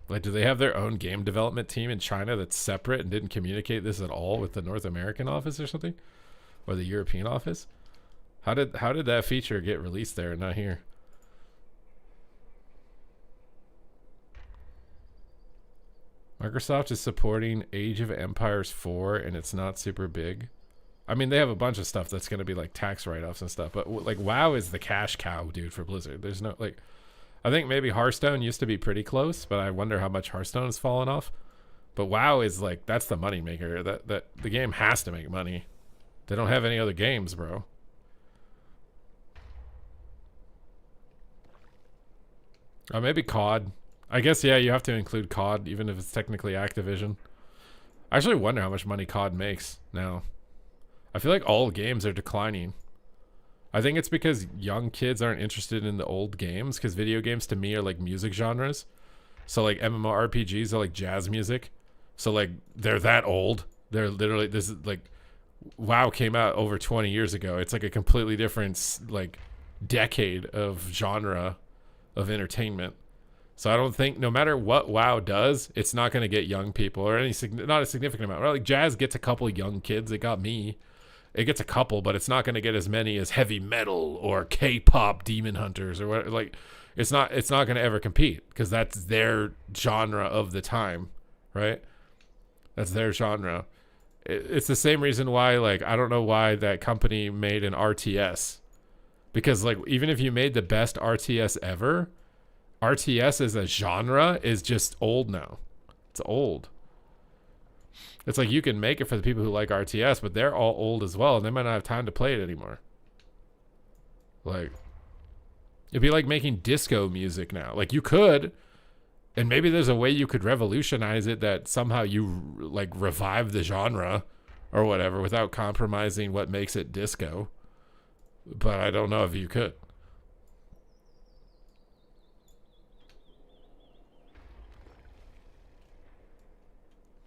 Like, do they have their own game development team in China that's separate and didn't communicate this at all with the North American office or something? Or the European office? How did that feature get released there and not here? Microsoft is supporting Age of Empires 4 and it's not super big. I mean, they have a bunch of stuff that's going to be like tax write-offs and stuff, but like WoW is the cash cow, dude, for Blizzard. There's no like, I think maybe Hearthstone used to be pretty close, but I wonder how much Hearthstone has fallen off. But WoW is like, that's the money maker. That the game has to make money. They don't have any other games, bro. Maybe COD. I guess, yeah, you have to include COD, even if it's technically Activision. I actually wonder how much money COD makes now. I feel like all games are declining. I think it's because young kids aren't interested in the old games, because video games to me are like music genres. So like MMORPGs are like jazz music. So like they're that old. They're literally, this is like, WoW came out over 20 years ago. It's like a completely different like decade of genre of entertainment. So I don't think, no matter what WoW does, it's not going to get young people or not a significant amount. Right? Like Jazz gets a couple young kids. It got me. It gets a couple, but it's not going to get as many as heavy metal or K-pop demon hunters or what. Like, it's not going to ever compete because that's their genre of the time, right? That's their genre. It's the same reason why, like, I don't know why that company made an RTS, because like even if you made the best RTS ever, RTS as a genre is just old now. It's old. It's like you can make it for the people who like RTS, but they're all old as well, and they might not have time to play it anymore. Like, it'd be like making disco music now. Like, you could, and maybe there's a way you could revolutionize it that somehow you like revive the genre or whatever without compromising what makes it disco. But I don't know if you could.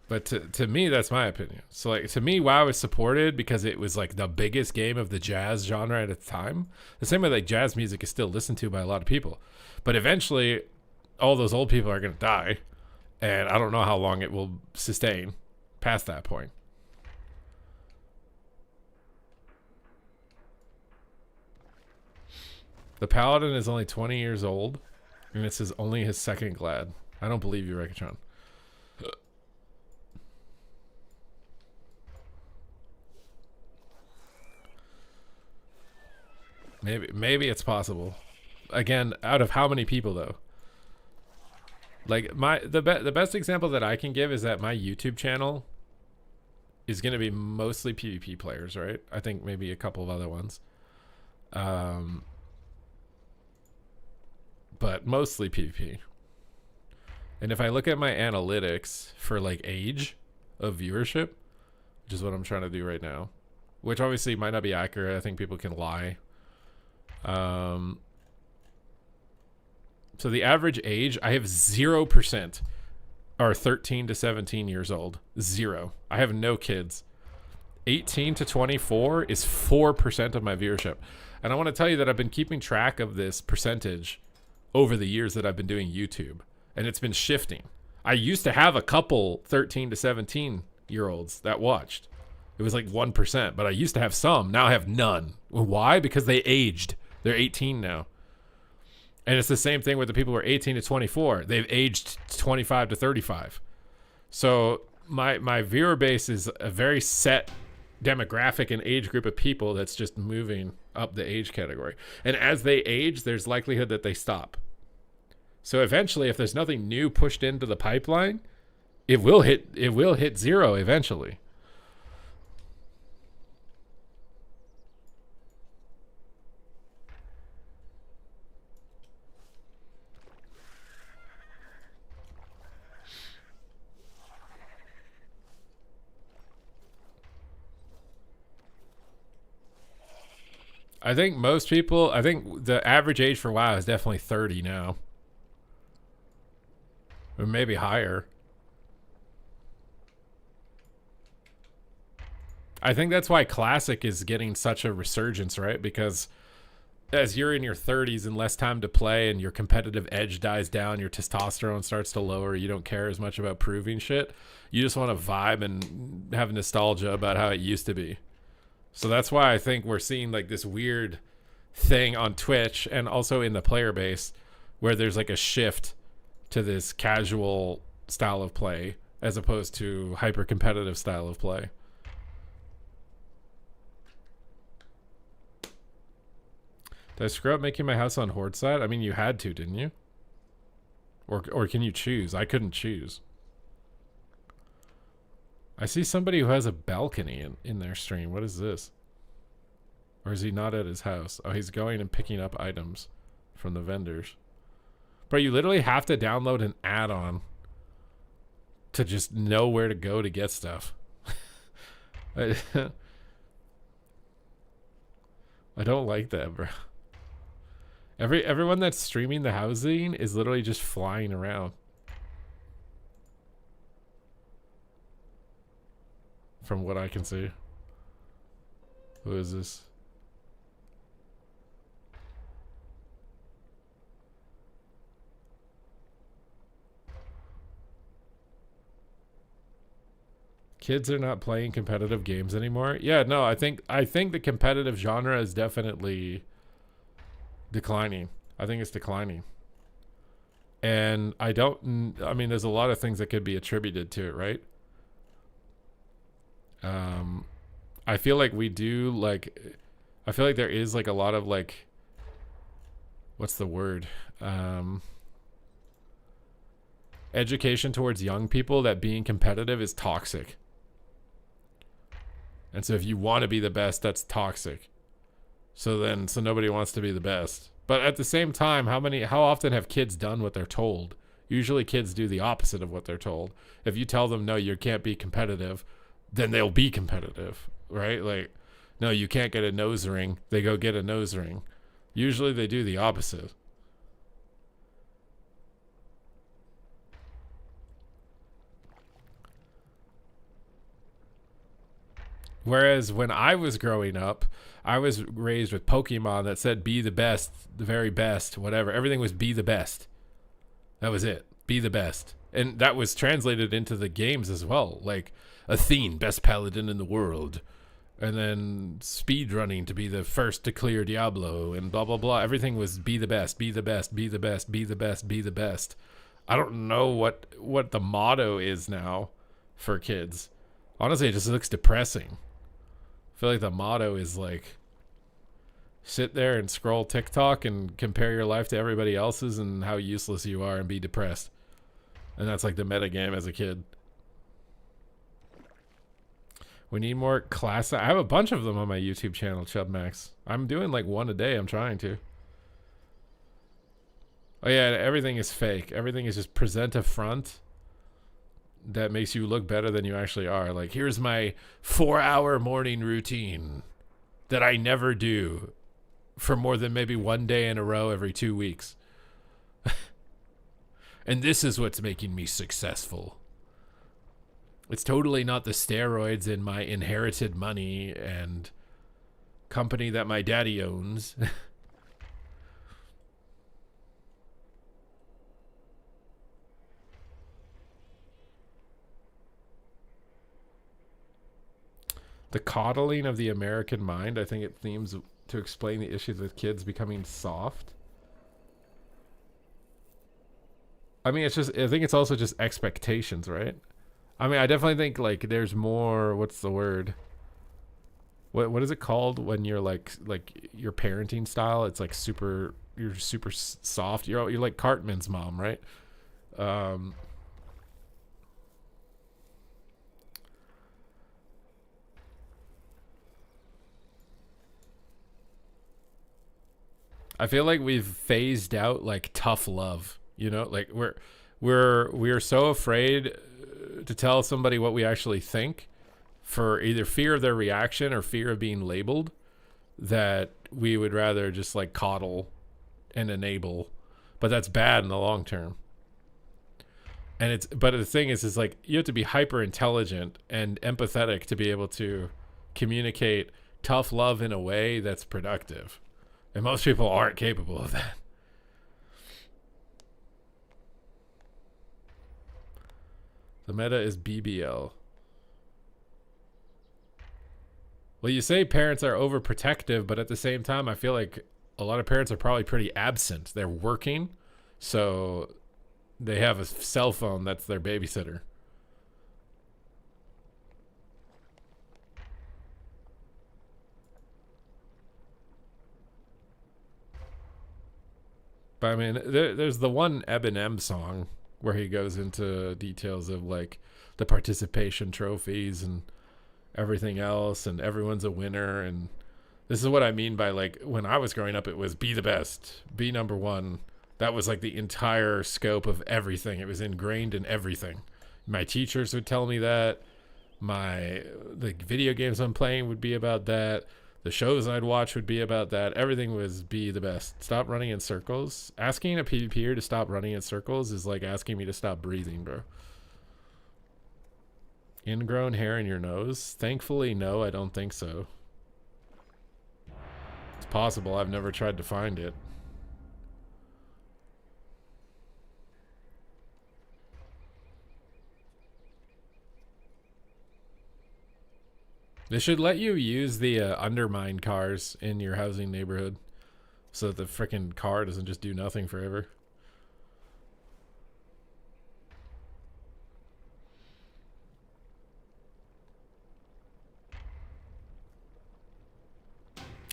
But to me, that's my opinion. So like to me, WoW is supported because it was like the biggest game of the jazz genre at its time. The same way like jazz music is still listened to by a lot of people. But eventually, all those old people are going to die. And I don't know how long it will sustain past that point. The Paladin is only 20 years old. And this is only his second Glad. I don't believe you, Rekatron. Maybe it's possible. Again, out of how many people though? Like the best example that I can give is that my YouTube channel is going to be mostly PvP players, right? I think maybe a couple of other ones. But mostly PvP. And if I look at my analytics for like age of viewership, which is what I'm trying to do right now, which obviously might not be accurate. I think people can lie. So the average age, I have 0% are 13 to 17 years old. 0. I have no kids. 18 to 24 is 4% of my viewership. And I want to tell you that I've been keeping track of this percentage over the years that I've been doing YouTube. And it's been shifting. I used to have a couple 13 to 17 year olds that watched. It was like 1%, but I used to have some. Now I have none. Why? Because they aged. They're 18 now. And it's the same thing with the people who are 18 to 24. They've aged 25 to 35. So my viewer base is a very set demographic and age group of people that's just moving up the age category. And as they age, there's likelihood that they stop. So eventually, if there's nothing new pushed into the pipeline, it will hit 0 eventually. I think most people, I think the average age for WoW is definitely 30 now. Or maybe higher. I think that's why Classic is getting such a resurgence, right? Because as you're in your 30s and less time to play and your competitive edge dies down, your testosterone starts to lower, you don't care as much about proving shit. You just want to vibe and have nostalgia about how it used to be. So that's why I think we're seeing like this weird thing on Twitch and also in the player base where there's like a shift to this casual style of play as opposed to hyper competitive style of play. Did I screw up making my house on Horde side? I mean, you had to, didn't you? Or can you choose? I couldn't choose. I see somebody who has a balcony in their stream. What is this? Or is he not at his house? Oh, he's going and picking up items from the vendors. But you literally have to download an add-on to just know where to go to get stuff. I don't like that, bro. Everyone that's streaming the housing is literally just flying around. From what I can see. Who is this? Kids are not playing competitive games anymore. Yeah, no, I think the competitive genre is definitely declining. I think it's declining. And I mean, there's a lot of things that could be attributed to it, right? I feel like we do like, I feel like there is like a lot of like, what's the word? Education towards young people that being competitive is toxic. And so if you want to be the best, that's toxic. So nobody wants to be the best. But at the same time, how often have kids done what they're told? Usually kids do the opposite of what they're told. If you tell them, no, you can't be competitive, then they'll be competitive, right? Like, no, you can't get a nose ring. They go get a nose ring. Usually they do the opposite. Whereas when I was growing up, I was raised with Pokemon that said be the best, the very best, whatever. Everything was be the best. That was it. Be the best. And that was translated into the games as well. Like Athene, best paladin in the world. And then speed running to be the first to clear Diablo and blah, blah, blah. Everything was be the best, be the best, be the best, be the best, be the best. I don't know what the motto is now for kids. Honestly, it just looks depressing. I feel like the motto is like sit there and scroll TikTok and compare your life to everybody else's and how useless you are and be depressed. And that's like the meta game as a kid. We need more class. I have a bunch of them on my YouTube channel, Chubmax. I'm doing like one a day. I'm trying to. Oh yeah, everything is fake. Everything is just present a front that makes you look better than you actually are. Like, here's my 4-hour morning routine that I never do for more than maybe one day in a row every 2 weeks. And this is what's making me successful. It's totally not the steroids in my inherited money and company that my daddy owns. The coddling of the American mind, I think it themes to explain the issues with kids becoming soft. I mean, I think it's also just expectations, right? I mean, I definitely think like there's more, what's the word? What is it called when you're like your parenting style? It's like you're super soft. You're like Cartman's mom, right? I feel like we've phased out like tough love, you know, like we're so afraid to tell somebody what we actually think for either fear of their reaction or fear of being labeled that we would rather just like coddle and enable, but that's bad in the long term. And but the thing is like you have to be hyper intelligent and empathetic to be able to communicate tough love in a way that's productive. And most people aren't capable of that. The meta is BBL. Well, you say parents are overprotective, but at the same time, I feel like a lot of parents are probably pretty absent. They're working, so they have a cell phone that's their babysitter. But I mean, there's the one Eminem song where he goes into details of like the participation trophies and everything else, and everyone's a winner. And this is what I mean by like when I was growing up, it was be the best, be number one. That was like the entire scope of everything. It was ingrained in everything. My teachers would tell me that. The video games I'm playing would be about that. The shows I'd watch would be about that. Everything was be the best. Stop running in circles. Asking a PvPer to stop running in circles is like asking me to stop breathing, bro. Ingrown hair in your nose? Thankfully, no, I don't think so. It's possible. I've never tried to find it. They should let you use the undermine cars in your housing neighborhood so that the freaking car doesn't just do nothing forever.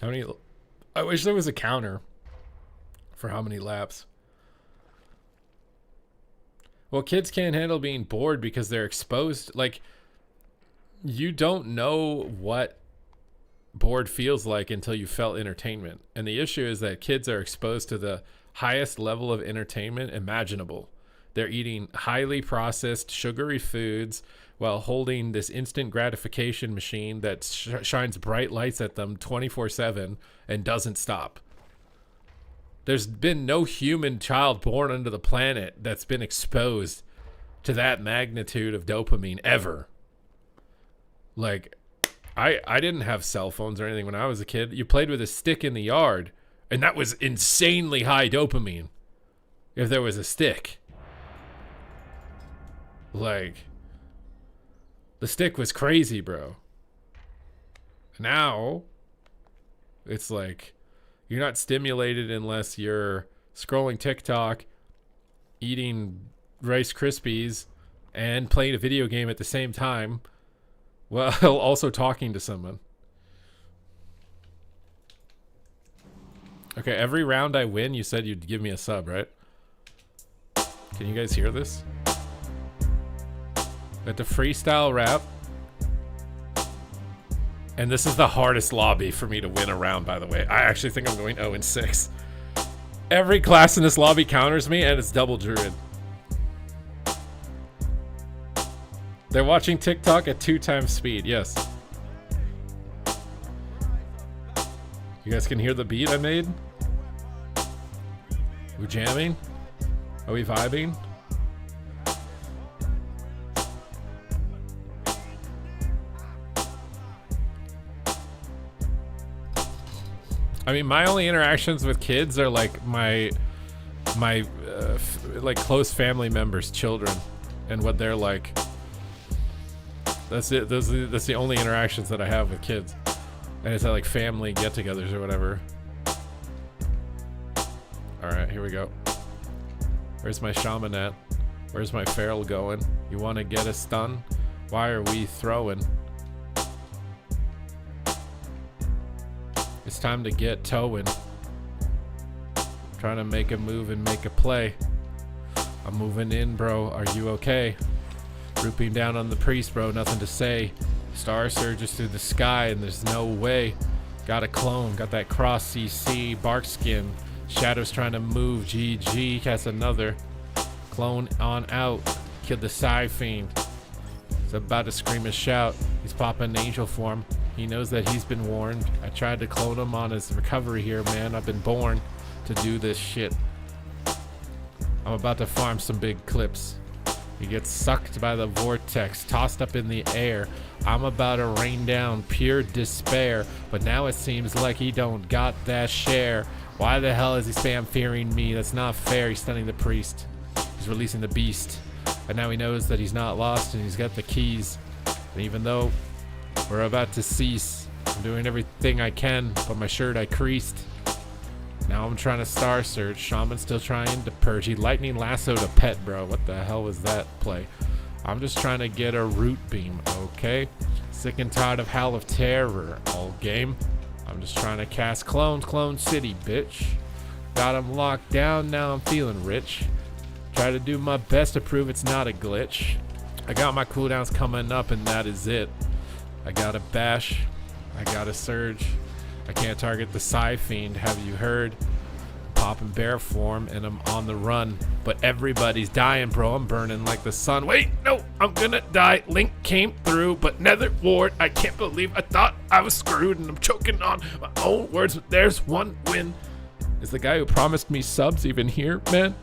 How many? I wish there was a counter for how many laps. Well, kids can't handle being bored because they're exposed. Like, you don't know what bored feels like until you felt entertainment. And the issue is that kids are exposed to the highest level of entertainment imaginable. They're eating highly processed, sugary foods while holding this instant gratification machine that shines bright lights at them 24/7 and doesn't stop. There's been no human child born onto the planet that's been exposed to that magnitude of dopamine ever. Like, I didn't have cell phones or anything when I was a kid. You played with a stick in the yard, and that was insanely high dopamine if there was a stick. Like, the stick was crazy, bro. Now, it's like, you're not stimulated unless you're scrolling TikTok, eating Rice Krispies, and playing a video game at the same time, while also talking to someone. Okay, every round I win, you said you'd give me a sub, right? Can you guys hear this? At the freestyle rap. And this is the hardest lobby for me to win a round, by the way. I actually think I'm going 0-6. Every class in this lobby counters me, and it's double druid. They're watching TikTok at 2 times speed, yes. You guys can hear the beat I made? We jamming? Are we vibing? I mean, my only interactions with kids are like my like close family members' children, and what they're like. That's it. That's the only interactions that I have with kids, and it's at like family get-togethers or whatever. All right, here we go. Where's my shaman at? Where's my feral going? You want to get a stun? Why are we throwing? It's time to get towing. Trying to make a move and make a play. I'm moving in, bro. Are you okay? Rooping down on the priest, bro. Nothing to say. Star surges through the sky and there's no way. Got a clone. Got that cross CC. Bark skin. Shadow's trying to move. GG. Cast another. Clone on out. Killed the Psy Fiend. He's about to scream and shout. He's popping angel form. He knows that he's been warned. I tried to clone him on his recovery here, man. I've been born to do this shit. I'm about to farm some big clips. He gets sucked by the vortex, tossed up in the air. I'm about to rain down pure despair, but now it seems like he don't got that share. Why the hell is he spam fearing me? That's not fair. He's stunning the priest. He's releasing the beast. And now he knows that he's not lost and he's got the keys. And even though we're about to cease, I'm doing everything I can, but my shirt I creased. Now I'm trying to star search. Shaman's still trying to purge. He lightning lassoed a pet, bro. What the hell was that play? I'm just trying to get a root beam, okay? Sick and tired of Howl of Terror all game. I'm just trying to cast clones, Clone City, bitch. Got him locked down, now I'm feeling rich. Try to do my best to prove it's not a glitch. I got my cooldowns coming up and that is it. I got a bash, I got a surge. I can't target the Psy Fiend, have you heard? Popping bear form and I'm on the run. But everybody's dying, bro, I'm burning like the sun. Wait, no, I'm gonna die. Link came through, but Nether Ward, I can't believe I thought I was screwed and I'm choking on my own words, but there's one win. Is the guy who promised me subs even here, man?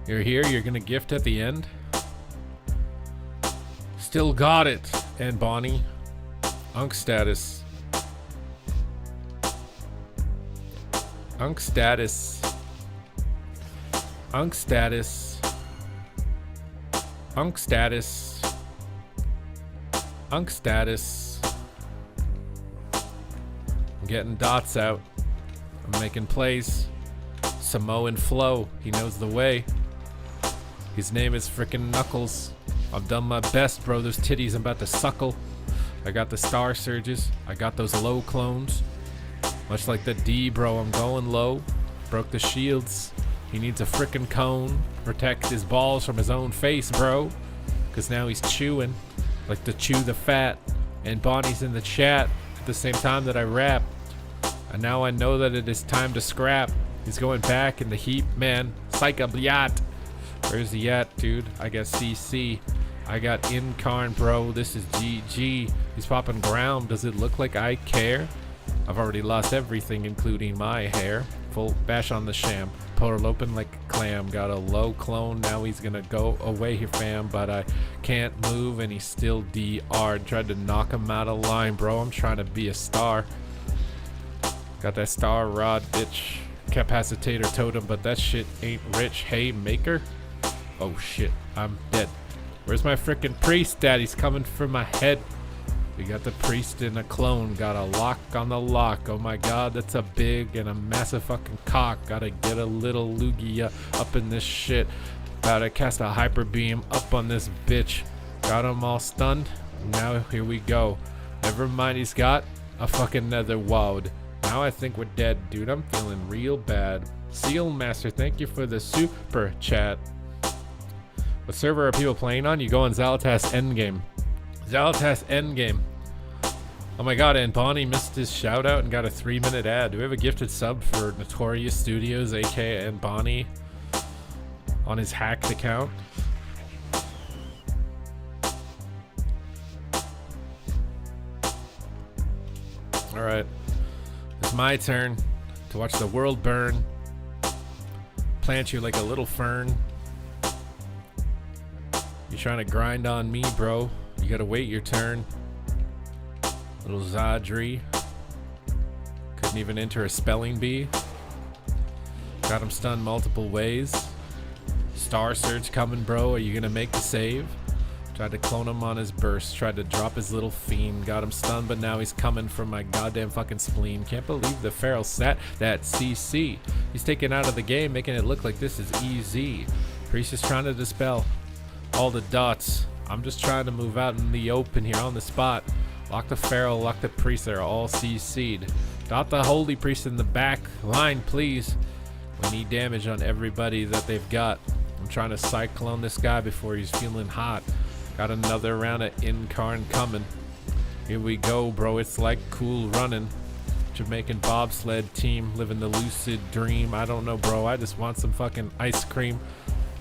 You're here, you're gonna gift at the end. Still got it. And Bonnie. Unk status. Unk status. Unk status. Unk status. Unk status. I'm getting dots out. I'm making plays. Samoan flow. He knows the way. His name is frickin' Knuckles. I've done my best, bro. Those titties I'm about to suckle. I got the star surges. I got those low clones. Much like the D, bro. I'm going low. Broke the shields. He needs a frickin' cone. Protect his balls from his own face, bro. Cause now he's chewing. Like to chew the fat. And Bonnie's in the chat at the same time that I rap. And now I know that it is time to scrap. He's going back in the heap, man. Psycha bliat. Where's he at, dude? I got CC. I got Incarn, bro. This is GG. He's popping ground. Does it look like I care? I've already lost everything, including my hair. Full bash on the sham. Pull her open like a clam. Got a low clone. Now he's gonna go away here, fam. But I can't move and he's still DR'd. Tried to knock him out of line, bro. I'm trying to be a star. Got that star rod, bitch. Capacitator totem, but that shit ain't rich. Hey, maker. Oh shit, I'm dead. Where's my frickin' priest at? He's coming for my head. We got the priest in a clone. Got a lock on the lock. Oh my god, that's a big and a massive fucking cock. Gotta get a little Lugia up in this shit. About to cast a hyper beam up on this bitch. Got him all stunned. Now here we go. Never mind, he's got a fucking nether walled. Now I think we're dead, dude. I'm feeling real bad. Seal Master, thank you for the super chat. What server are people playing on? You go on Zalatas Endgame. Zalatas Endgame. Oh my god, and Bonnie missed his shout out and got a 3-minute ad. Do we have a gifted sub for Notorious Studios, aka and Bonnie, on his hacked account? Alright. It's my turn to watch the world burn. Plant you like a little fern. You trying to grind on me, bro? You gotta wait your turn. Little Zadri. Couldn't even enter a spelling bee. Got him stunned multiple ways. Star Surge coming, bro. Are you gonna make the save? Tried to clone him on his burst. Tried to drop his little fiend. Got him stunned, but now he's coming from my goddamn fucking spleen. Can't believe the Feral sat that CC. He's taken out of the game, making it look like this is easy. Priest is trying to dispel all the dots. I'm just trying to move out in the open here on the spot. Lock the Feral, lock the Priest. They're all CC'd. Dot the Holy Priest in the back line, please. We need damage on everybody that they've got. I'm trying to cyclone this guy before he's feeling hot. Got another round of Incarn coming. Here we go, bro. It's like cool running. Jamaican bobsled team living the lucid dream. I don't know, bro. I just want some fucking ice cream.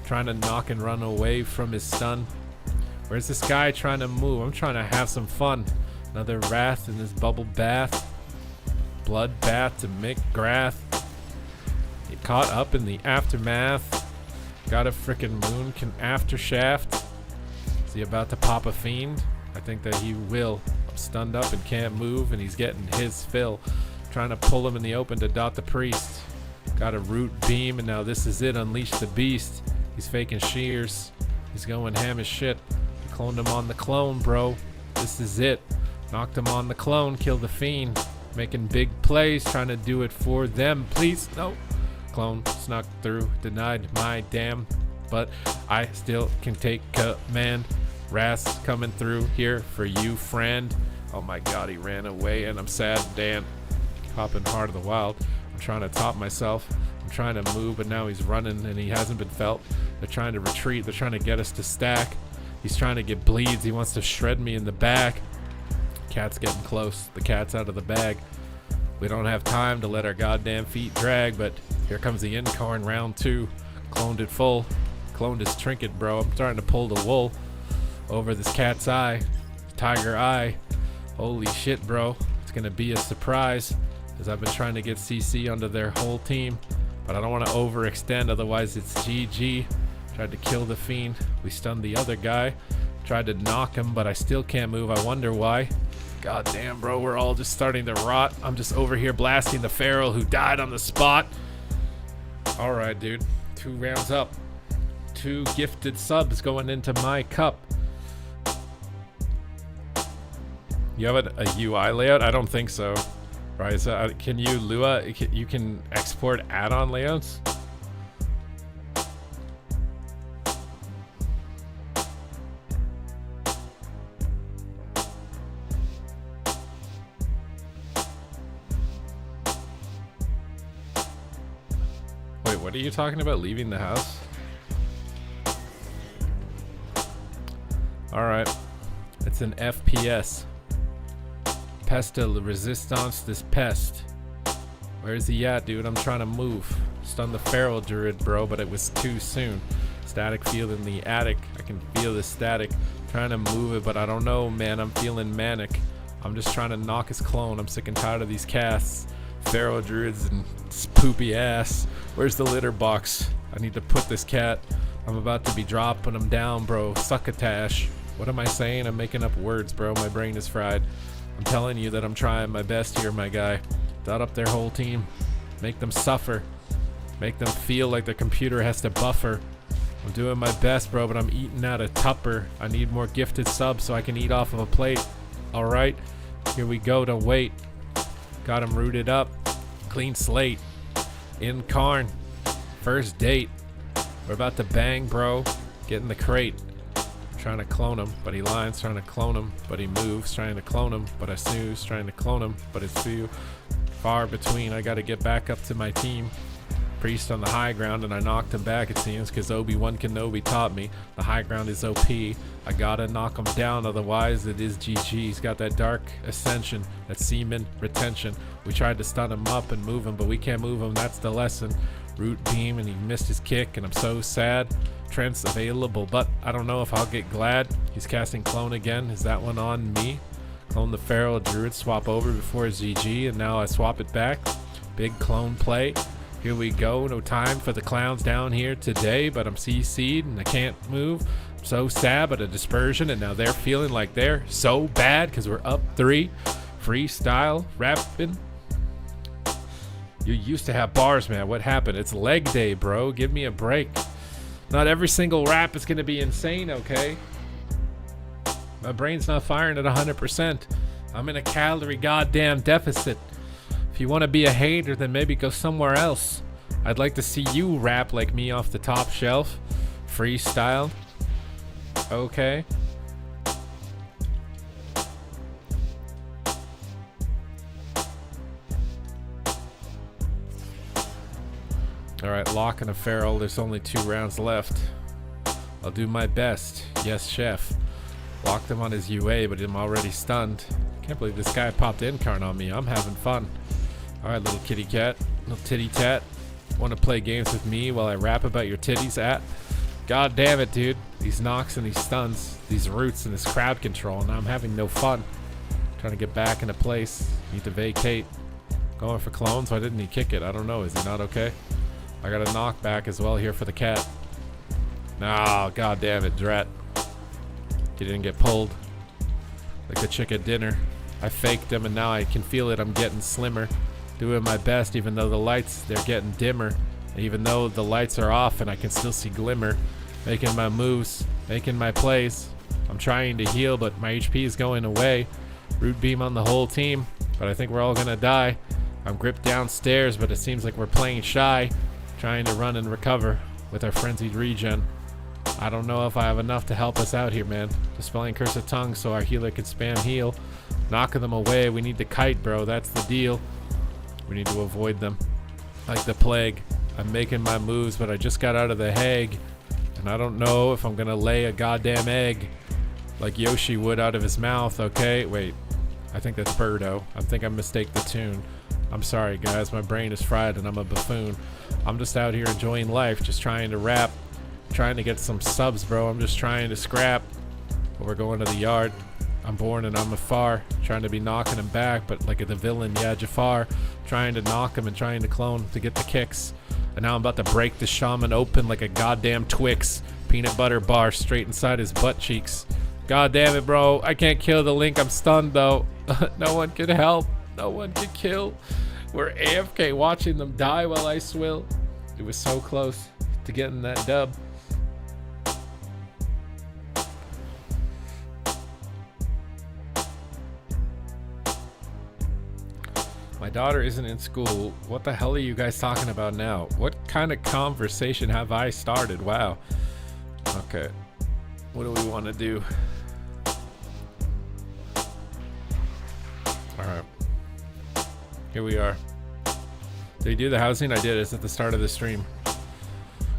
Trying to knock and run away from his stun. Where's this guy trying to move? I'm trying to have some fun. Another wrath in this bubble bath. Blood bath to McGrath. Get caught up in the aftermath. Got a frickin' moon can aftershaft. Is he about to pop a fiend? I think that he will. I'm stunned up and can't move, and he's getting his fill. Trying to pull him in the open to dot the priest. Got a root beam, and now this is it. Unleash the beast. He's faking shears. He's going ham as shit. I cloned him on the clone, bro. This is it. Knocked him on the clone. Killed the fiend. Making big plays. Trying to do it for them. Please, no. Clone snuck through. Denied my damn. But I still can take command. Ras coming through here for you, friend. Oh my god, he ran away and I'm sad, Dan. Popping Heart of the Wild. I'm trying to top myself. I'm trying to move, but now he's running and he hasn't been felt. They're trying to retreat. They're trying to get us to stack. He's trying to get bleeds. He wants to shred me in the back. Cat's getting close. The cat's out of the bag. We don't have time to let our goddamn feet drag, but here comes the Incarn round 2. Cloned it full. Cloned his trinket, bro. I'm starting to pull the wool over this cat's eye. Tiger eye. Holy shit, bro. It's gonna be a surprise, as I've been trying to get CC onto their whole team, but I don't want to overextend, otherwise it's GG. Tried to kill the fiend. We stunned the other guy. Tried to knock him, but I still can't move. I wonder why. God damn, bro. We're all just starting to rot. I'm just over here blasting the feral who died on the spot. All right, dude. 2 rounds up. 2 gifted subs going into my cup. You have a UI layout? I don't think so. Right? So can you, Lua? You can export add-on layouts? Wait, what are you talking about? Leaving the house? Alright. It's an FPS. Pesta resistance this pest. Where's he at, dude? I'm trying to move. Stun the feral druid, bro, but it was too soon. Static field in the attic. I can feel the static. Trying to move it, but I don't know, man. I'm feeling manic. I'm just trying to knock his clone. I'm sick and tired of these casts. Feral druids and poopy ass. Where's the litter box? I need to put this cat. I'm about to be dropping him down, bro. Succotash. What am I saying? I'm making up words, bro. My brain is fried. I'm telling you that I'm trying my best here, my guy. Dot up their whole team. Make them suffer. Make them feel like the computer has to buffer. I'm doing my best, bro, but I'm eating out of Tupper. I need more gifted subs so I can eat off of a plate. Alright, here we go. Don't wait. Got him rooted up. Clean slate. Incarn. First date. We're about to bang, bro. Get in the crate. Trying to clone him, but he lines. Trying to clone him, but he moves. Trying to clone him, but I snooze. Trying to clone him, but it's few far between. I gotta get back up to my team. Priest on the high ground, and I knocked him back, it seems, because Obi-Wan Kenobi taught me the high ground is OP. I gotta knock him down, otherwise it is GG. He's got that dark ascension, that semen retention. We tried to stun him up and move him, but we can't move him. That's the lesson. Root beam, and he missed his kick, and I'm so sad. Trent's available, but I don't know if I'll get glad. He's casting clone again. Is that one on me? Clone the feral druid, swap over before GG, and now I swap it back. Big clone play. Here we go. No time for the clowns down here today, but I'm CC'd and I can't move. I'm so sad, but a dispersion, and now they're feeling like they're so bad because we're up 3. Freestyle, rapping. You used to have bars, man. What happened? It's leg day, bro. Give me a break. Not every single rap is going to be insane, okay? My brain's not firing at 100%. I'm in a calorie goddamn deficit. If you want to be a hater, then maybe go somewhere else. I'd like to see you rap like me off the top shelf. Freestyle. Okay. Alright, locking a feral. There's only 2 rounds left. I'll do my best. Yes, chef. Locked him on his UA, but I'm already stunned. Can't believe this guy popped incarn on me. I'm having fun. Alright, little kitty cat. Little titty tat. Want to play games with me while I rap about your titties at? God damn it, dude. These knocks and these stuns. These roots and this crowd control. And I'm having no fun. Trying to get back into place. Need to vacate. Going for clones. Why didn't he kick it? I don't know. Is he not okay? I got a knockback as well here for the cat. No, god damn it, Drat. He didn't get pulled. Like the chick at dinner. I faked him and now I can feel it. I'm getting slimmer. Doing my best even though the lights, they're getting dimmer. And even though the lights are off and I can still see glimmer. Making my moves. Making my plays. I'm trying to heal but my HP is going away. Root beam on the whole team. But I think we're all gonna die. I'm gripped downstairs but it seems like we're playing shy. Trying to run and recover with our frenzied regen. I don't know if I have enough to help us out here, man. Dispelling Curse of Tongue so our healer can spam heal. Knocking them away. We need to kite, bro. That's the deal. We need to avoid them. Like the plague. I'm making my moves, but I just got out of the Hague. And I don't know if I'm gonna lay a goddamn egg. Like Yoshi would out of his mouth, okay? Wait. I think that's Birdo. I think I mistake the tune. I'm sorry, guys. My brain is fried and I'm a buffoon. I'm just out here enjoying life, just trying to rap, trying to get some subs, bro. I'm just trying to scrap. But we're going to the yard. I'm born and I'm afar, trying to be knocking him back, but like the villain, yeah, Jafar, trying to knock him and trying to clone to get the kicks. And now I'm about to break the shaman open like a goddamn Twix. Peanut butter bar straight inside his butt cheeks. God damn it, bro. I can't kill the Link. I'm stunned, though. No one can help. No one can kill. We're AFK watching them die while I swill. It was so close to getting that dub. My daughter isn't in school. What the hell are you guys talking about now? What kind of conversation have I started? Wow. Okay. What do we want to do? Alright. Here we are. Did you do the housing? I did. It's at the start of the stream.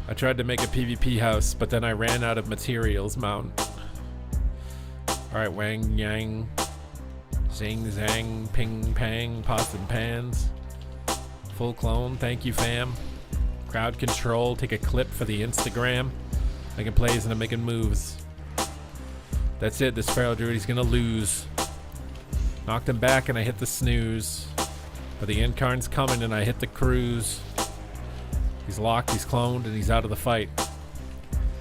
I tried to make a PvP house, but then I ran out of materials, Mountain. Alright, Wang Yang. Zing Zang, Ping Pang, Pots and Pans. Full clone, thank you fam. Crowd control, take a clip for the Instagram. Making plays and I'm making moves. That's it, this Feral Druid, he's gonna lose. Knocked him back and I hit the snooze. But the Incarn's coming and I hit the cruise. He's locked, he's cloned, and he's out of the fight.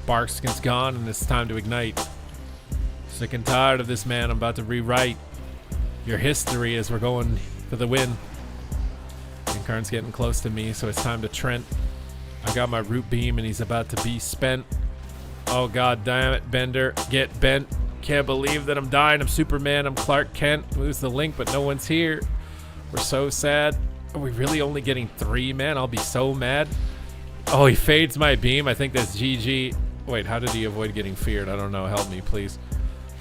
Barkskin's gone and it's time to ignite. Sick and tired of this man, I'm about to rewrite your history as we're going for the win. Incarn's getting close to me, so it's time to Trent. I got my root beam and he's about to be spent. Oh god damn it, Bender, get bent. Can't believe that I'm dying. I'm Superman, I'm Clark Kent. Lose the Link, but no one's here. We're so sad. Are we really only getting 3, man? I'll be so mad. Oh, he fades my beam. I think that's GG. Wait, how did he avoid getting feared? I don't know. Help me, please.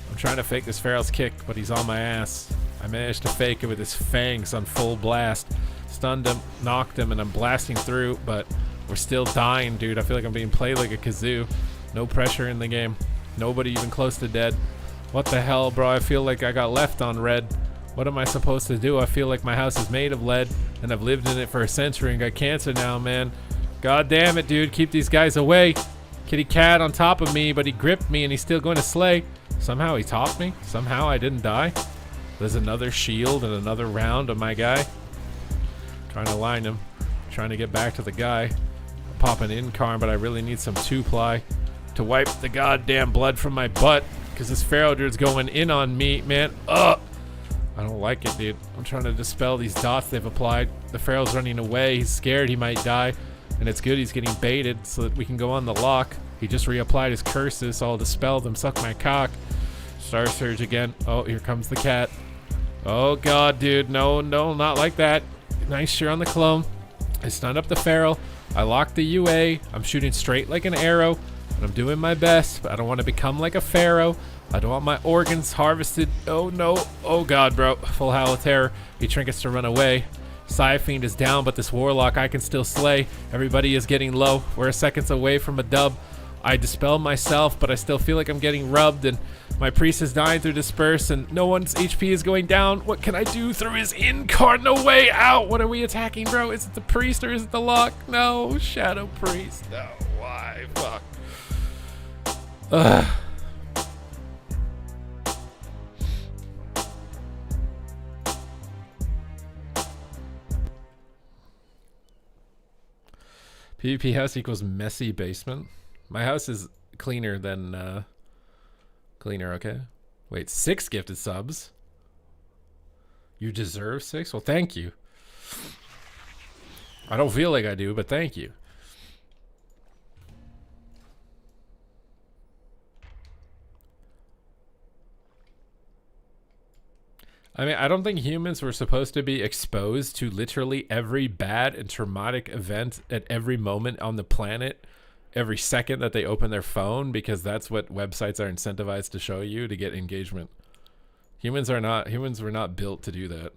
I'm trying to fake this Feral's kick, but he's on my ass. I managed to fake it with his fangs on full blast. Stunned him, knocked him, and I'm blasting through, but we're still dying, dude. I feel like I'm being played like a kazoo. No pressure in the game. Nobody even close to dead. What the hell, bro? I feel like I got left on red. What am I supposed to do? I feel like my house is made of lead, and I've lived in it for a century and got cancer now, man. God damn it, dude. Keep these guys away. Kitty cat on top of me, but he gripped me and he's still going to slay. Somehow he topped me. Somehow I didn't die. There's another shield and another round of my guy. Trying to line him. Trying to get back to the guy. Pop an Incarn, but I really need some 2-ply to wipe the goddamn blood from my butt. Because this Feral Druid's going in on me, man. Ugh. I don't like it, dude. I'm trying to dispel these dots they've applied. The Feral's running away. He's scared he might die. And it's good he's getting baited so that we can go on the lock. He just reapplied his curses, so I'll dispel them. Suck my cock. Star Surge again. Oh, here comes the cat. Oh, God, dude. No, no, not like that. Nice shear on the clone. I stunned up the Feral. I locked the UA. I'm shooting straight like an arrow. And I'm doing my best, but I don't want to become like a pharaoh. I don't want my organs harvested. Oh, no. Oh, God, bro. Full Howl of Terror. He trinkets to run away. Psyfiend is down, but this Warlock I can still slay. Everybody is getting low. We're seconds away from a dub. I dispel myself, but I still feel like I'm getting rubbed, and my priest is dying through Disperse, and no one's HP is going down. What can I do through his Incarn? No way out. What are we attacking, bro? Is it the priest or is it the lock? No, Shadow Priest. No, why? Fuck. Ugh. PvP house equals messy basement. My house is cleaner than cleaner, okay? Wait, 6 gifted subs. You deserve 6? Well, thank you. I don't feel like I do, but thank you. I mean, I don't think humans were supposed to be exposed to literally every bad and traumatic event at every moment on the planet, every second that they open their phone, because that's what websites are incentivized to show you to get engagement. Humans were not built to do that.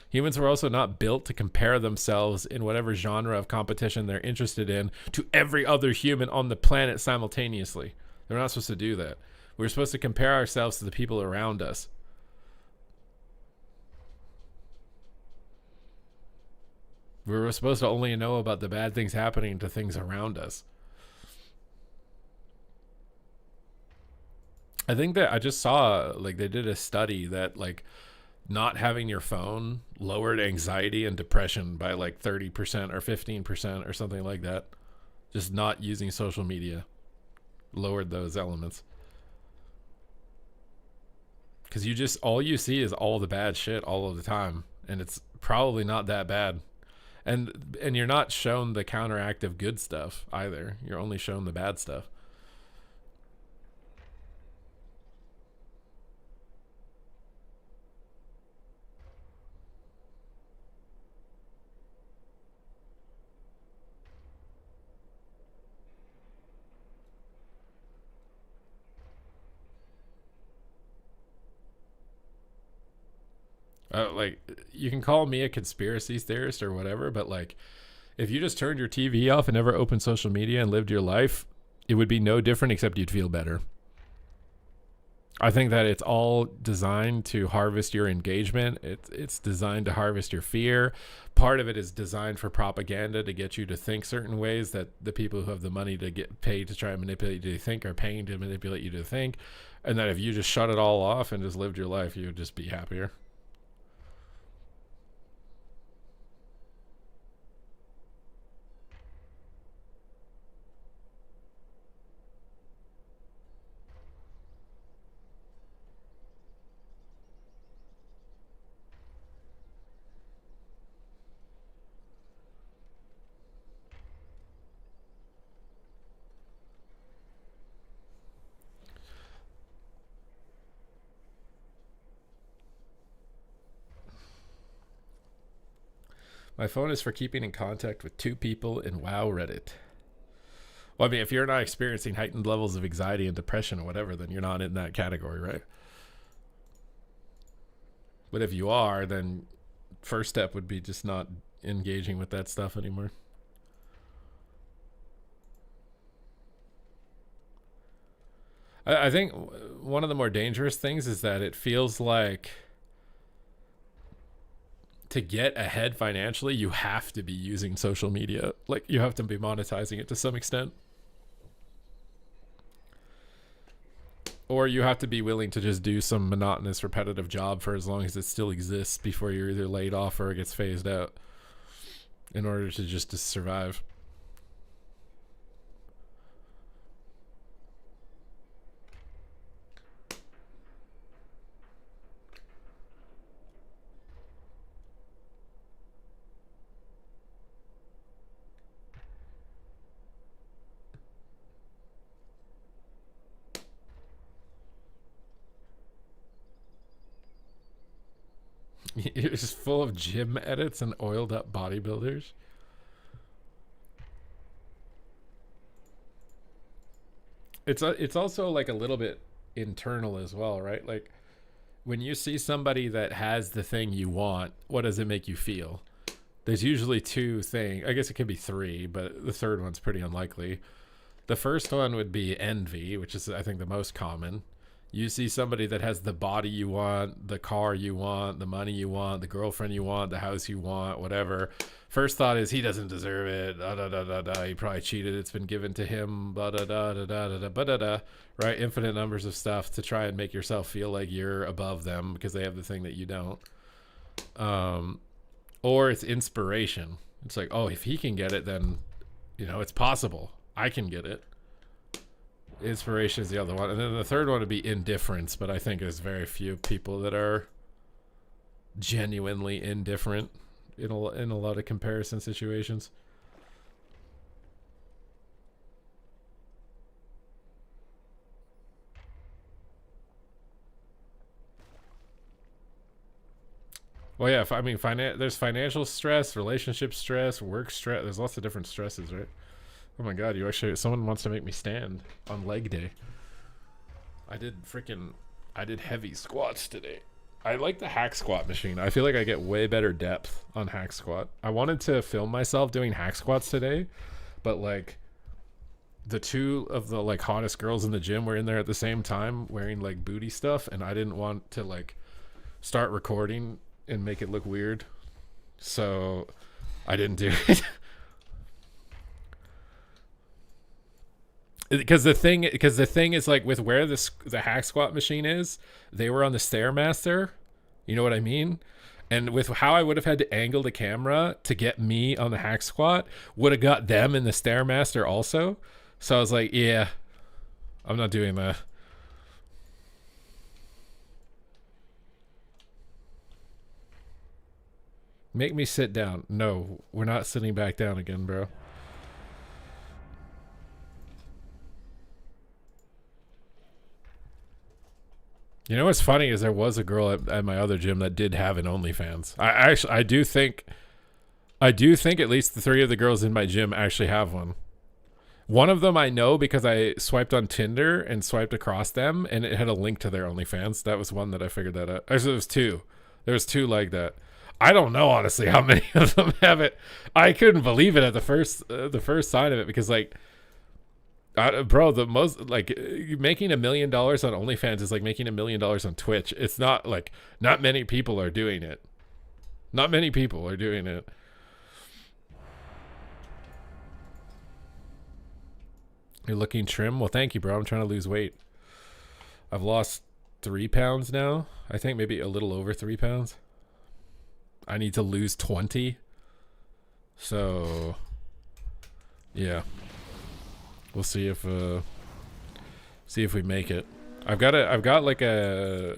Humans were also not built to compare themselves in whatever genre of competition they're interested in to every other human on the planet simultaneously. They're not supposed to do that. We're supposed to compare ourselves to the people around us. We were supposed to only know about the bad things happening to things around us. I think that I just saw, like, they did a study that, like, not having your phone lowered anxiety and depression by, like, 30% or 15% or something like that. Just not using social media lowered those elements. because you just all you see is all the bad shit all of the time, and it's probably not that bad. And you're not shown the counteractive good stuff either. You're only shown the bad stuff. Like, you can call me a conspiracy theorist or whatever, but like, if you just turned your TV off and never opened social media and lived your life, it would be no different, except you'd feel better. I think that it's all designed to harvest your engagement. It's designed to harvest your fear. Part of it is designed for propaganda to get you to think certain ways that the people who have the money to get paid to try and manipulate you to think are paying to manipulate you to think. And that if you just shut it all off and just lived your life, you would just be happier. My phone is for keeping in contact with 2 people in WoW Reddit. Well, I mean, if you're not experiencing heightened levels of anxiety and depression or whatever, then you're not in that category, right? But if you are, then first step would be just not engaging with that stuff anymore. I think one of the more dangerous things is that it feels like to get ahead financially, you have to be using social media. Like, you have to be monetizing it to some extent. Or you have to be willing to just do some monotonous, repetitive job for as long as it still exists before you're either laid off or it gets phased out in order to just to survive. You're just full of gym edits and oiled up bodybuilders. It's also like a little bit internal as well, right? Like, when you see somebody that has the thing you want, what does it make you feel? There's usually 2 things. I guess it could be 3, but the third one's pretty unlikely. The first one would be envy, which is, I think, the most common. You see somebody that has the body you want, the car you want, the money you want, the girlfriend you want, the house you want, whatever. First thought is, he doesn't deserve it. Da, da, da, da, da. He probably cheated. It's been given to him. Da, da, da, da, da, da, da, da, da. Right? Infinite numbers of stuff to try and make yourself feel like you're above them because they have the thing that you don't. Or it's inspiration. It's like, oh, if he can get it, then, it's possible. I can get it. Inspiration is the other one, and then the third one would be indifference, but I think there's very few people that are genuinely indifferent in a lot of comparison situations. Well, yeah, I mean, there's financial stress, relationship stress, work stress. There's lots of different stresses, right? Oh my god, someone wants to make me stand on leg day. I did heavy squats today. I like the hack squat machine. I feel like I get way better depth on hack squat. I wanted to film myself doing hack squats today, but like, the 2 of the like hottest girls in the gym were in there at the same time wearing like booty stuff, and I didn't want to like start recording and make it look weird, so I didn't do it. Because the thing is, like, with where the hack squat machine is, they were on the Stairmaster. You know what I mean? And with how I would have had to angle the camera to get me on the hack squat, would have got them in the Stairmaster also. So I was like, yeah, I'm not doing that. Make me sit down. No, we're not sitting back down again, bro. You know what's funny is there was a girl at my other gym that did have an OnlyFans. I do think at least the 3 of the girls in my gym actually have one. One of them I know because I swiped on Tinder and swiped across them and it had a link to their OnlyFans. That was one that I figured that out. Actually, there was 2. There was 2 like that. I don't know honestly how many of them have it. I couldn't believe it at the first sign of it because like. Bro, the most like making $1 million on OnlyFans is like making $1 million on Twitch. It's not like not many people are doing it. Not many people are doing it. You're looking trim? Well, thank you, bro. I'm trying to lose weight. I've lost 3 pounds now. I think maybe a little over 3 pounds. I need to lose 20. So, yeah. We'll see if we make it. I've got like a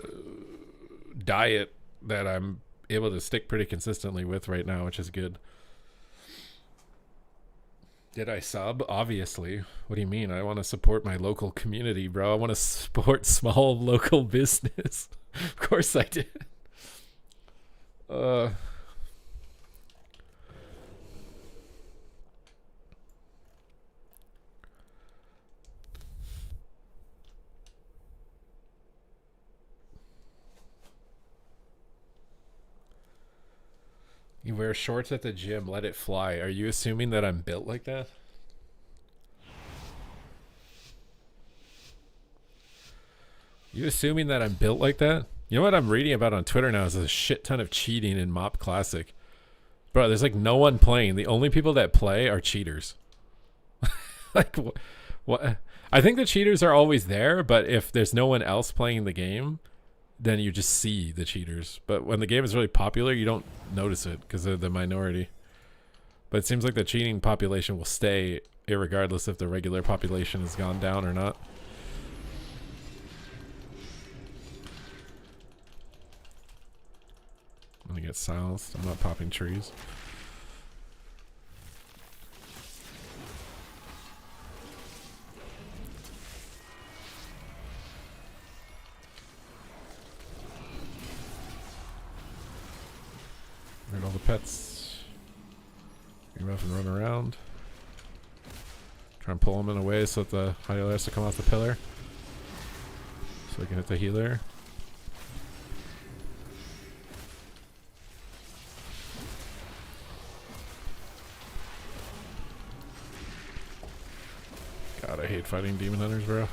diet that I'm able to stick pretty consistently with right now, which is good. Did I sub? Obviously. What do you mean? I want to support my local community, bro. I want to support small local business. Of course I did. You wear shorts at the gym, let it fly. Are you assuming that I'm built like that? You assuming that I'm built like that? You know what I'm reading about on Twitter now is a shit ton of cheating in Mop Classic. Bro, there's like no one playing. The only people that play are cheaters. Like, what? I think the cheaters are always there, but if there's no one else playing the game, then you just see the cheaters. But when the game is really popular, you don't notice it because they're the minority. But it seems like the cheating population will stay irregardless if the regular population has gone down or not. I'm gonna get silenced. I'm not popping trees. Get all the pets. You have to run around. Try and pull them in a way so that the healer has to come off the pillar. So we can hit the healer. God, I hate fighting demon hunters, bro.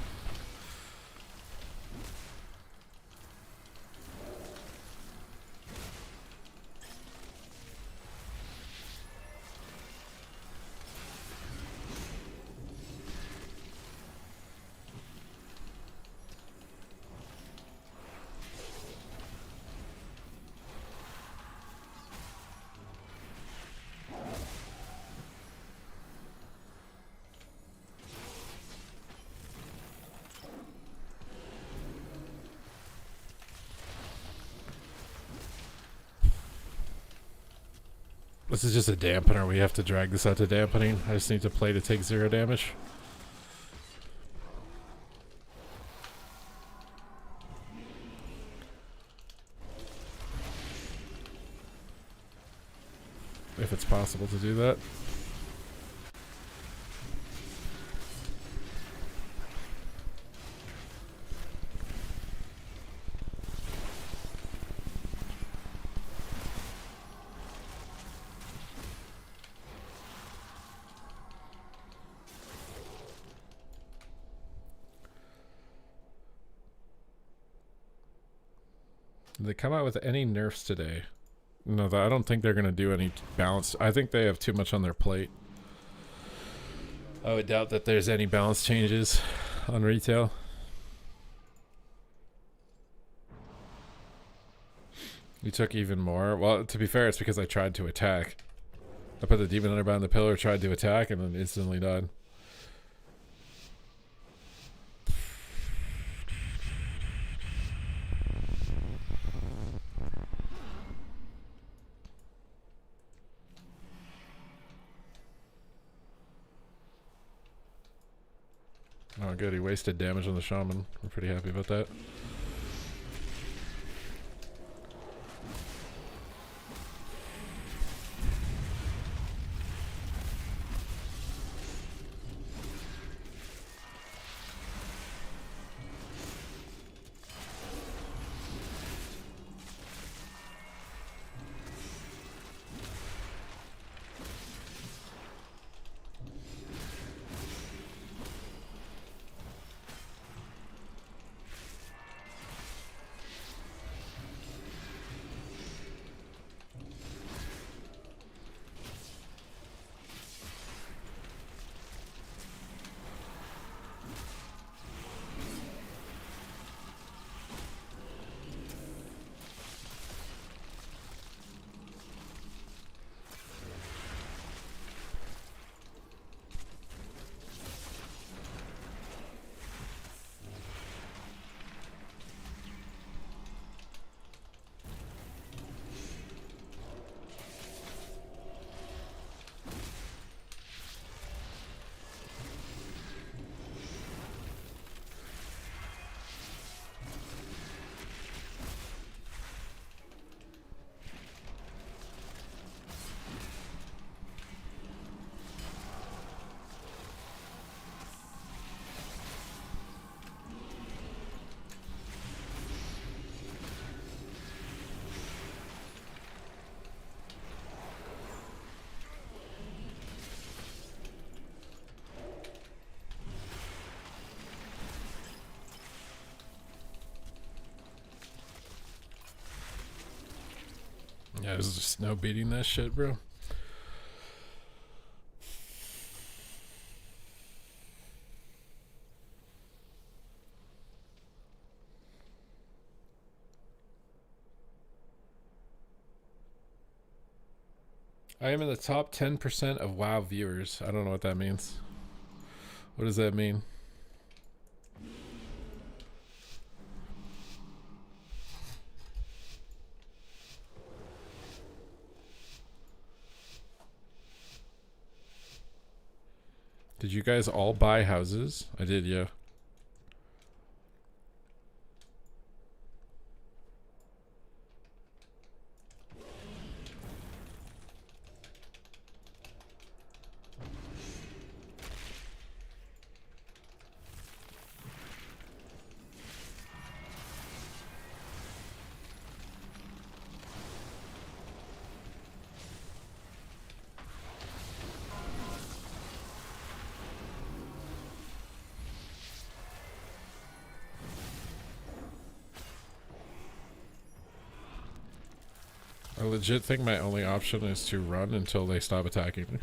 This is just a dampener. We have to drag this out to dampening. I just need to play to take 0 damage. If it's possible to do that. Did they come out with any nerfs today? No, I don't think they're going to do any balance. I think they have too much on their plate. I would doubt that there's any balance changes on retail. You took even more? Well, to be fair, it's because I tried to attack. I put the demon hunter behind the pillar, tried to attack, and then instantly died. Oh, good. He wasted damage on the shaman. We're pretty happy about that. Yeah, there's just no beating that shit, bro. I am in the top 10% of WoW viewers. I don't know what that means. What does that mean? Did you guys all buy houses? I did, yeah. I legit think my only option is to run until they stop attacking me.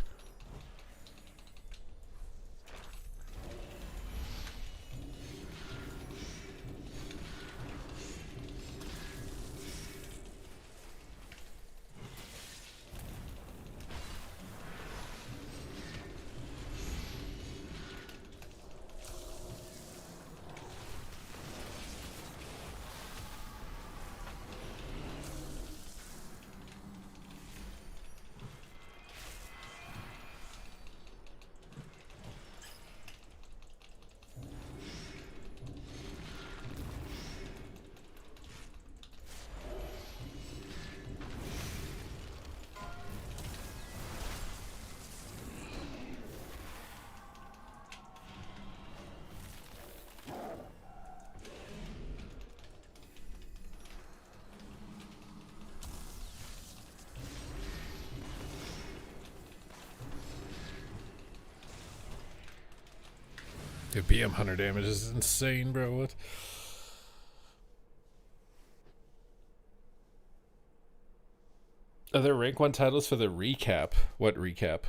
Dude, BM 100 damage is insane, bro. What? Are there rank 1 titles for the recap? What recap?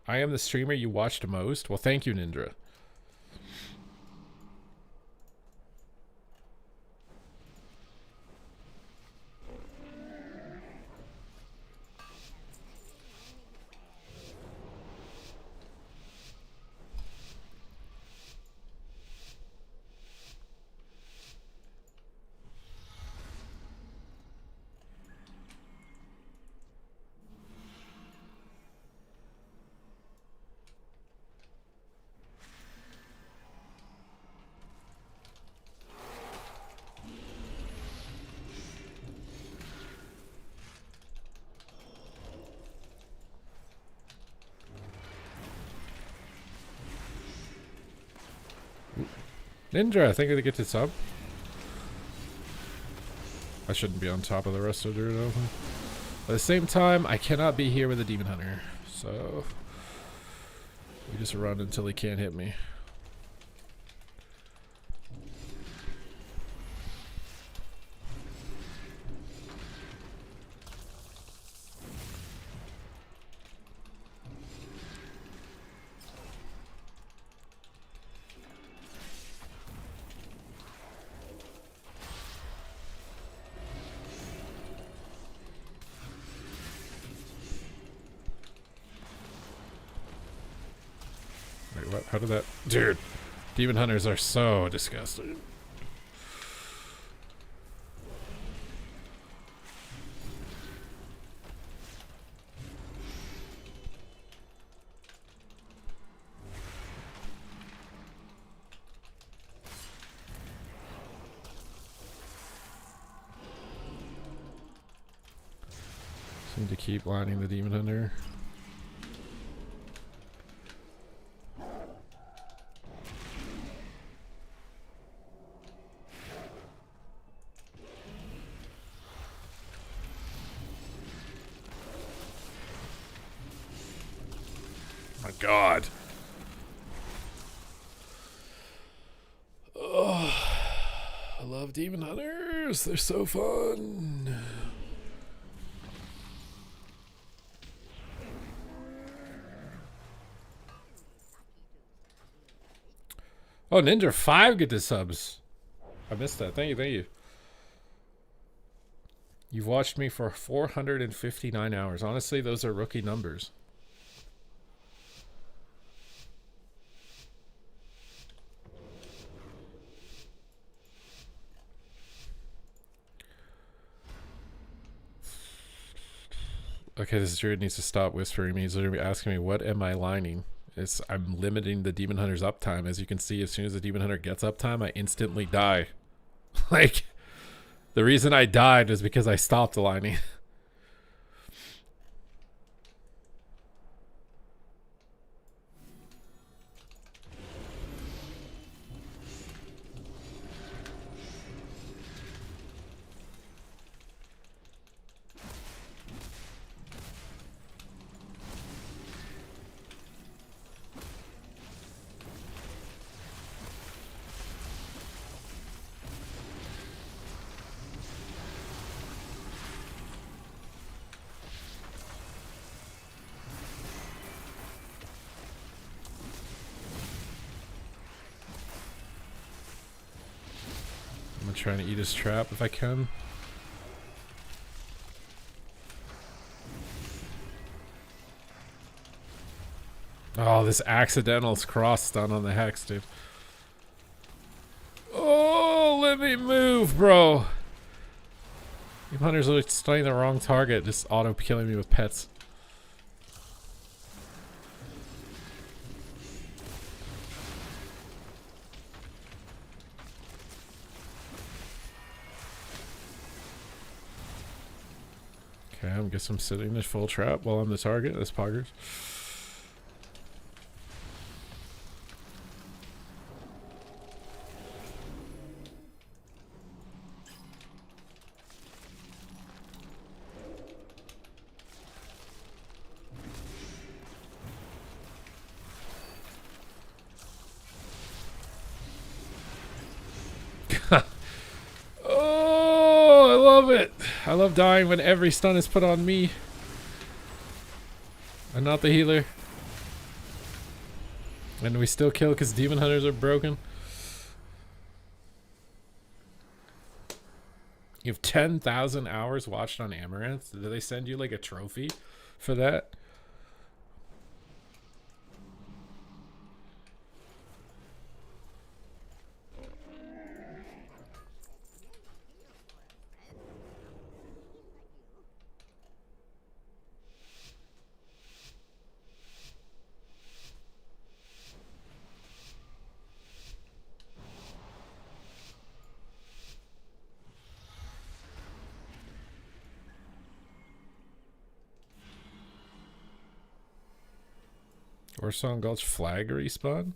I am the streamer you watched most? Well, thank you, Nindra. Ninja, I think I get to sub. I shouldn't be on top of the rest of the Druid. At the same time, I cannot be here with a Demon Hunter. So we just run until he can't hit me. Wait, what? How did that... Dude, Demon Hunters are so disgusting. Seem to keep lining the Demon Hunter. My God. Oh, I love Demon Hunters. They're so fun. Oh, Ninja 5 get the subs. I missed that. Thank you, thank you. You've watched me for 459 hours. Honestly, those are rookie numbers. Okay, this druid needs to stop whispering me. He's literally asking me, what am I lining? I'm limiting the Demon Hunter's uptime. As you can see, as soon as the Demon Hunter gets uptime, I instantly die. Like, the reason I died is because I stopped aligning. I'm trying to eat his trap if I can. Oh, this accidental's cross stun on the Hex, dude. Oh, let me move, bro. Your Hunter's literally stunning the wrong target, just auto killing me with pets. Okay, I guess I'm sitting in this full trap while I'm the target. That's poggers. Oh, I love it. I love dying when every stun is put on me. And not the healer. And we still kill because Demon Hunters are broken. You have 10,000 hours watched on Amaranth. Do they send you like a trophy for that? Or Song Gulch flag respawn?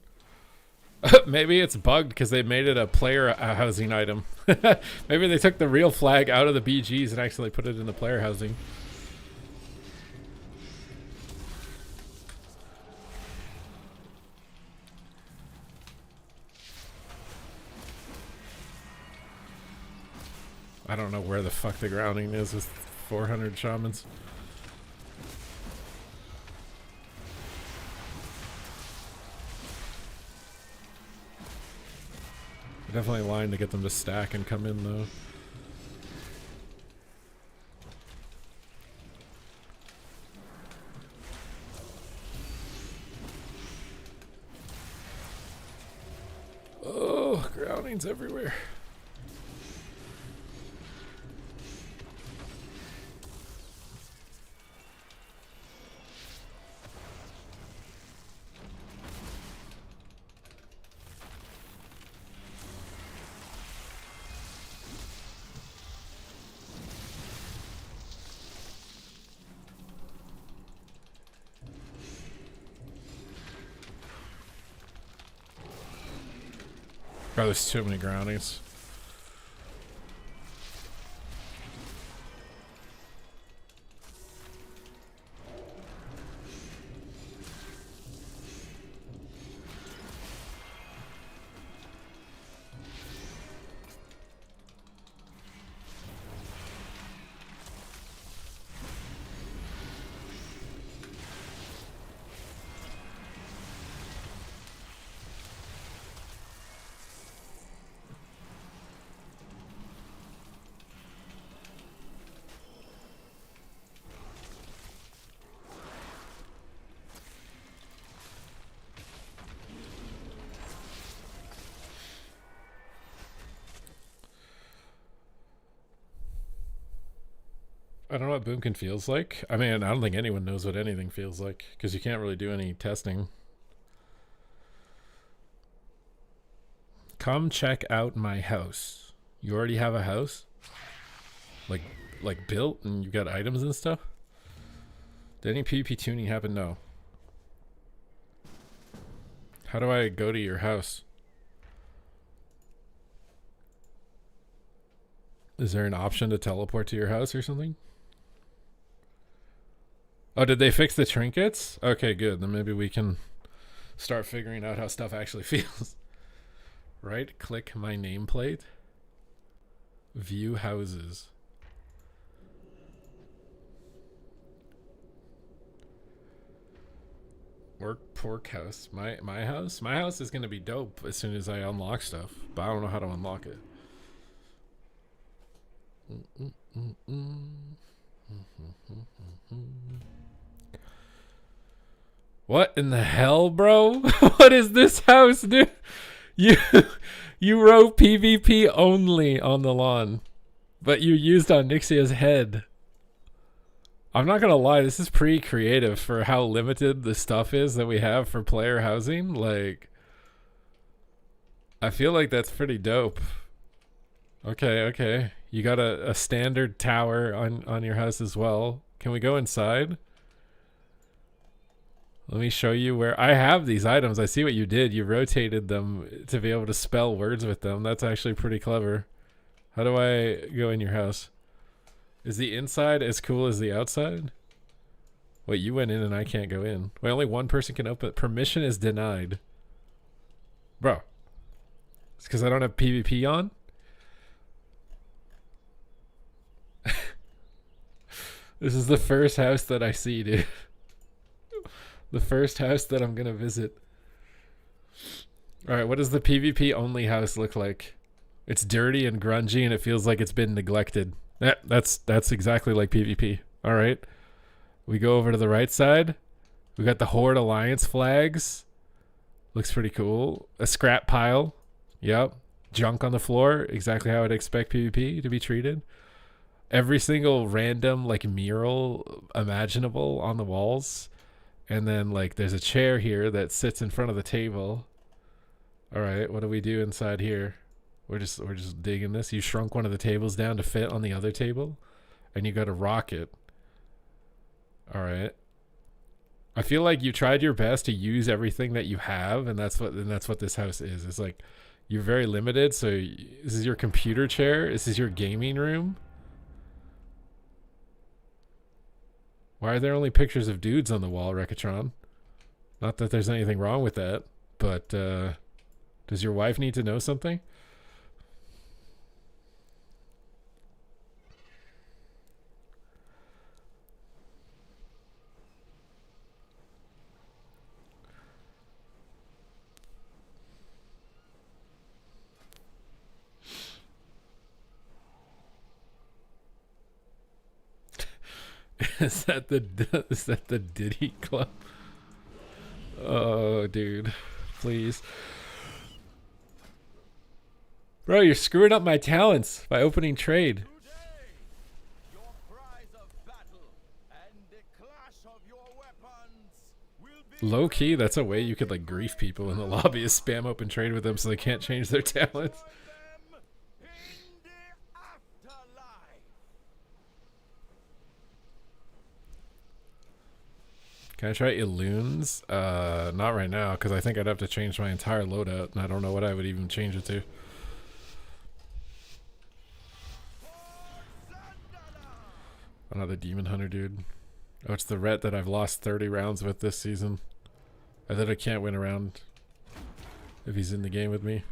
Maybe it's bugged because they made it a player housing item. Maybe they took the real flag out of the BGs and actually put it in the player housing. I don't know where the fuck the grounding is with 400 shamans. Definitely line to get them to stack and come in though. Oh, groundings everywhere. Oh, there's too many groundings. I don't know what Boomkin feels like. I mean, I don't think anyone knows what anything feels like because you can't really do any testing. Come check out my house. You already have a house? Like built and you got items and stuff? Did any PvP tuning happen? No. How do I go to your house? Is there an option to teleport to your house or something? Oh, did they fix the trinkets? Okay, good. Then maybe we can start figuring out how stuff actually feels. Right click my nameplate. View houses. Work pork house. My house? My house is going to be dope as soon as I unlock stuff. But I don't know how to unlock it. What in the hell, bro? What is this house, dude? You wrote PvP only on the lawn, but you used Onyxia's head. I'm not gonna lie, this is pretty creative for how limited the stuff is that we have for player housing. Like, I feel like that's pretty dope. Okay. You got a standard tower on your house as well. Can we go inside? Let me show you where I have these items. I see what you did. You rotated them to be able to spell words with them. That's actually pretty clever. How do I go in your house? Is the inside as cool as the outside? Wait, you went in and I can't go in. Wait, only one person can open it. Permission is denied. Bro. It's because I don't have PvP on? This is the first house that I see, dude. The first house that I'm gonna visit. Alright, what does the PvP only house look like? It's dirty and grungy and it feels like it's been neglected. That's exactly like PvP. Alright. We go over to the right side. We got the Horde Alliance flags. Looks pretty cool. A scrap pile. Yep. Junk on the floor. Exactly how I'd expect PvP to be treated. Every single random like mural imaginable on the walls. And then like there's a chair here that sits in front of the table. All right, what do we do inside here? We're just digging this. You shrunk one of the tables down to fit on the other table, and you got a rocket. All right. I feel like you tried your best to use everything that you have, and that's what this house is. It's like you're very limited. So this is your computer chair. This is your gaming room. Why are there only pictures of dudes on the wall, Rekatron? Not that there's anything wrong with that, but does your wife need to know something? Is that the Diddy Club? Oh, dude, please, bro, you're screwing up my talents by opening trade. Low key, that's a way you could like grief people in the lobby is spam open trade with them so they can't change their talents. Can I try Illunes? Not right now, because I think I'd have to change my entire loadout, and I don't know what I would even change it to. Another Demon Hunter, dude. Oh, it's the Ret that I've lost 30 rounds with this season. I thought I can't win a round if he's in the game with me.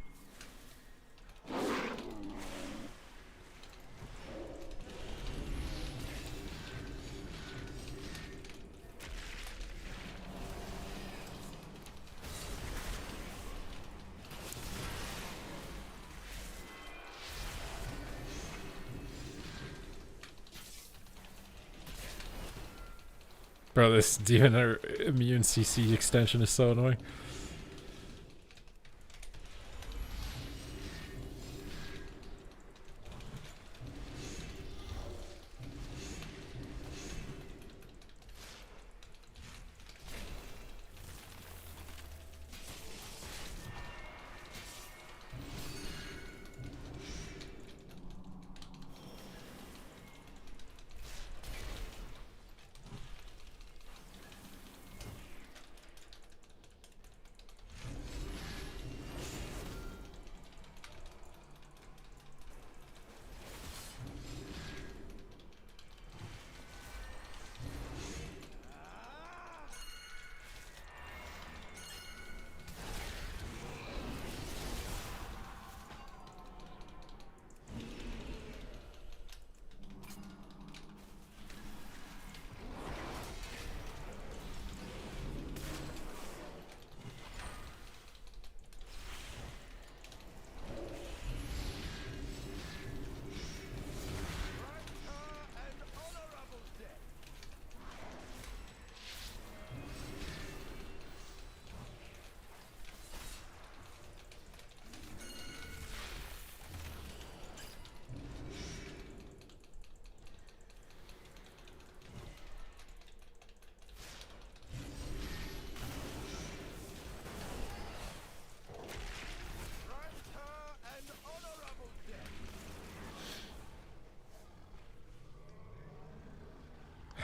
Bro, this Demon Immune CC extension is so annoying.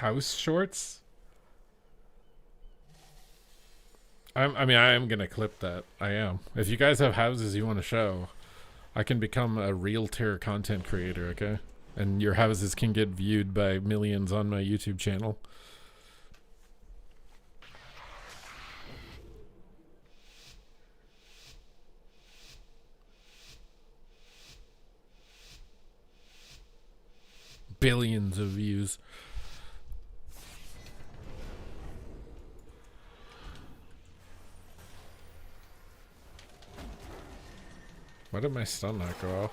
House shorts? I am gonna clip that. I am. If you guys have houses you want to show, I can become a realtor content creator, okay? And your houses can get viewed by millions on my YouTube channel. Billions of views. Why did my stun not go off?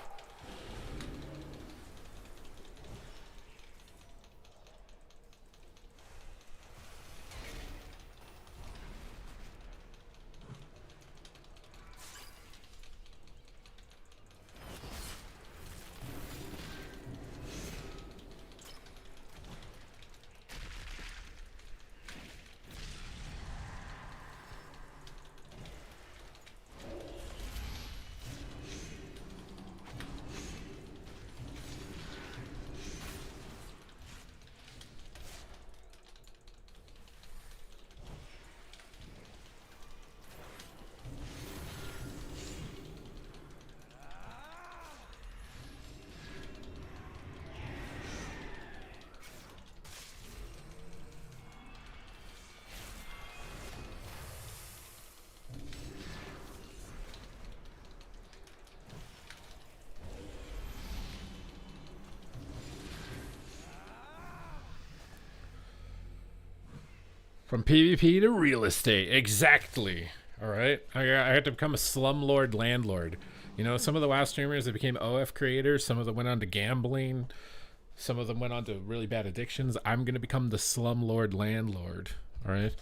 From PvP to real estate. Exactly. All right. I had to become a slumlord landlord. You know, some of the WoW streamers that became OF creators, some of them went on to gambling, some of them went on to really bad addictions. I'm going to become the slumlord landlord. All right.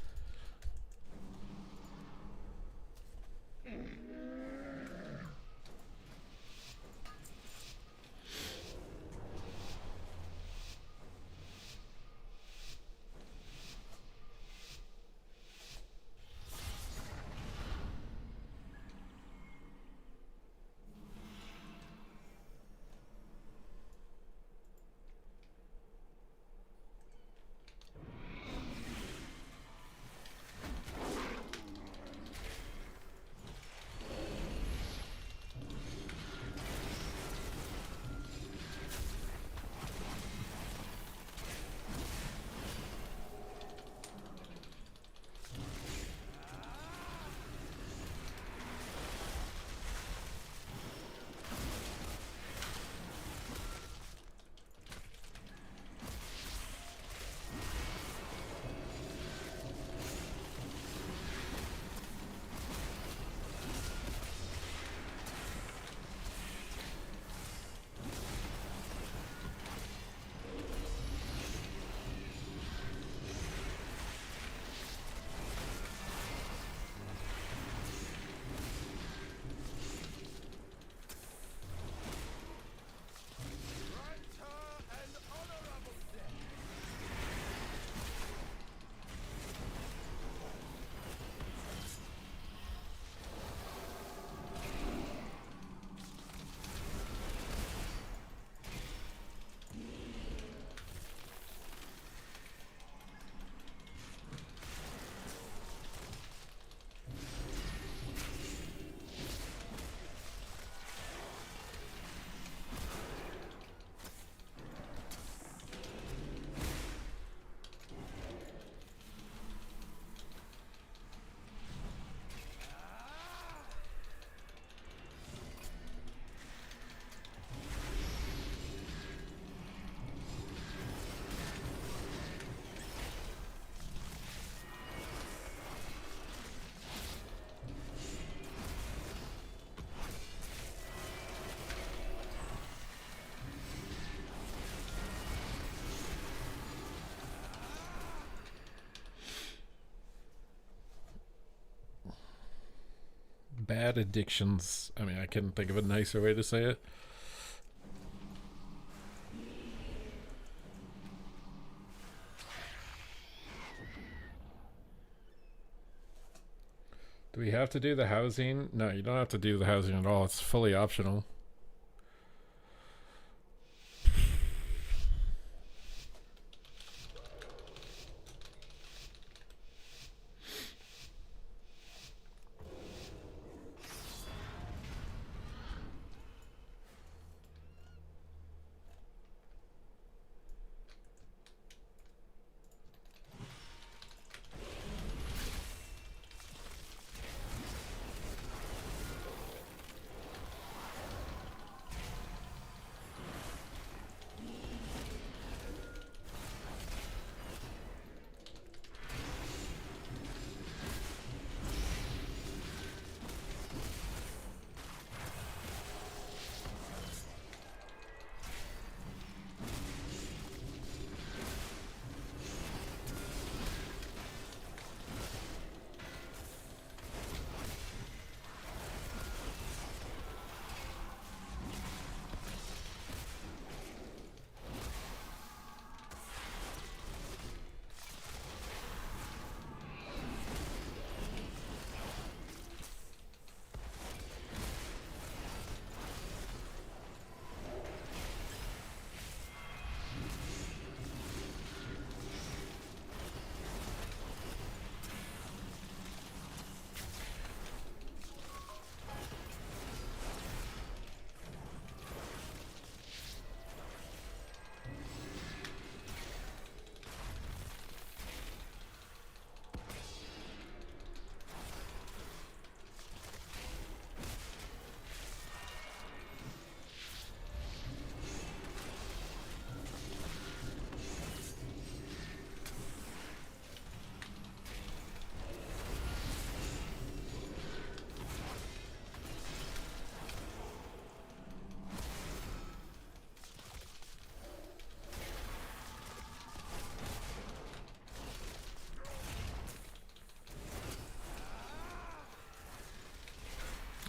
Bad addictions. I mean, I couldn't think of a nicer way to say it. Do we have to do the housing? No, you don't have to do the housing at all. It's fully optional.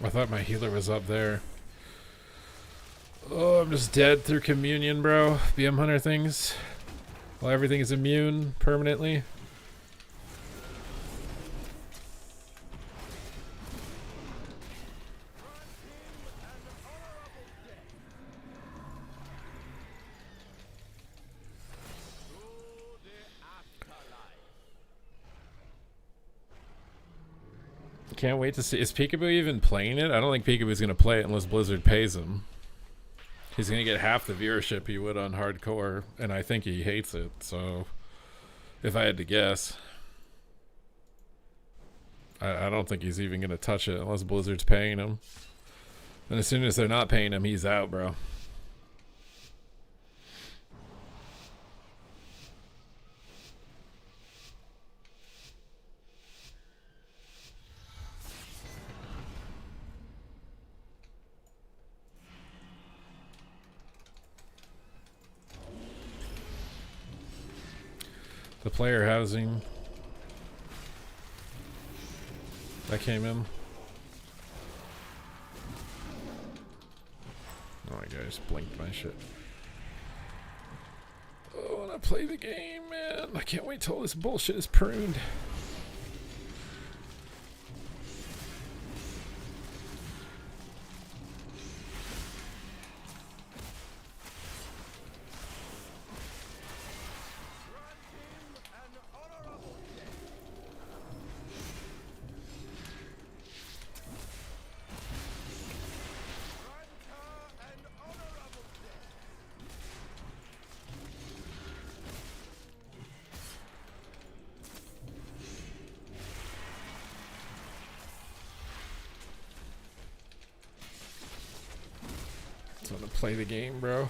I thought my healer was up there. Oh, I'm just dead through communion, bro. BM Hunter things. Well, everything is immune permanently. Can't wait to see. Is Peekaboo even playing it? I don't think Peekaboo's going to play it unless Blizzard pays him. He's going to get half the viewership he would on hardcore, and I think he hates it, so if I had to guess. I don't think he's even going to touch it unless Blizzard's paying him. And as soon as they're not paying him, he's out, bro. The player housing that came in. Oh my god, I just blinked my shit. Oh, when I play the game, man. I can't wait till all this bullshit is pruned. I want to play the game, bro.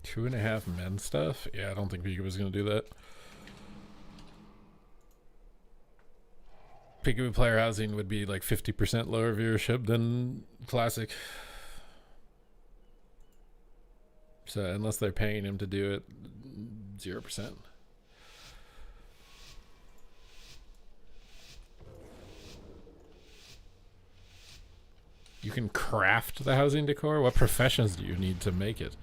Two and a half men stuff? Yeah, I don't think Pika was going to do that. Peekaboo player housing would be like 50% lower viewership than Classic. So unless they're paying him to do it, 0%. You can craft the housing decor? What professions do you need to make it?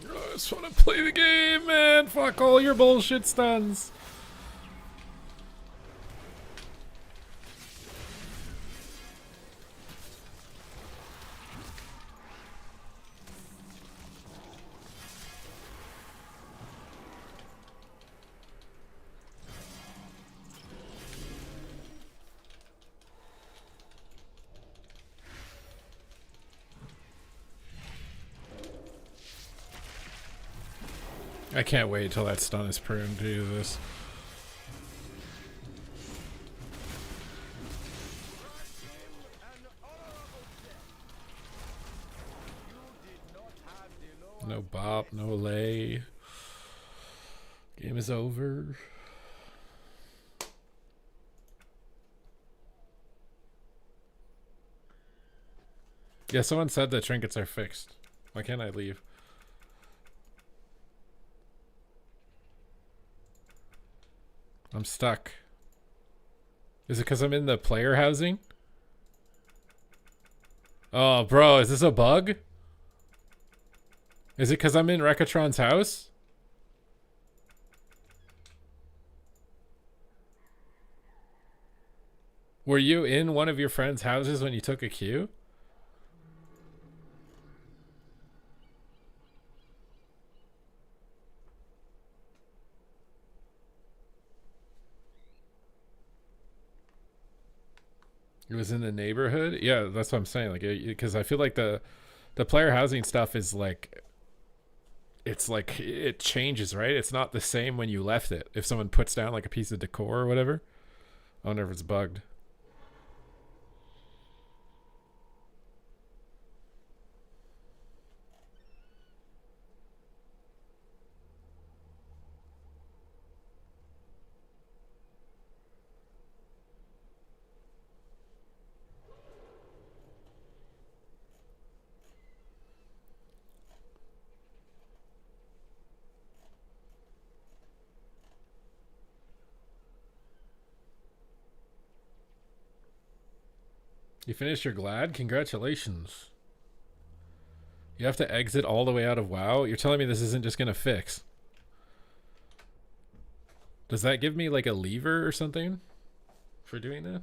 I just want to play the game, man. Fuck all your bullshit stuns. I can't wait till that stun is pruned. Jesus. No bop, no lay. Game is over. Yeah, someone said the trinkets are fixed. Why can't I leave? I'm stuck. Is it because I'm in the player housing? Oh, bro, is this a bug? Is it because I'm in Rekatron's house? Were you in one of your friend's houses when you took a queue? It was in the neighborhood? Yeah, that's what I'm saying. Like, because I feel like the player housing stuff is like, it's like, it changes, right? It's not the same when you left it. If someone puts down like a piece of decor or whatever. I wonder if it's bugged. You finished your Glad? Congratulations. You have to exit all the way out of WoW? You're telling me this isn't just going to fix? Does that give me like a lever or something for doing that?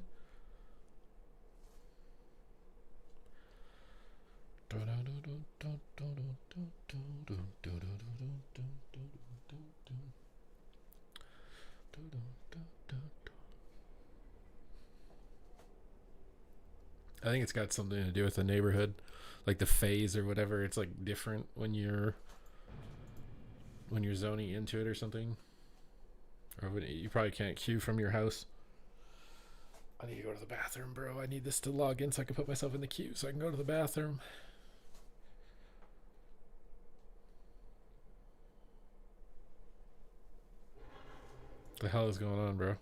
I think it's got something to do with the neighborhood, like the phase or whatever. It's like different when you're zoning into it or something. Or when you probably can't queue from your house. I need to go to the bathroom, bro. I need this to log in so I can put myself in the queue so I can go to the bathroom. What the hell is going on, bro?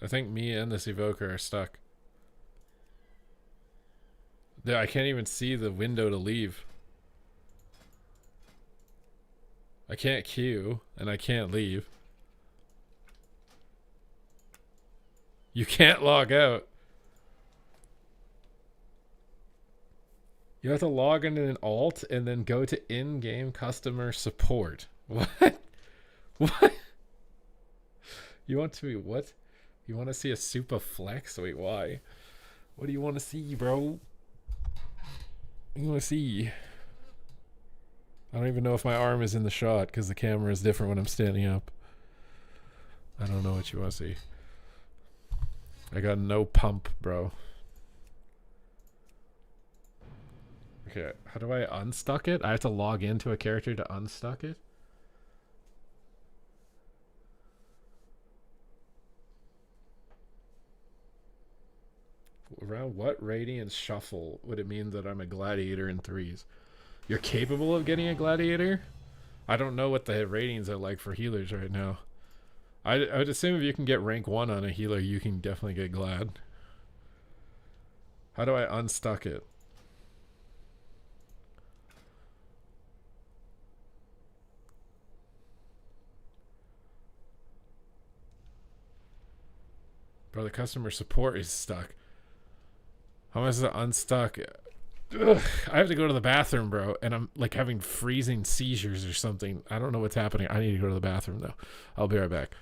I think me and this evoker are stuck. Yeah, I can't even see the window to leave. I can't queue, and I can't leave. You can't log out. You have to log in an alt and then go to in-game customer support. What? What? You want to be what? You want to see a super flex? Wait, why? What do you want to see, bro? You want to see? I don't even know if my arm is in the shot because the camera is different when I'm standing up. I don't know what you want to see. I got no pump, bro. Okay, how do I unstuck it? I have to log into a character to unstuck it? Around what radiance shuffle would it mean that I'm a gladiator in threes? You're capable of getting a gladiator? I don't know what the ratings are like for healers right now. I would assume if you can get rank 1 on a healer, you can definitely get glad. How do I unstuck it? Bro, the customer support is stuck. How am I supposed to unstuck? Ugh, I have to go to the bathroom, bro, and I'm like having freezing seizures or something. I don't know what's happening. I need to go to the bathroom though. I'll be right back.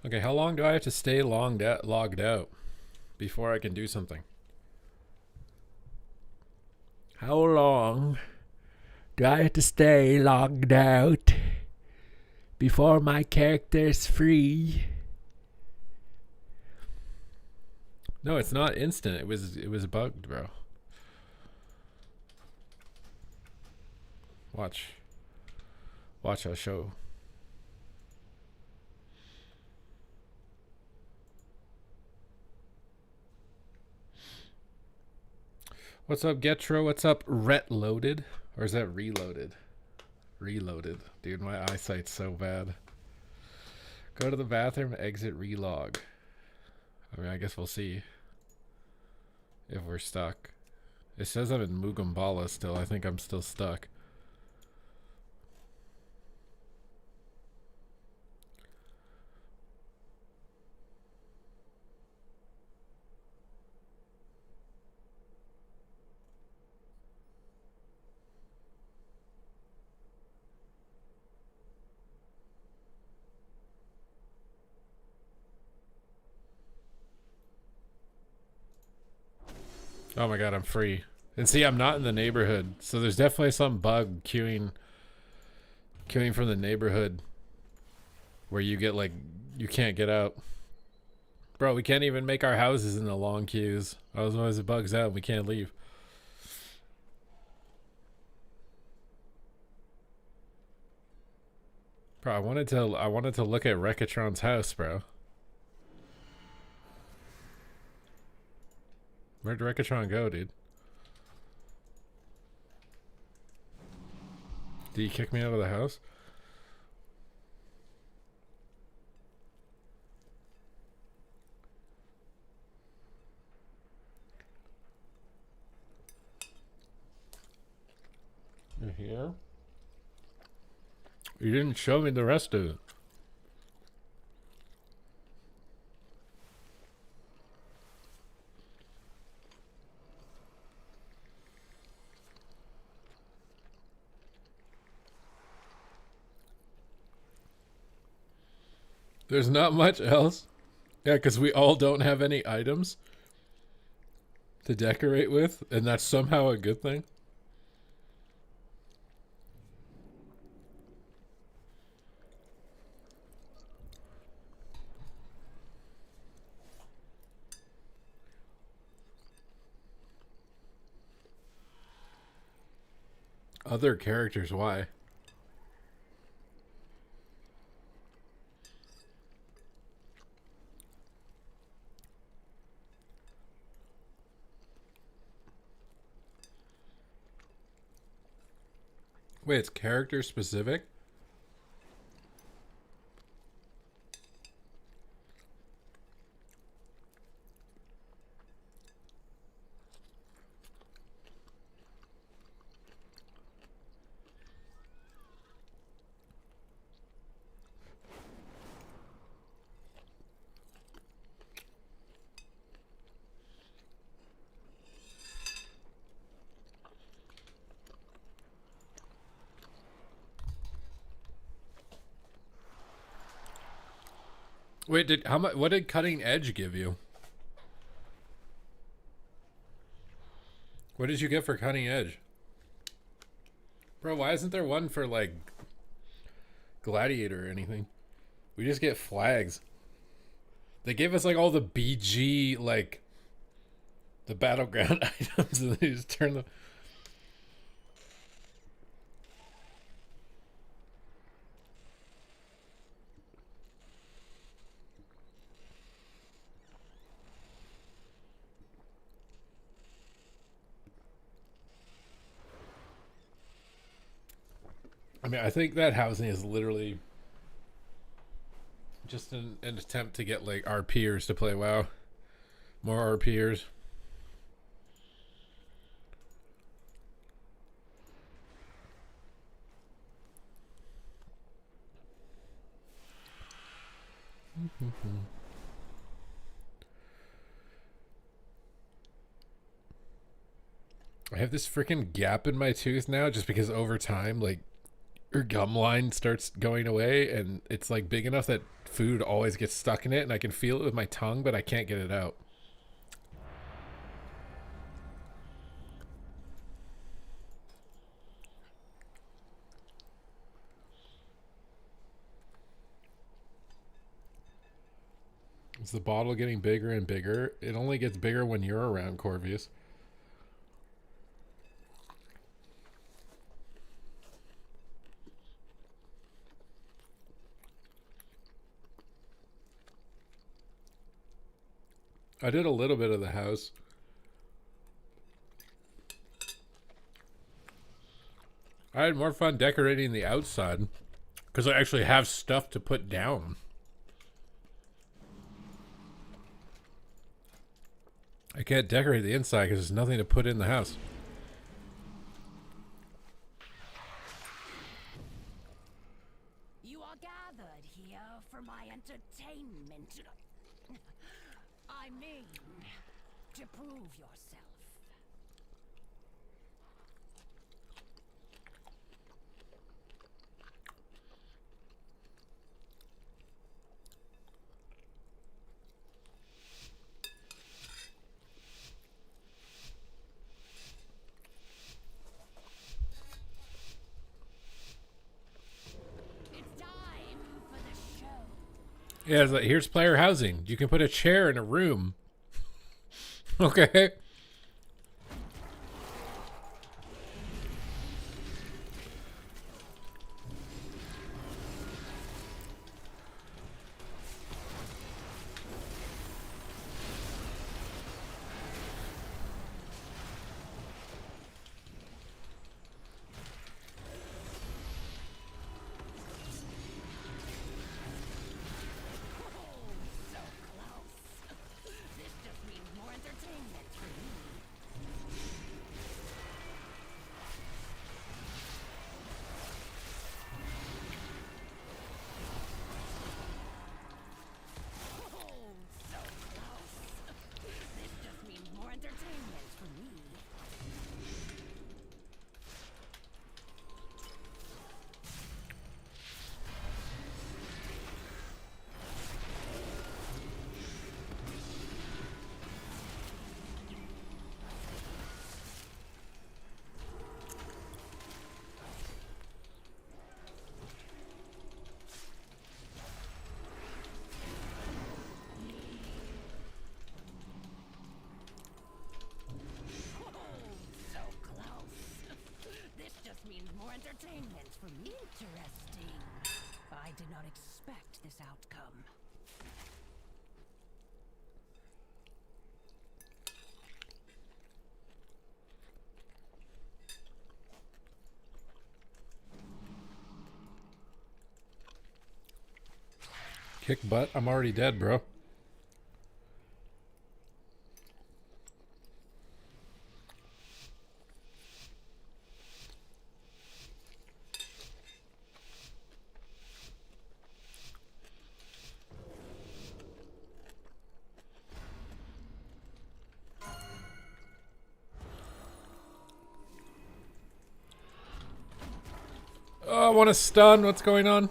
Okay, how long do I have to stay logged out before I can do something? How long do I have to stay logged out before my character's free? No, it's not instant. It was bugged, bro. Watch. Watch, I'll show. What's up, Getro? What's up, Ret Loaded? Or is that Reloaded? Reloaded. Dude, my eyesight's so bad. Go to the bathroom, exit, relog. I mean, I guess we'll see if we're stuck. It says I'm in Mugambala still. I think I'm still stuck. Oh my god, I'm free. And see, I'm not in the neighborhood. So there's definitely some bug queuing from the neighborhood where you get like, you can't get out. Bro, we can't even make our houses in the long queues. Otherwise it bugs out and we can't leave. Bro, I wanted to look at Rekatron's house, bro. Where'd Rekatron go, dude? Did he kick me out of the house? You're here? You didn't show me the rest of it. There's not much else. Yeah, because we all don't have any items to decorate with, and that's somehow a good thing. Other characters, why? Wait, it's character specific? Wait, what did Cutting Edge give you? What did you get for Cutting Edge? Bro, why isn't there one for like Gladiator or anything? We just get flags. They gave us like all the BG, like the battleground items, and they just turn them. I mean, I think that housing is literally just an attempt to get like our peers to play WoW. More our peers. I have this freaking gap in my tooth now just because over time, like, Her gum line starts going away, and it's like big enough that food always gets stuck in it, and I can feel it with my tongue, but I can't get it out. Is the bottle getting bigger and bigger? It only gets bigger when you're around, Corvius. I did a little bit of the house. I had more fun decorating the outside because I actually have stuff to put down. I can't decorate the inside because there's nothing to put in the house. You are gathered here for my entertainment. I mean, to prove yourself. It's time for the show. Yeah, it's like, here's player housing. You can put a chair in a room. Okay. So close. This just means more entertainment for me. So close. This just means more entertainment for me. So close. This just means more entertainment for me. Interesting. I did not expect this outcome. Kick butt. I'm already dead, bro. Oh, I want to stun. What's going on?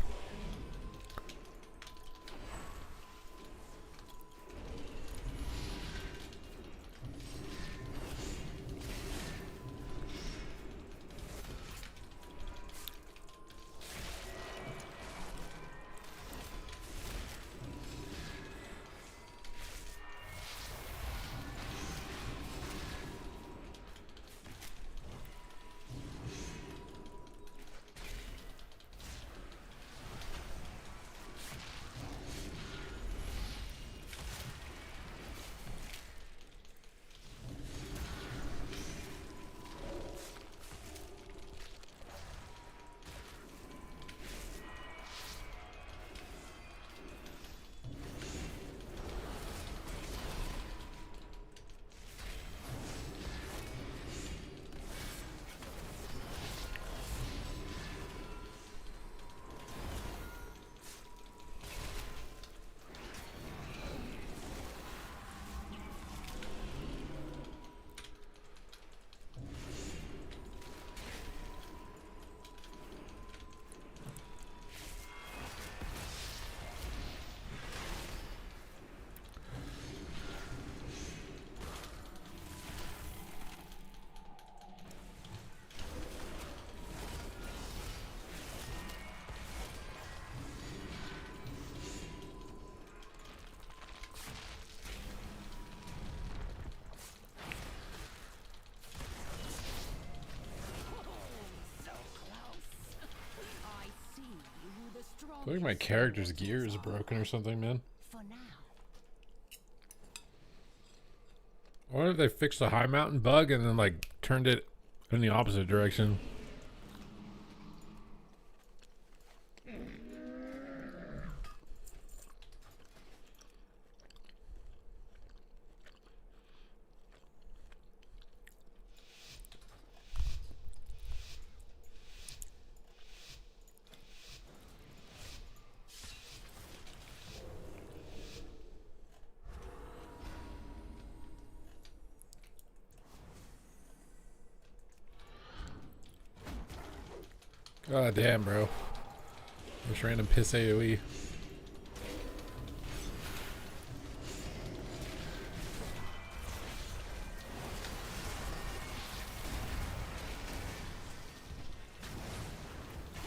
I feel like my character's gear is broken or something, man. For now. I wonder if they fixed the high mountain bug and then like turned it in the opposite direction. God damn, bro. This random piss AoE.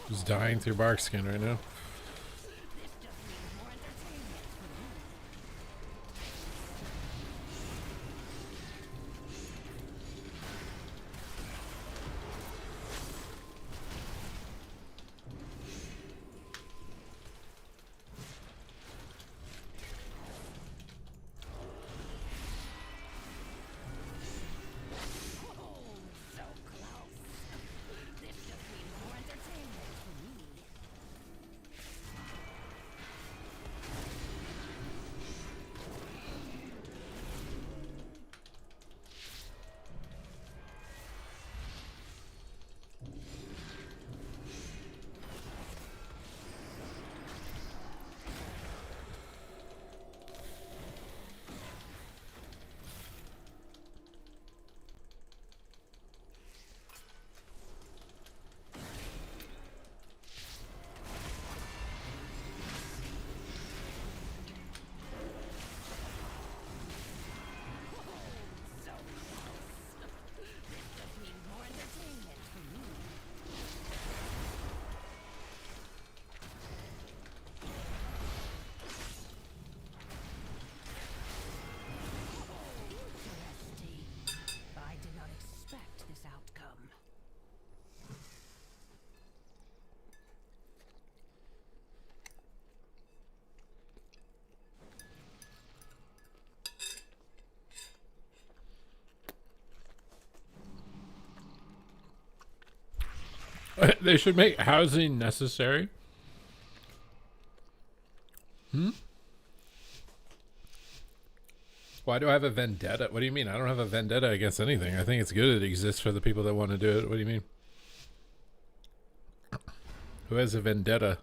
Just dying through bark skin right now. This just means more entertainment for me. Oh, so close. This just means more entertainment for me. So close. This just means more entertainment for me. Interesting. I did not expect this outcome. They should make housing necessary. Why do I have a vendetta? What do you mean? I don't have a vendetta against anything. I think it's good it exists for the people that want to do it. What do you mean? Who has a vendetta?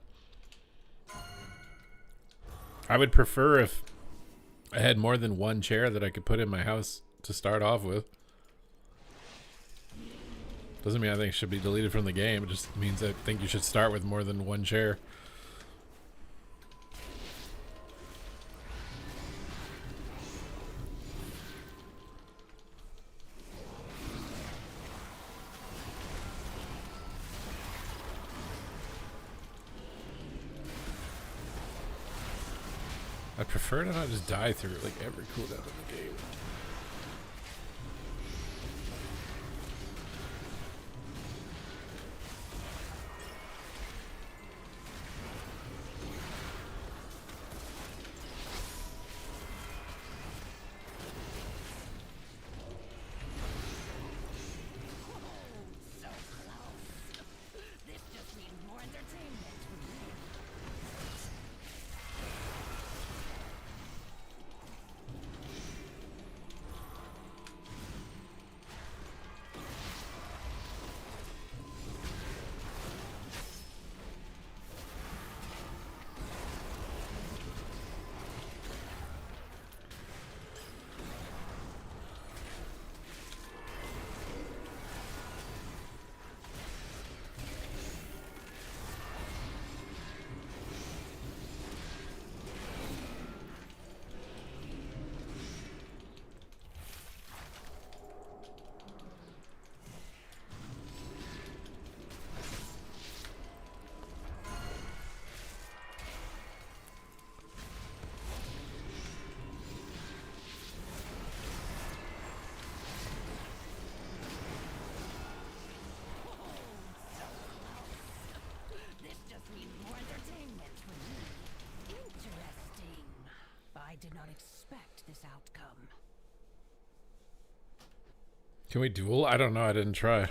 I would prefer if I had more than one chair that I could put in my house to start off with. Doesn't mean I think it should be deleted from the game. It just means I think you should start with more than one chair. I prefer to not just die through like every cooldown in the game. So close. This just means more entertainment for me. Can we duel? I don't know. I didn't try.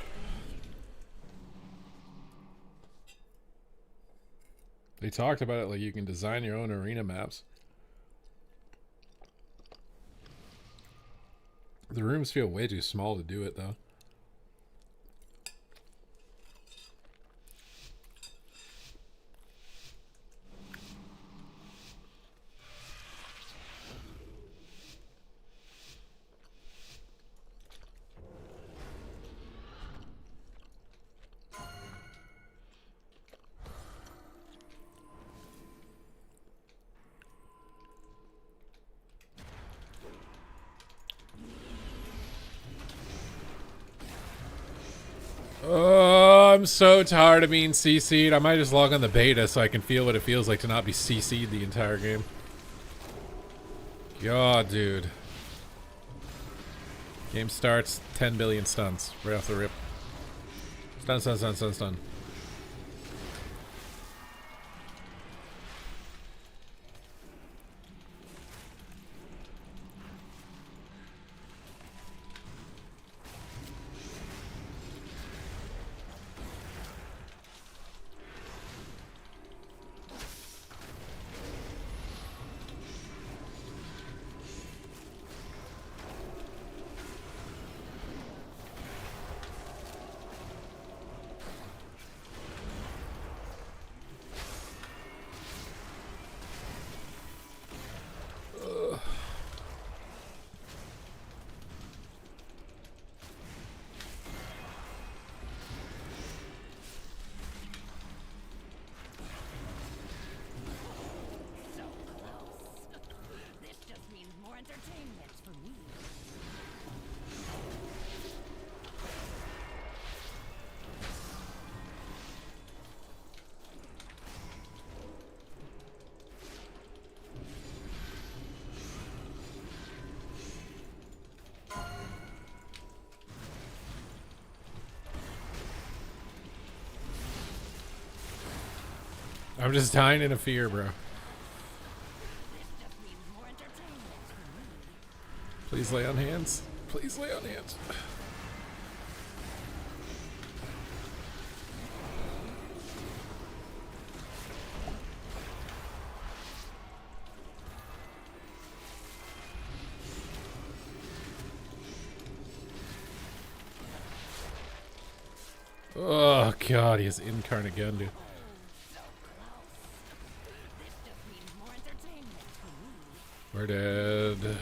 They talked about it like you can design your own arena maps. The rooms feel way too small to do it, though. Oh, I'm so tired of being CC'd. I might just log on the beta so I can feel what it feels like to not be CC'd the entire game. God, dude. Game starts, 10 billion stuns. Right off the rip. Stun, stun, stun, stun, stun. So close. This just means more entertainment for me. I'm just dying in a fear, bro. This just means more entertainment for me. Please lay on hands. Please lay on hands. Oh, God, he has incarnate gun, dude. So close. This just means more entertainment for me. We're dead.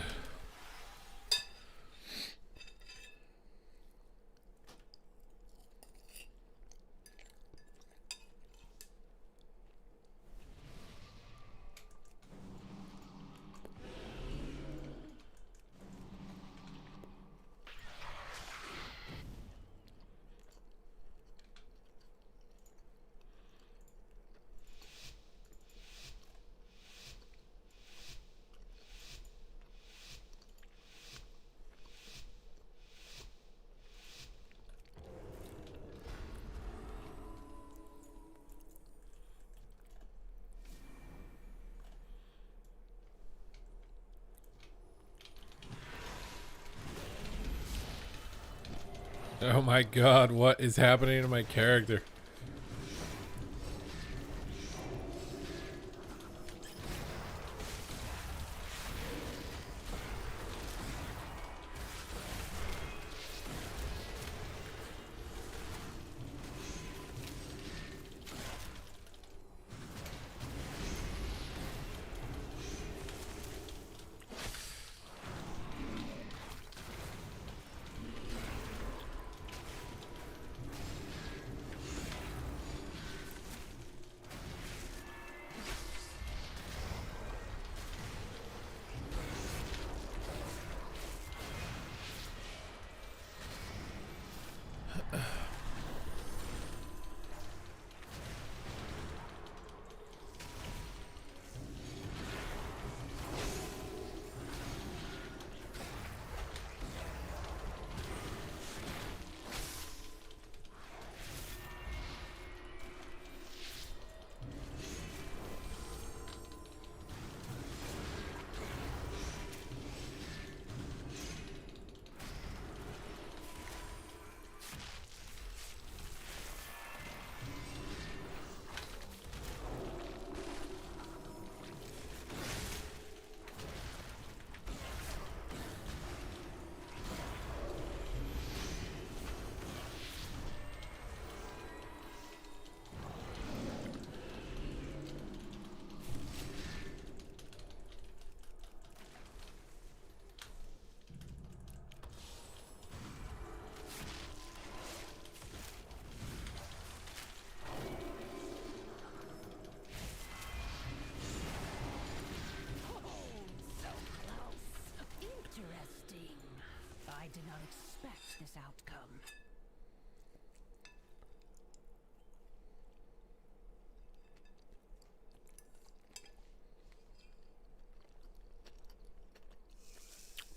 Oh my God, what is happening to my character?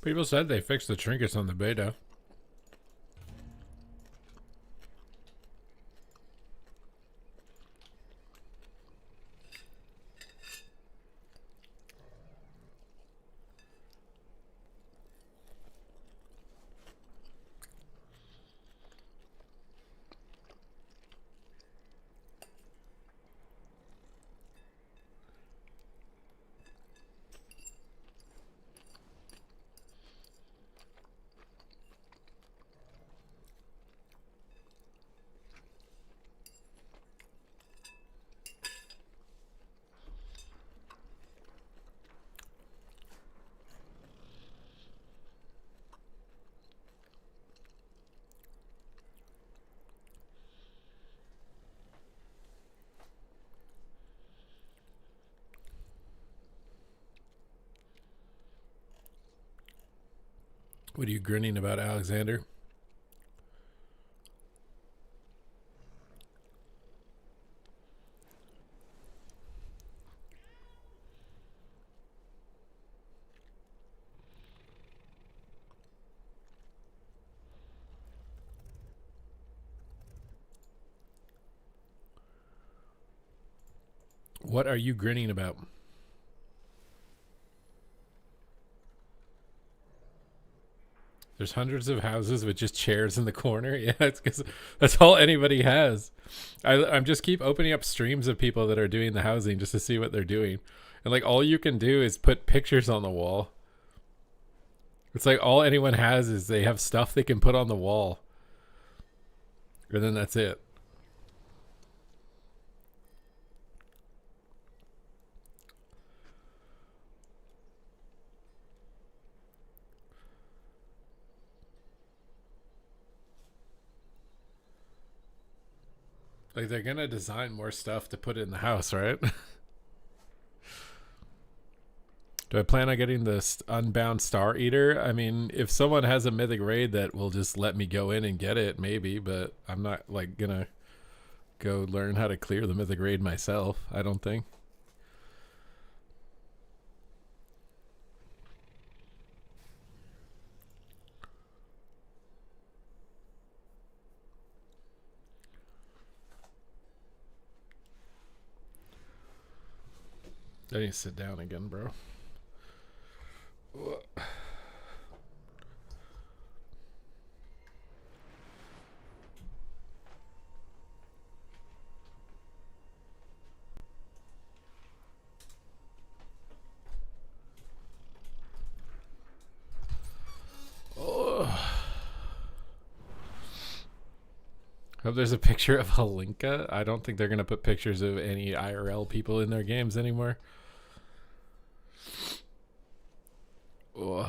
People said they fixed the trinkets on the beta. What are you grinning about, Alexander? What are you grinning about? There's hundreds of houses with just chairs in the corner. Yeah, it's because that's all anybody has. I'm just keep opening up streams of people that are doing the housing just to see what they're doing. And like all you can do is put pictures on the wall. It's like all anyone has is they have stuff they can put on the wall. And then that's it. Like they're gonna design more stuff to put in the house, right? Do I plan on getting the Unbound Star Eater? I mean, if someone has a mythic raid that will just let me go in and get it, maybe, but I'm not like gonna go learn how to clear the mythic raid myself, I don't think. I need to sit down again, bro. Hope there's a picture of Halinka. I don't think they're going to put pictures of any IRL people in their games anymore. Ugh.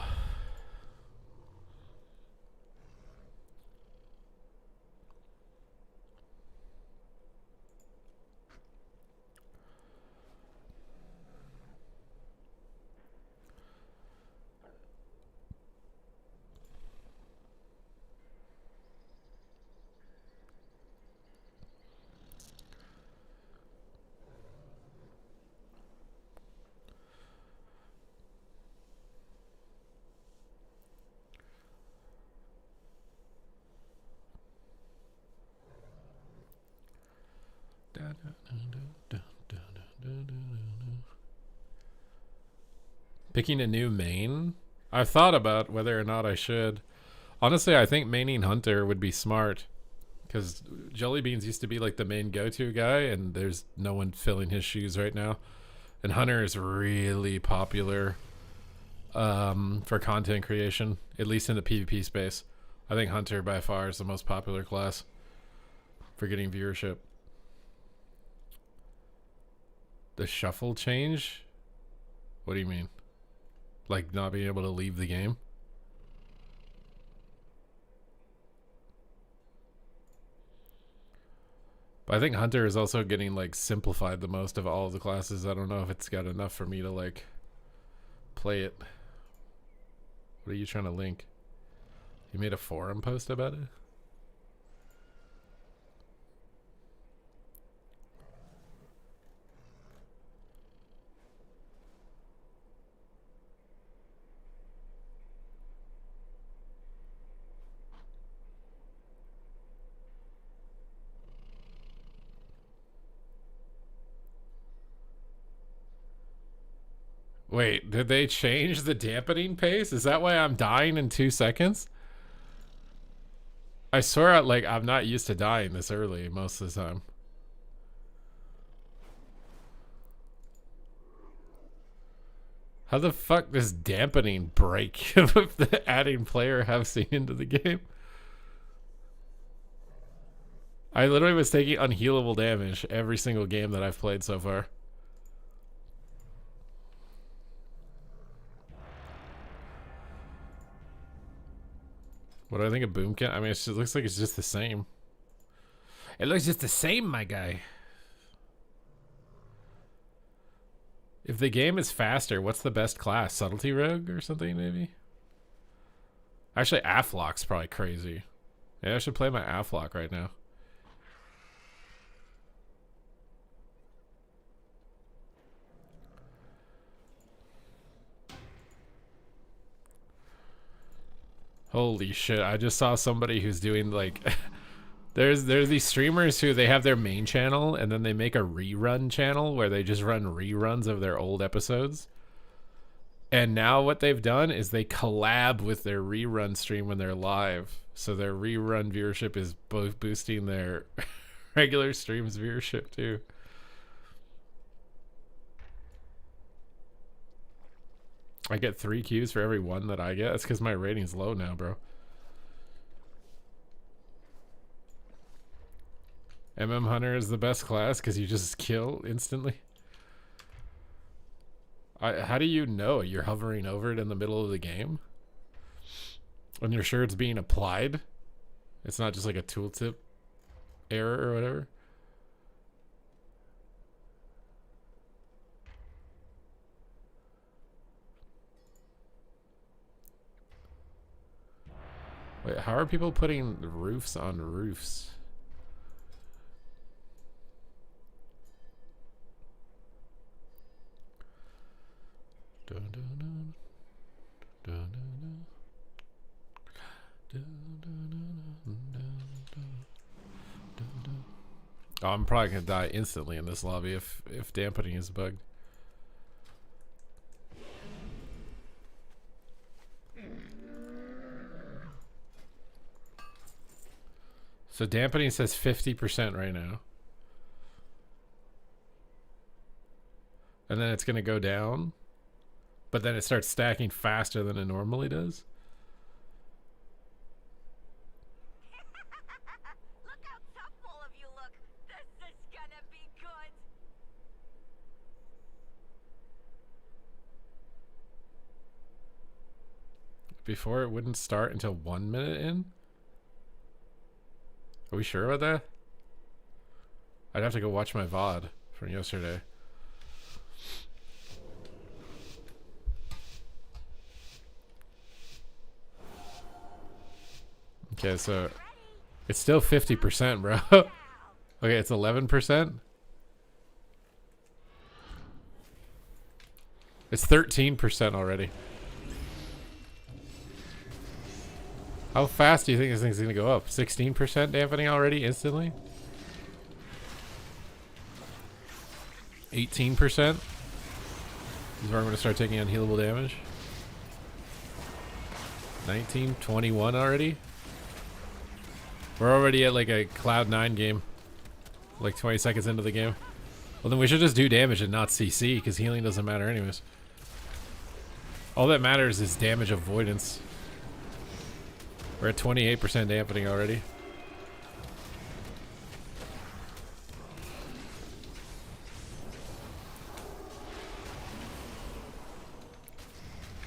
Picking a new main? I've thought about whether or not I should. Honestly, I think maining Hunter would be smart. Because Jellybeans used to be like the main go-to guy, and there's no one filling his shoes right now. And Hunter is really popular for content creation, at least in the PvP space. I think Hunter by far is the most popular class for getting viewership. The shuffle change? What do you mean? Like not being able to leave the game? But I think Hunter is also getting like simplified the most of all of the classes. I don't know if it's got enough for me to like play it. What are you trying to link? You made a forum post about it? Wait, did they change the dampening pace? Is that why I'm dying in 2 seconds? I swear, like, I'm not used to dying this early most of the time. How the fuck does dampening break with the adding player housing into the game? I literally was taking unhealable damage every single game that I've played so far. What do I think of Boomkin? I mean, it looks like it's just the same. It looks just the same, my guy. If the game is faster, what's the best class? Subtlety Rogue or something, maybe? Actually, Aflock's probably crazy. Yeah, I should play my Aflock right now. Holy shit, I just saw somebody who's doing like there's these streamers who they have their main channel and then they make a rerun channel where they just run reruns of their old episodes. And now what they've done is they collab with their rerun stream when they're live. So their rerun viewership is both boosting their regular streams viewership too. I get 3 Qs for every 1 that I get. That's because my rating's low now, bro. Hunter is the best class because you just kill instantly. How do you know you're hovering over it in the middle of the game? When you're sure it's being applied? It's not just like a tooltip error or whatever? Wait, how are people putting roofs on roofs? Dun, dun, dun. Dun, dun, dun. Dun, dun, dun, dun, dun, dun. Oh, I'm probably gonna die instantly in this lobby if dampening is bugged. So dampening says 50% right now. And then it's going to go down. But then it starts stacking faster than it normally does. Look how tough all of you look. This is gonna be good. Before it wouldn't start until 1 minute in? Are we sure about that? I'd have to go watch my VOD from yesterday. Okay, so it's still 50%, bro. Okay, it's 11%. It's 13% already. How fast do you think this thing's gonna go up? 16% dampening already instantly? 18%? This is where I'm gonna start taking unhealable damage. 19, 21 already? We're already at like a Cloud 9 game. Like 20 seconds into the game. Well, then we should just do damage and not CC, because healing doesn't matter anyways. All that matters is damage avoidance. We're at 28% dampening already.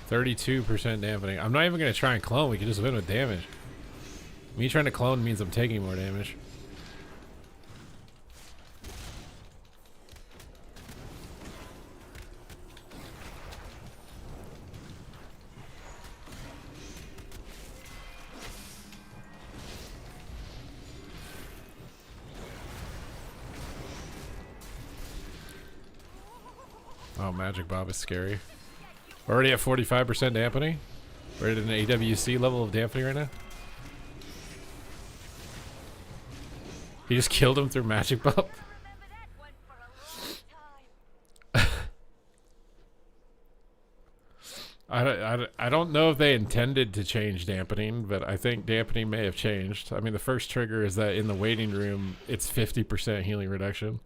%32% dampening. I'm not even going to try and clone. We can just win with damage. Me trying to clone means I'm taking more damage. Oh, Magic Bob is scary. We're already at 45% dampening. We're at an AWC level of dampening right now. He just killed him through Magic Bob. I don't know if they intended to change dampening, but I think dampening may have changed. I mean, the first trigger is that in the waiting room, it's 50% healing reduction.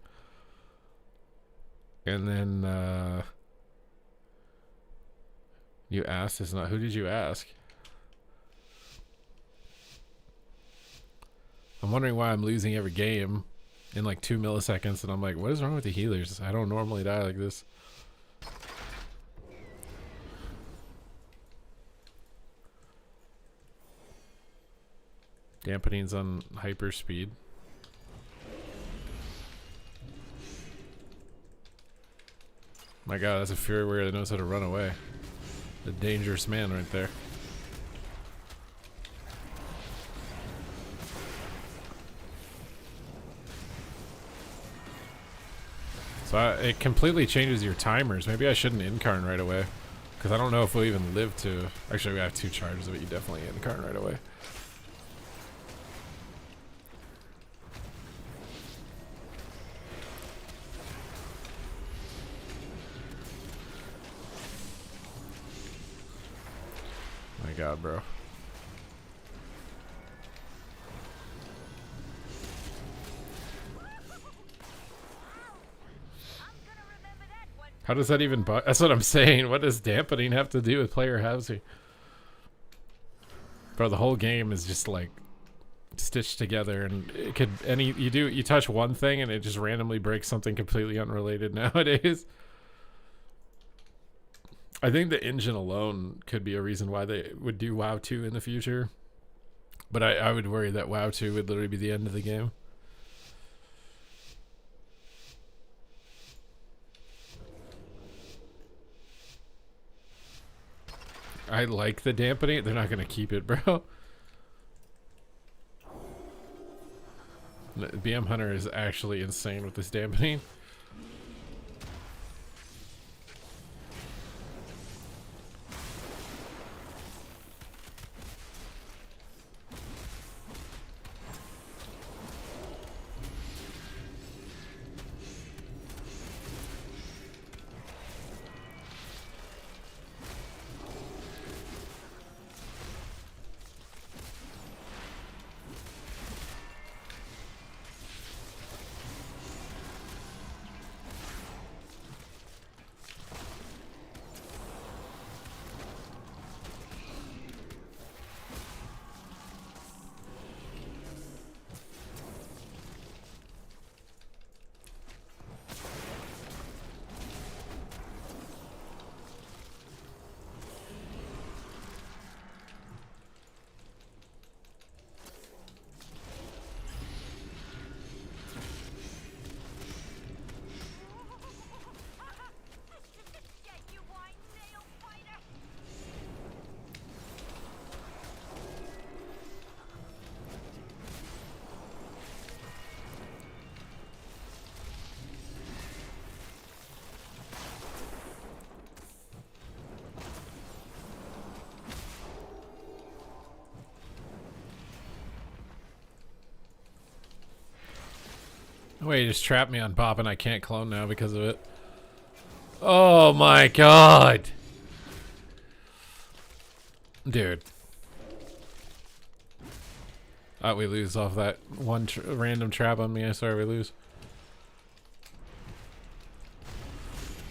And then, you asked is not, who did you ask? I'm wondering why I'm losing every game in like 2 milliseconds, and I'm like, what is wrong with the healers? I don't normally die like this. Dampening's on hyper speed. My god, that's a Fury Warrior that knows how to run away. A dangerous man right there. So it completely changes your timers. Maybe I shouldn't incarn right away. Because I don't know if we'll even live to... Actually, we have 2 charges of it. You definitely incarn right away. My god, bro. How does that even... That's what I'm saying. What does dampening have to do with player housing? Bro, the whole game is just like stitched together, and it could... You touch one thing and it just randomly breaks something completely unrelated nowadays. I think the engine alone could be a reason why they would do WoW 2 in the future. But I would worry that WoW 2 would literally be the end of the game. I like the dampening. They're not going to keep it, bro. BM Hunter is actually insane with this dampening. Wait, just trapped me on pop and I can't clone now because of it. Oh my god. Dude. We lose off that one random trap on me. I swear we lose.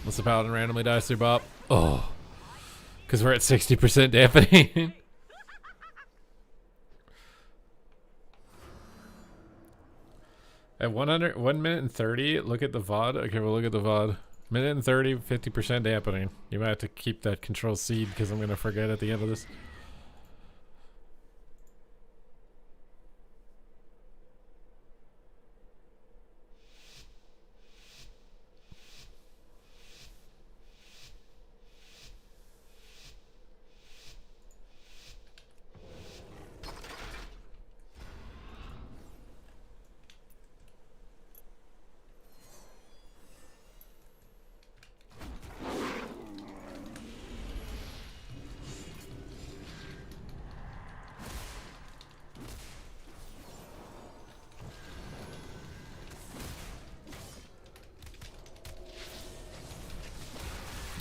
Unless the paladin randomly dies through bop. Oh. Because we're at 60% dampening. At 1 minute and 30, look at the VOD. Okay, we'll look at the VOD. Minute and 30, 50% dampening. You might have to keep that control seed because I'm going to forget at the end of this.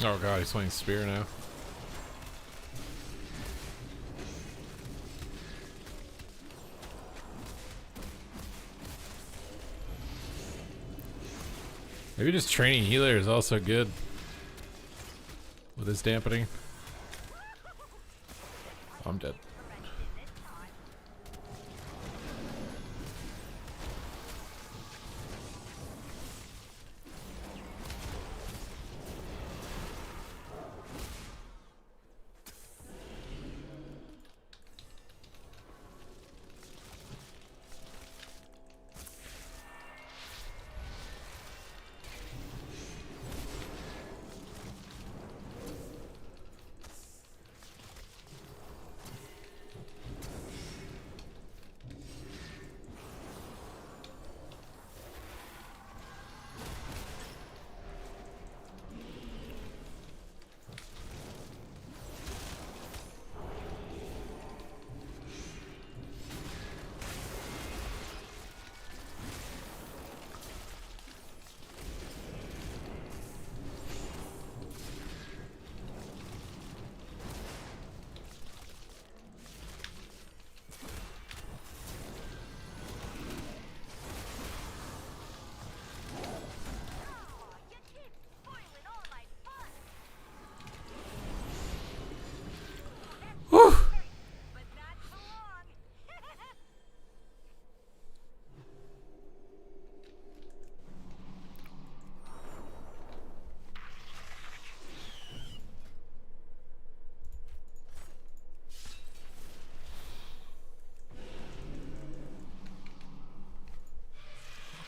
Oh god, he's swinging spear now. Maybe just training healer is also good with his dampening. I'm dead.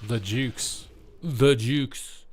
The jukes. The jukes.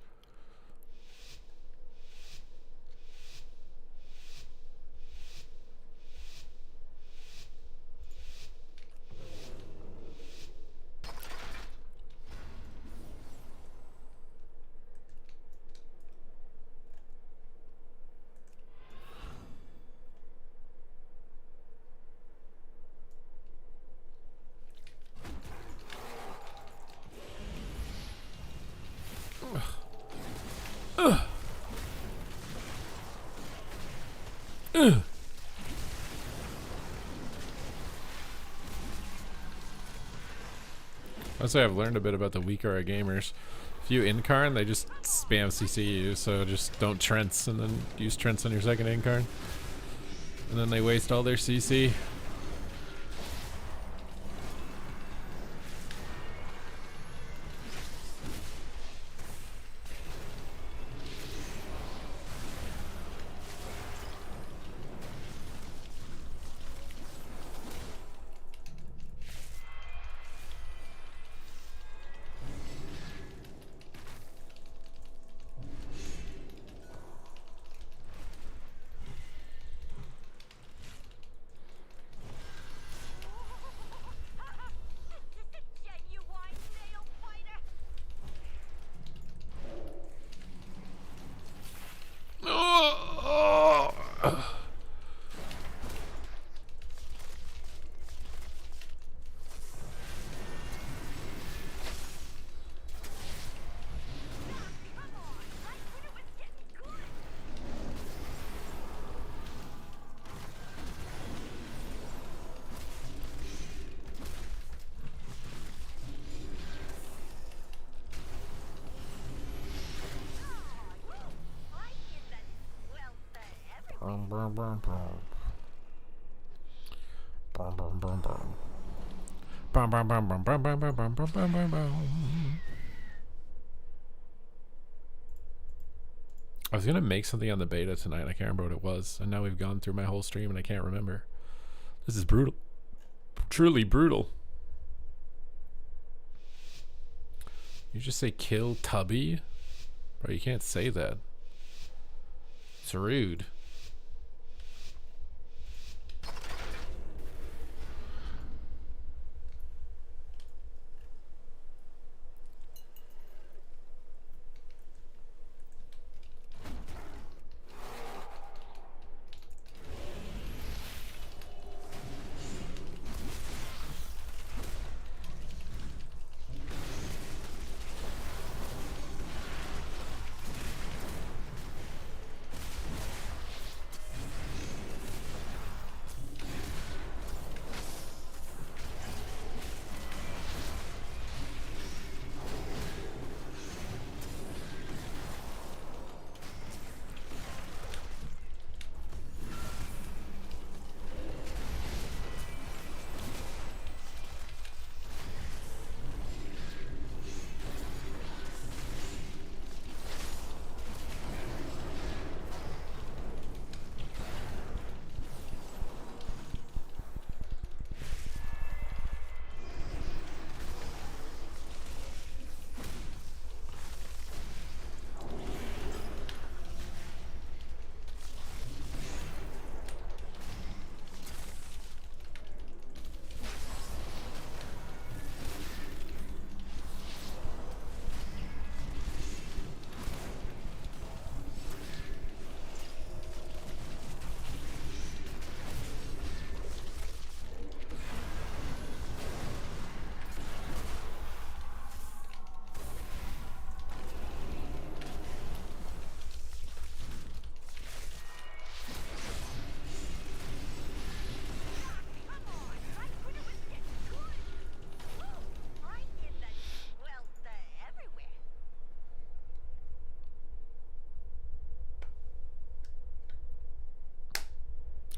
I'd say I've learned a bit about the weaker gamers. If you incarn, they just spam CCU, so just don't Trents and then use Trents on your second incarn. And then they waste all their CC. I was gonna make something on the beta tonight. I can't remember what it was, and now we've gone through my whole stream and I can't remember. This is brutal. Truly brutal. You just say kill Tubby? Bro, you can't say that. It's rude.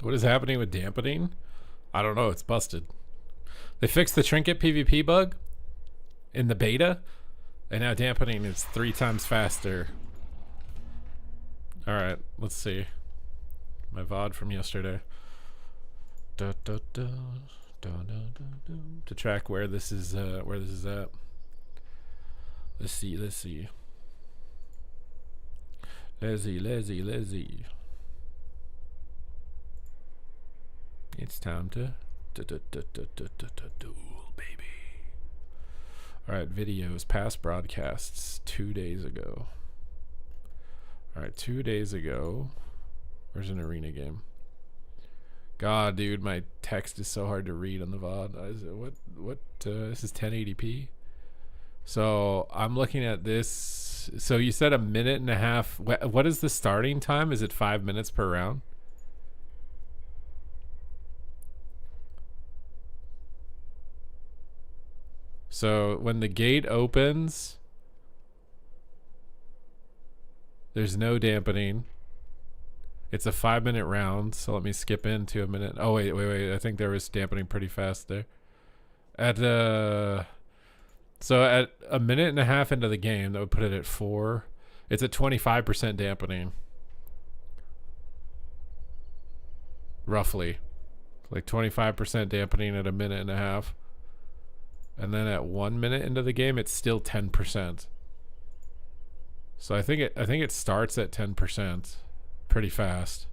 What is happening with dampening? I don't know. It's busted. They fixed the trinket PvP bug in the beta, and now dampening is 3 times faster. All right, let's see. My VOD from yesterday. Da, da, da, da, da, da, da. To track where this is at. Let's see. Lazy. It's time to duel, baby. All right, videos, past broadcasts 2 days ago. All right, 2 days ago. Where's an arena game? God, dude, my text is so hard to read on the VOD. This is 1080p. So I'm looking at this. So you said a minute and a half. What is the starting time? Is it 5 minutes per round? So when the gate opens, there's no dampening. It's a 5-minute round, so let me skip into a minute. Oh, wait. I think there was dampening pretty fast there. So at a minute and a half into the game, that would put it at 4. It's at 25% dampening. Roughly. Like 25% dampening at a minute and a half. And then at 1 minute into the game, it's still 10%. So I think it starts at 10% pretty fast.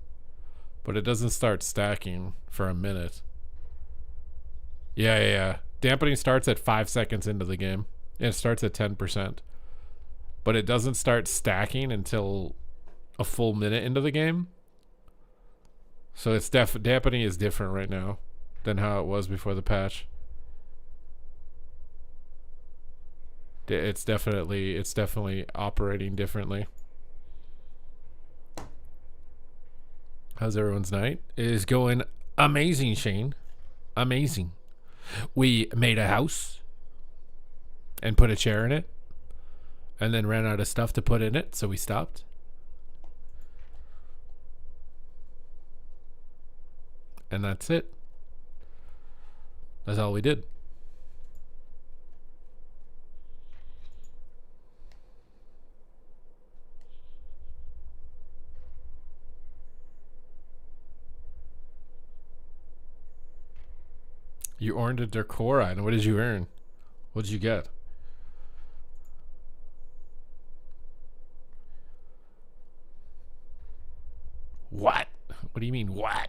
But it doesn't start stacking for a minute. Yeah. Dampening starts at 5 seconds into the game. It starts at 10%. But it doesn't start stacking until a full minute into the game. So it's dampening is different right now than how it was before the patch. It's definitely operating differently. How's everyone's night? It is going amazing, Shane. Amazing. We made a house and put a chair in it and then ran out of stuff to put in it, so we stopped. And that's it. That's all we did. You earned a decor item. What did you earn? What did you get? What? What do you mean, what?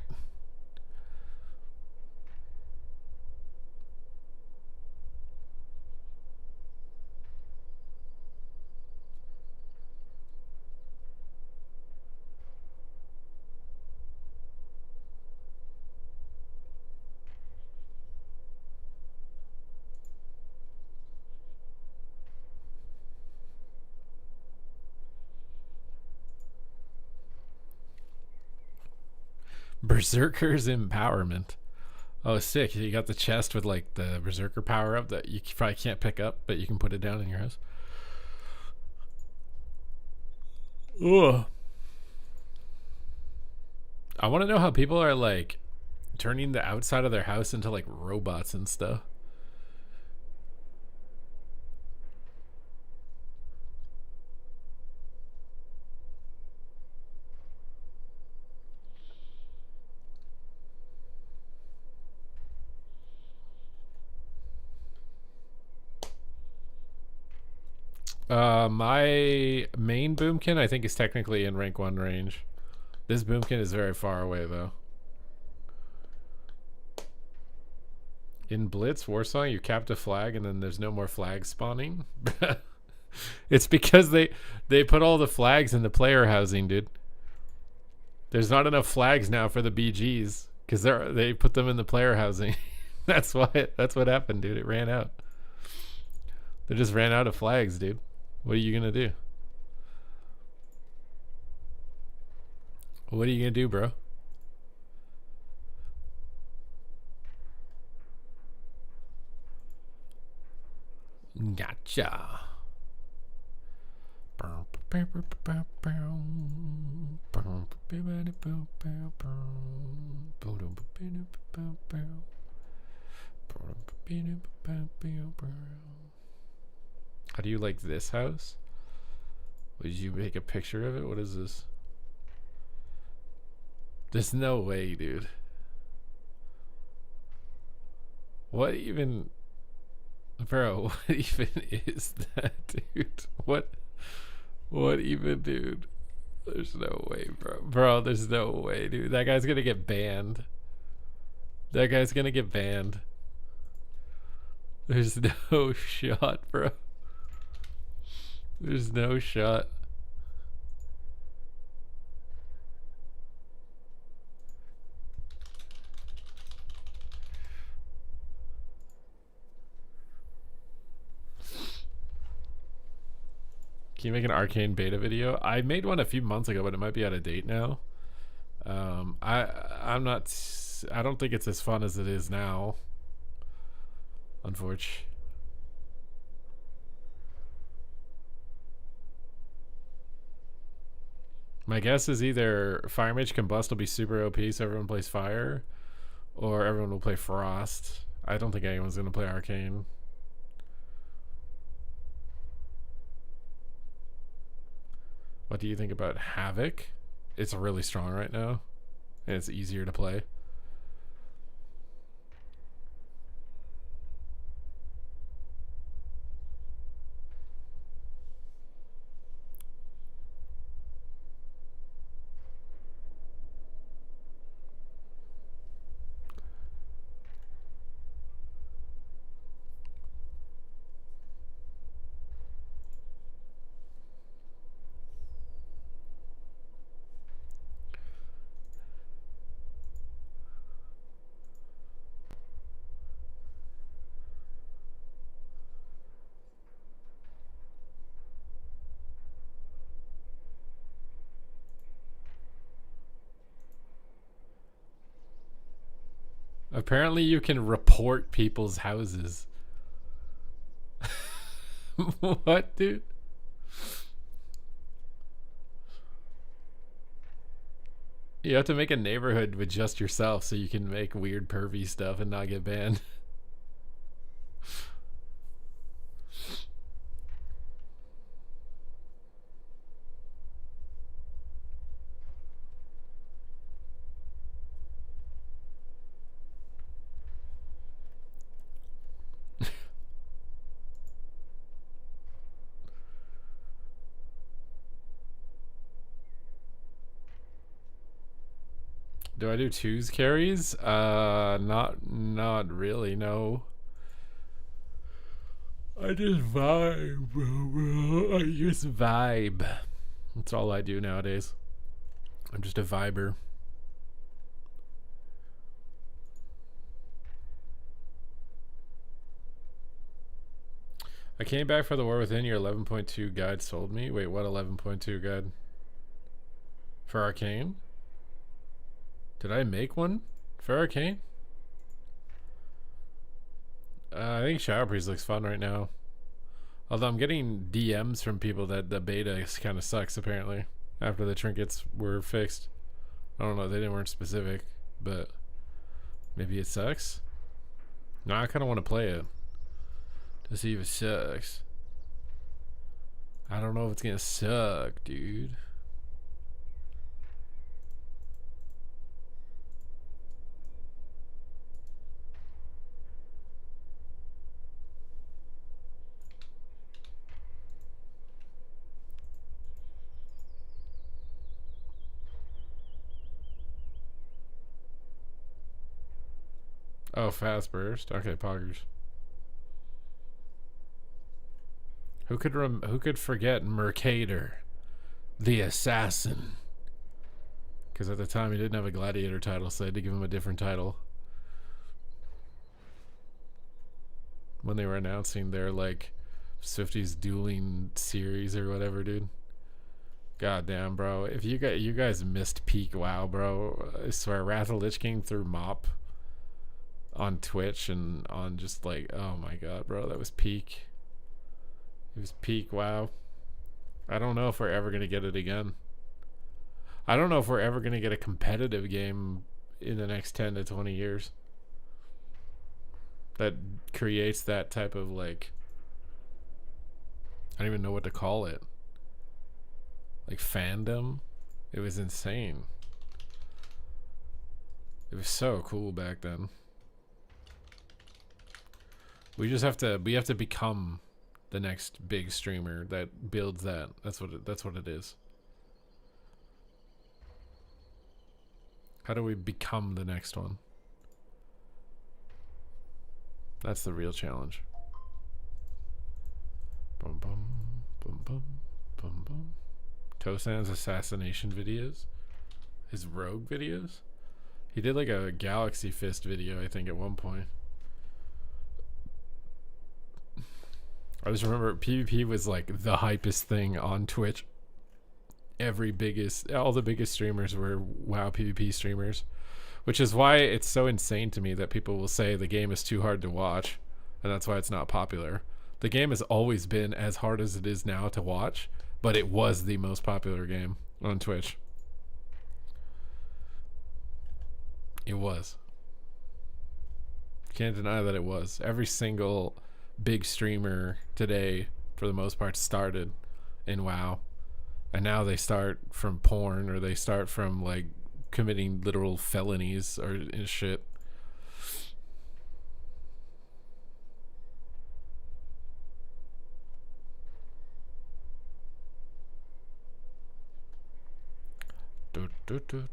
Berserker's empowerment. Oh, sick. You got the chest with like the berserker power up that you probably can't pick up, but you can put it down in your house. Ugh. I want to know how people are like turning the outside of their house into like robots and stuff. My main boomkin I think is technically in rank 1 range. This boomkin is very far away though. In Blitz Warsong, you capped a flag and then there's no more flags spawning. It's because they put all the flags in the player housing, dude. There's not enough flags now for the BGs because they put them in the player housing. That's what happened, dude. It ran out. They just ran out of flags, dude. What are you gonna do? What are you gonna do, bro? Gotcha. How do you like this house? Would you make a picture of it? What is this? There's no way, dude. What even... Bro, what even is that, dude? What even, dude? There's no way, bro. Bro, there's no way, dude. That guy's gonna get banned. That guy's gonna get banned. There's no shot, bro. There's no shot. Can you make an Arcane beta video? I made one a few months ago, but it might be out of date now. I'm not. I don't think it's as fun as it is now. Unfortunately. My guess is either Fire Mage Combust will be super OP, so everyone plays Fire, or everyone will play Frost. I don't think anyone's gonna play Arcane. What do you think about Havoc? It's really strong right now, and it's easier to play. Apparently you can report people's houses. What, dude? You have to make a neighborhood with just yourself so you can make weird pervy stuff and not get banned. Do I do twos carries? Not really, no. I just vibe, bro. I just vibe. That's all I do nowadays. I'm just a viber. I came back for the War Within. Your 11.2 guide sold me. Wait, what 11.2 guide? For Arcane? Did I make one for Arcane? I think Shower Priest looks fun right now. Although I'm getting DMs from people that the beta kind of sucks apparently after the trinkets were fixed. I don't know, they weren't specific, but maybe it sucks. No, I kind of want to play it to see if it sucks. I don't know if it's gonna suck, dude. Oh, fast burst. Okay, poggers. Who could forget Mercator, the assassin? Because at the time he didn't have a gladiator title, so they had to give him a different title. When they were announcing their like Swifties dueling series or whatever, dude. God damn, bro. If you guys missed peak WoW, bro. I swear, Wrath of Lich King through Mop on Twitch and on just like, oh my god, bro, that was peak. It was peak WoW. I don't know if we're ever going to get it again. I don't know if we're ever going to get a competitive game in the next 10 to 20 years that creates that type of, like, I don't even know what to call it. Like fandom. It was insane. It was so cool back then. We have to become the next big streamer that builds that. That's what it is. How do we become the next one? That's the real challenge. Bum bum bum bum bum bum. Tosan's assassination videos, his rogue videos. He did like a Galaxy Fist video, I think, at one point. I just remember PvP was like the hypest thing on Twitch. All the biggest streamers were WoW PvP streamers, which is why it's so insane to me that people will say the game is too hard to watch, and that's why it's not popular. The game has always been as hard as it is now to watch, but it was the most popular game on Twitch. It was. Can't deny that it was. Every single big streamer today, for the most part, started in WoW. And now they start from porn, or they start from like committing literal felonies or shit. It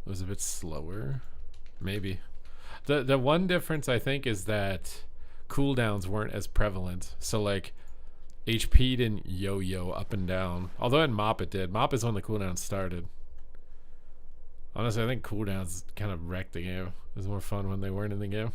was a bit slower, maybe. The one difference I think is that cooldowns weren't as prevalent. So like HP didn't yo-yo up and down. Although in MOP it did. MOP is when the cooldowns started. Honestly, I think cooldowns kind of wrecked the game. It was more fun when they weren't in the game.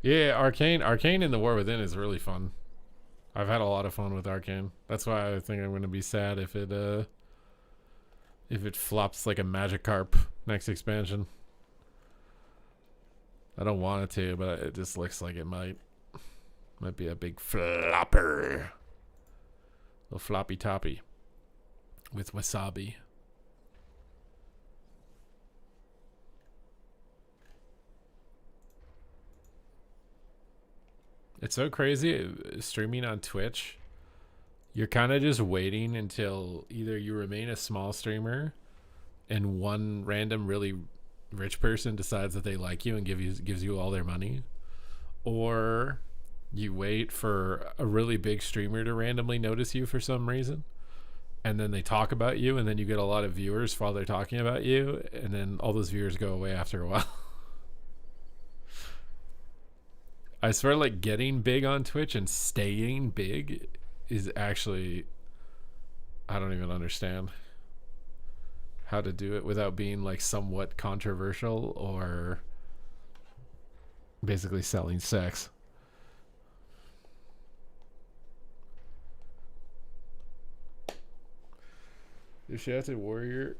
Yeah, Arcane in the War Within is really fun. I've had a lot of fun with Arcane. That's why I think I'm going to be sad if it flops like a Magikarp next expansion. I don't want it to, but it just looks like it might be a big flopper. A floppy toppy with wasabi. It's so crazy streaming on Twitch. You're kind of just waiting until either you remain a small streamer and one random really rich person decides that they like you and gives you all their money, or you wait for a really big streamer to randomly notice you for some reason, and then they talk about you, and then you get a lot of viewers while they're talking about you, and then all those viewers go away after a while. I swear, like, getting big on Twitch and staying big is actually, I don't even understand how to do it without being like somewhat controversial or basically selling sex. The Shafted Warrior,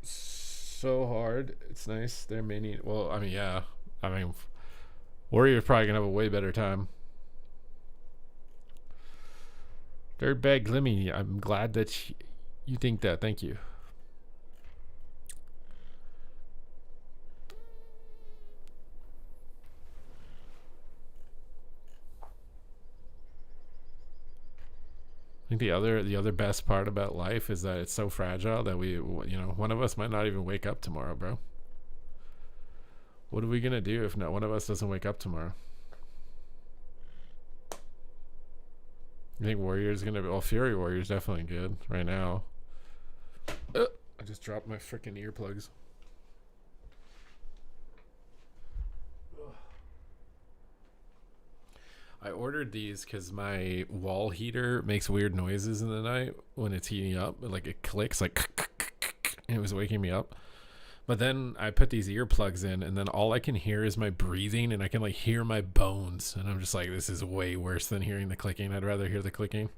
so hard. It's nice. They're many. Well, I mean, yeah. I mean, Warrior's probably gonna have a way better time. Dirtbag Glimmy, I'm glad that you think that. Thank you. think the other best part about life is that it's so fragile that one of us might not even wake up tomorrow, bro. What are we gonna do if not one of us doesn't wake up tomorrow? You think Warrior's gonna be? Well, Fury Warrior's definitely good right now. I just dropped my freaking earplugs. I ordered these because my wall heater makes weird noises in the night when it's heating up. Like it clicks, like, and it was waking me up. But then I put these earplugs in, and then all I can hear is my breathing, and I can like hear my bones. And I'm just like, this is way worse than hearing the clicking. I'd rather hear the clicking.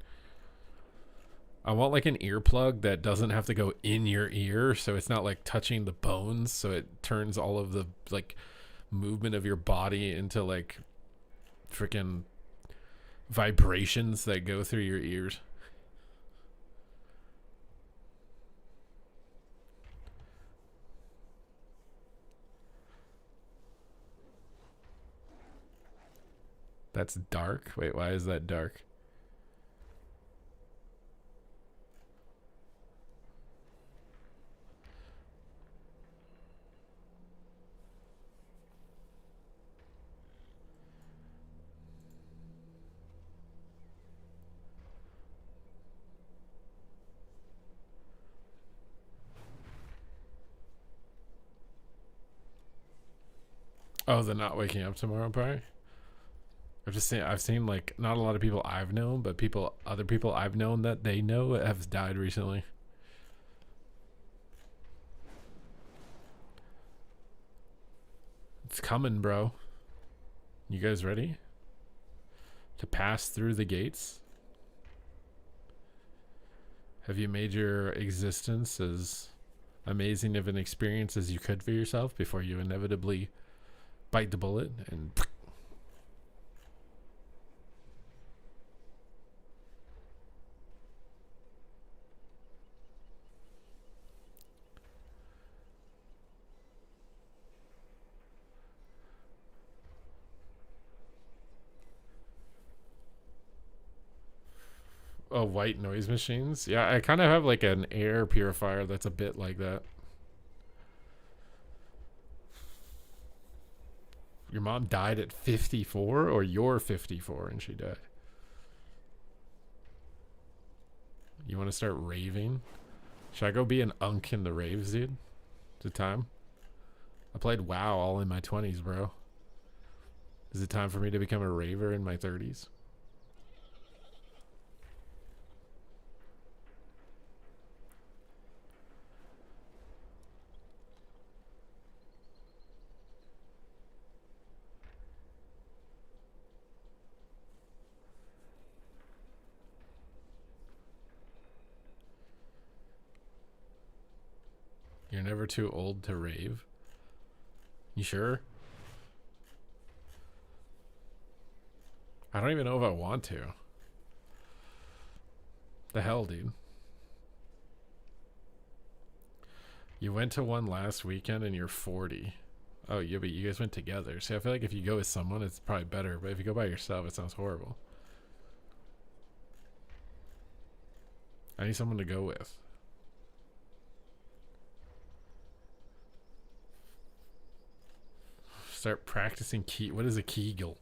I want like an earplug that doesn't have to go in your ear, so it's not like touching the bones, so it turns all of the like movement of your body into like freaking vibrations that go through your ears. That's dark. Wait, why is that dark? Oh, the not waking up tomorrow part? I've seen like not a lot of people I've known, but other people I've known that they know have died recently. It's coming, bro. You guys ready to pass through the gates? Have you made your existence as amazing of an experience as you could for yourself before you inevitably bite the bullet and oh, white noise machines? Yeah, I kind of have like an air purifier that's a bit like that. Your mom died at 54, or you're 54 and she died? You want to start raving? Should I go be an unk in the raves, dude? Is it time? I played WoW all in my 20s, bro. Is it time for me to become a raver in my 30s? You're never too old to rave? You sure? I don't even know if I want to. The hell, dude? You went to one last weekend and you're 40. Oh, yeah, but you guys went together. See, I feel like if you go with someone, it's probably better. But if you go by yourself, it sounds horrible. I need someone to go with. Start practicing key. What is a Kegel?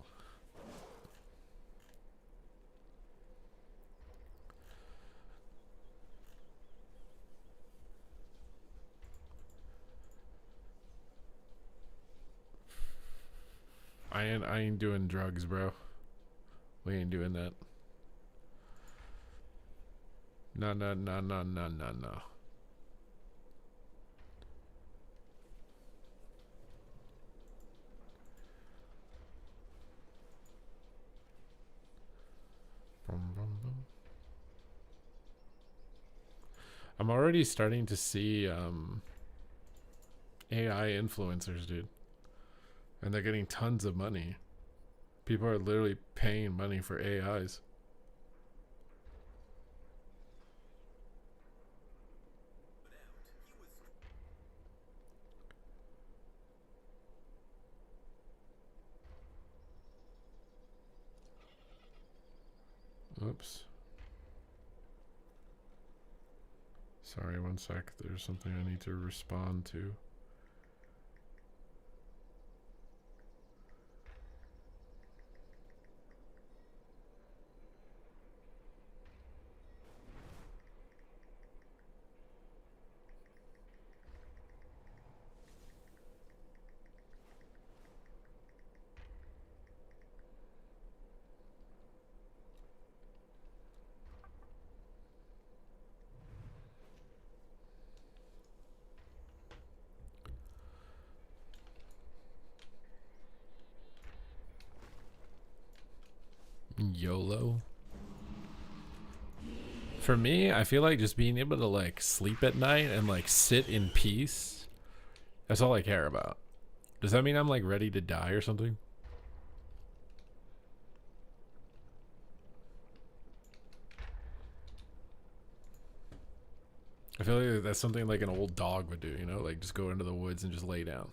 I ain't doing drugs, bro. We ain't doing that. No. I'm already starting to see AI influencers, dude. And they're getting tons of money. People are literally paying money for AIs. Oops. Sorry, one sec. There's something I need to respond to. YOLO. For me, I feel like just being able to like sleep at night and like sit in peace. That's all I care about. Does that mean I'm like ready to die or something? I feel like that's something like an old dog would do, you know, like just go into the woods and just lay down.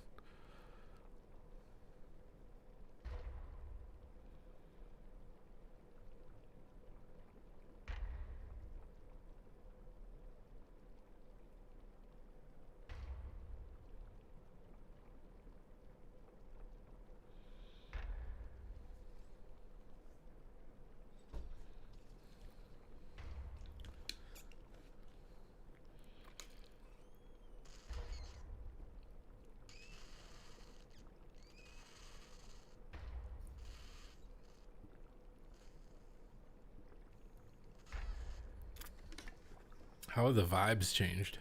How have the vibes changed?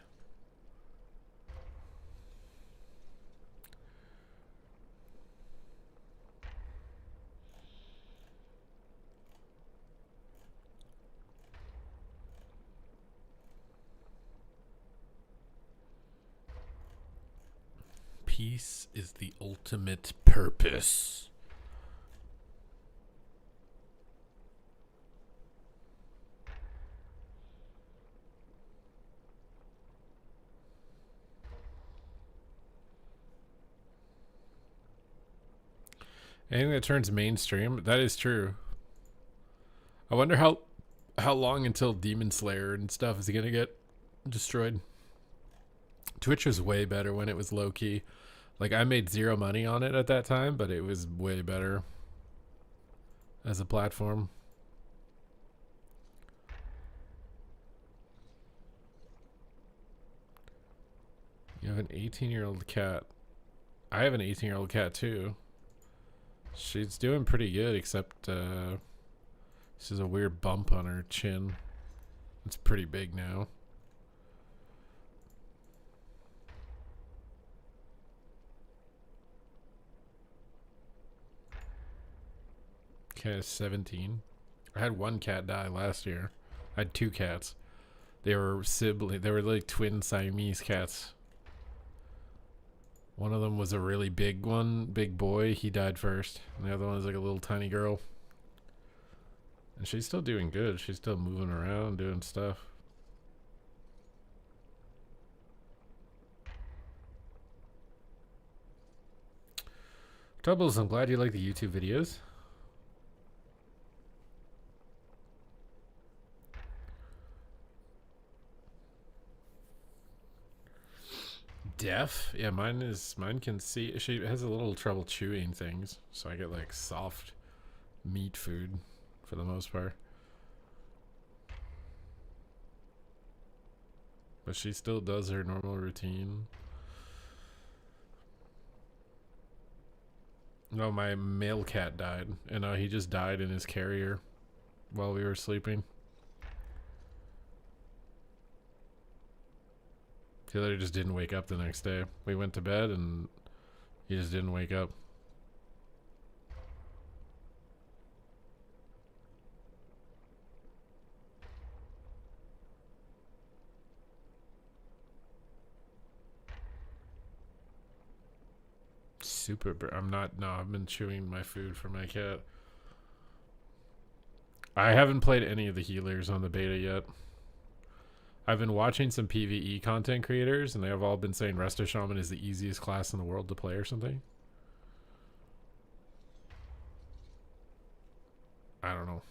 Peace is the ultimate purpose. Anything that turns mainstream, that is true. I wonder how long until Demon Slayer and stuff is gonna get destroyed. Twitch was way better when it was low key. Like I made zero money on it at that time, but it was way better as a platform. You have an 18-year-old cat. I have an 18-year-old cat too. She's doing pretty good, except she has a weird bump on her chin. It's pretty big now. Cat is 17. I had one cat die last year. I had two cats. They were sibling. They were like twin Siamese cats. One of them was a really big one, big boy. He died first. And the other one was like a little tiny girl. And she's still doing good. She's still moving around, doing stuff. Troubles, I'm glad you like the YouTube videos. Deaf? Yeah, mine can see. She has a little trouble chewing things, so I get like soft meat food for the most part. But she still does her normal routine. No, my male cat died, and he just died in his carrier while we were sleeping. The other just didn't wake up the next day. We went to bed and he just didn't wake up. I'm not, no, I've been chewing my food for my cat. I haven't played any of the healers on the beta yet. I've been watching some PvE content creators, and they have all been saying Resto Shaman is the easiest class in the world to play or something. I don't know.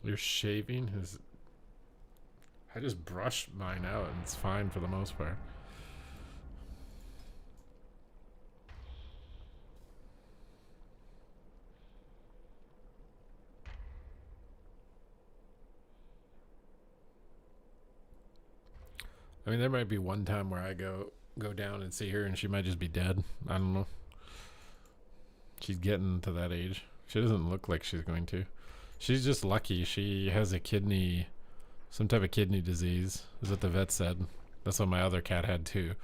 You're shaving his... I just brushed mine out and it's fine for the most part. I mean, there might be one time where I go down and see her and she might just be dead. I don't know. She's getting to that age. She doesn't look like she's going to. She's just lucky. She has a kidney, some type of kidney disease, is what the vet said. That's what my other cat had too.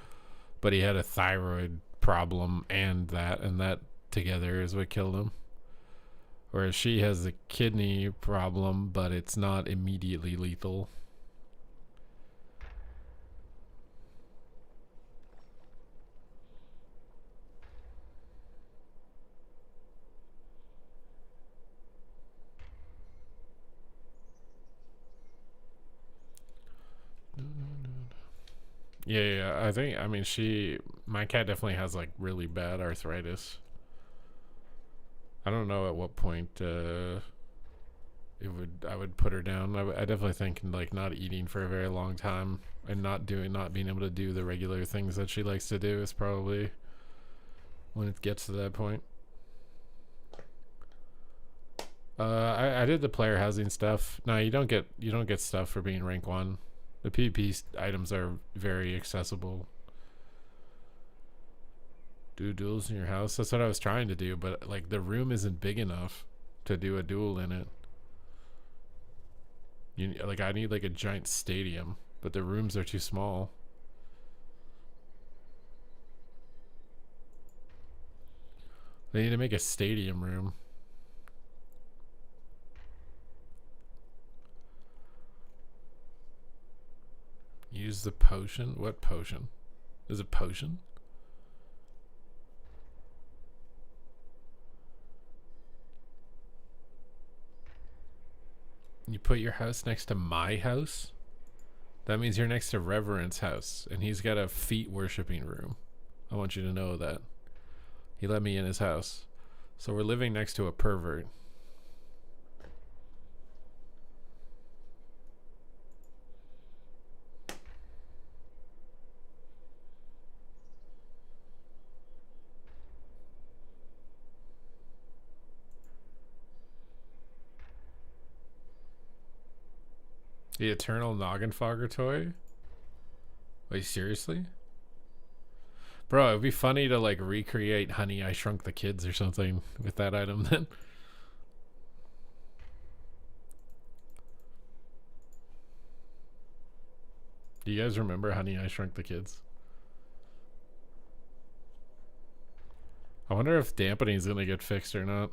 But he had a thyroid problem and that together is what killed him. Whereas she has a kidney problem, but it's not immediately lethal. Yeah, I mean, my cat definitely has like really bad arthritis. I don't know at what point I would put her down. I definitely think like not eating for a very long time and not being able to do the regular things that she likes to do is probably when it gets to that point. I did the player housing stuff. No, you don't get stuff for being rank 1. The PvP items are very accessible. Do duels in your house? That's what I was trying to do, but like the room isn't big enough to do a duel in it. Like I need like a giant stadium, but the rooms are too small. They need to make a stadium room. Use the potion? What potion? Is it potion? You put your house next to my house? That means you're next to Reverend's house, and he's got a feet worshipping room. I want you to know that. He let me in his house. So we're living next to a pervert. The Eternal Noggenfogger toy? Wait, seriously? Bro, it'd be funny to like recreate Honey, I Shrunk the Kids or something with that item then. Do you guys remember Honey, I Shrunk the Kids? I wonder if dampening is gonna get fixed or not.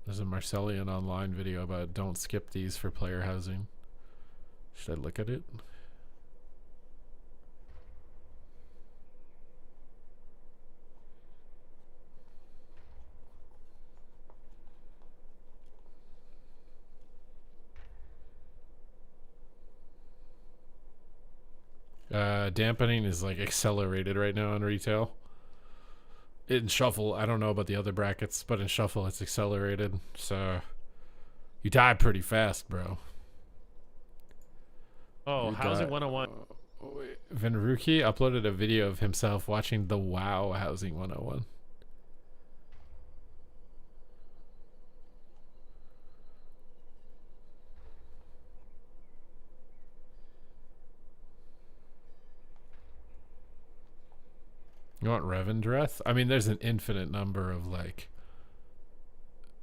There's a Marcellian online video about don't skip these for player housing. Should I look at it? Dampening is like accelerated right now in retail. In shuffle, I don't know about the other brackets, but in shuffle it's accelerated. So you die pretty fast, bro. Oh, Housing 101. Venruki uploaded a video of himself watching the WoW Housing 101. You want Revendreth? I mean, there's an infinite number of like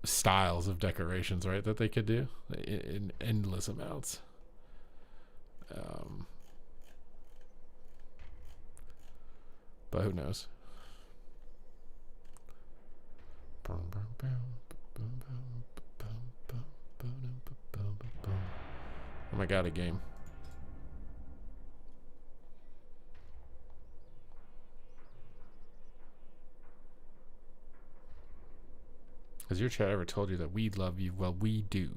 styles of decorations, right? That they could do in endless amounts. But who knows? Oh my god, a game. Has your chat ever told you that we love you? Well, we do.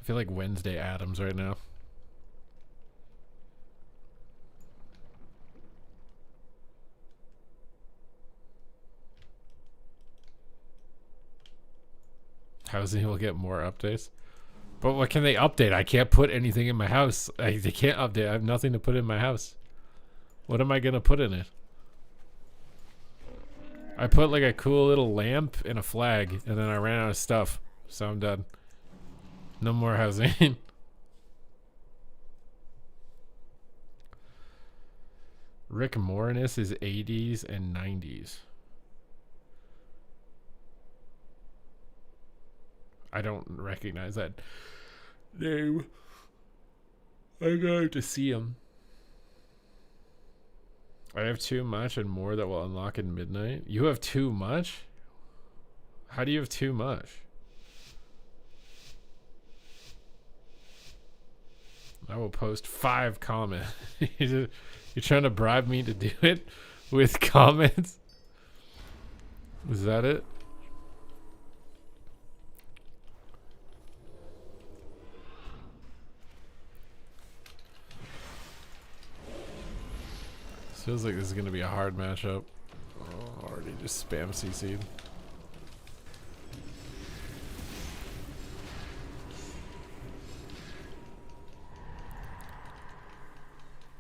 feel like Wednesday Addams right now. Housing will get more updates. But what can they update? I can't put anything in my house. They can't update. I have nothing to put in my house. What am I going to put in it? I put like a cool little lamp and a flag, and then I ran out of stuff. So I'm done. No more housing. Rick Moranis is 80s and 90s. I don't recognize that name. I'm going to see him. I have too much and more that will unlock in midnight. You have too much? How do you have too much? I will post 5 comments. You're trying to bribe me to do it with comments? Is that it? Feels like this is going to be a hard matchup. Oh, already just spam CC'd.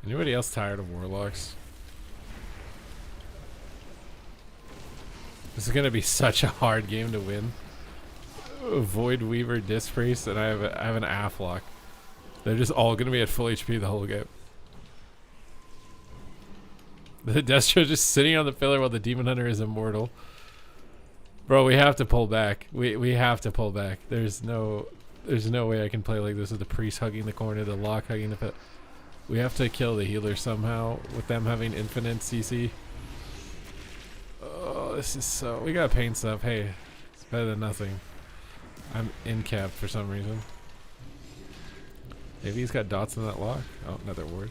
Anybody else tired of Warlocks? This is going to be such a hard game to win. Void Weaver, Disc Priest, and I have an Aflock. They're just all going to be at full HP the whole game. The Destro just sitting on the pillar while the Demon Hunter is immortal. Bro, we have to pull back. We have to pull back. There's no way I can play like this with the priest hugging the corner, the lock hugging the pit. We have to kill the healer somehow with them having infinite CC. Oh, this is so... We got pain stuff. Hey, it's better than nothing. I'm in cap for some reason. Maybe he's got dots in that lock. Oh, another ward.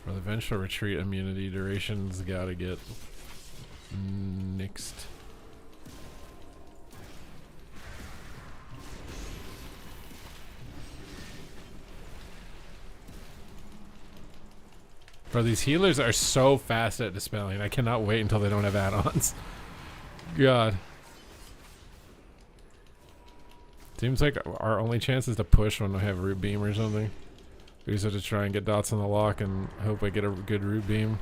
For the vengeful retreat immunity duration's gotta get nixed. Bro, these healers are so fast at dispelling. I cannot wait until they don't have add-ons. God. Seems like our only chance is to push when we have root beam or something. We just have to try and get dots on the lock and hope I get a good root beam.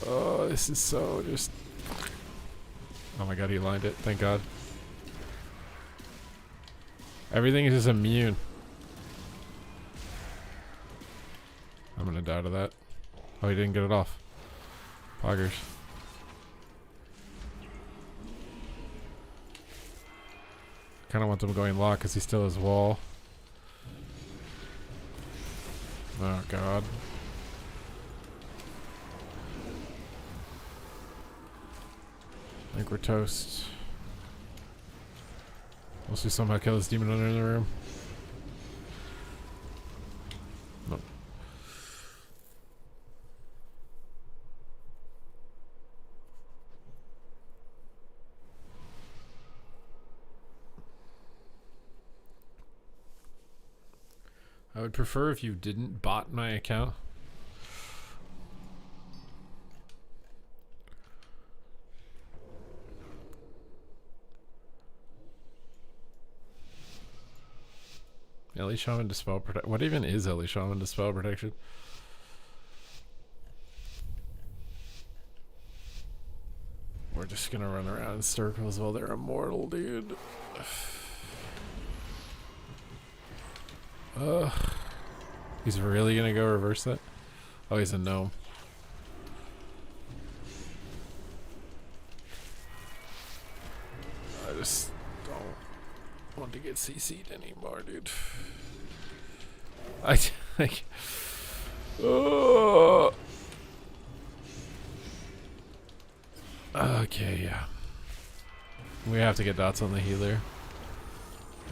Oh, this is so just... Oh my god, he lined it. Thank god. Everything is just immune. I'm gonna die to that. Oh, he didn't get it off. Poggers. Kind of want them going lock because he still has wall. Oh god. I think we're toast. Unless we somehow kill this demon under in the room. Nope. I would prefer if you didn't bot my account. Ellie Shaman Dispel Protection. What even is Ellie Shaman Dispel Protection? We're just gonna run around in circles while they're immortal, dude. He's really gonna go reverse that? Oh, he's a gnome. I just don't want to get CC'd anymore, dude. I like... Oh. Okay, yeah. We have to get dots on the healer.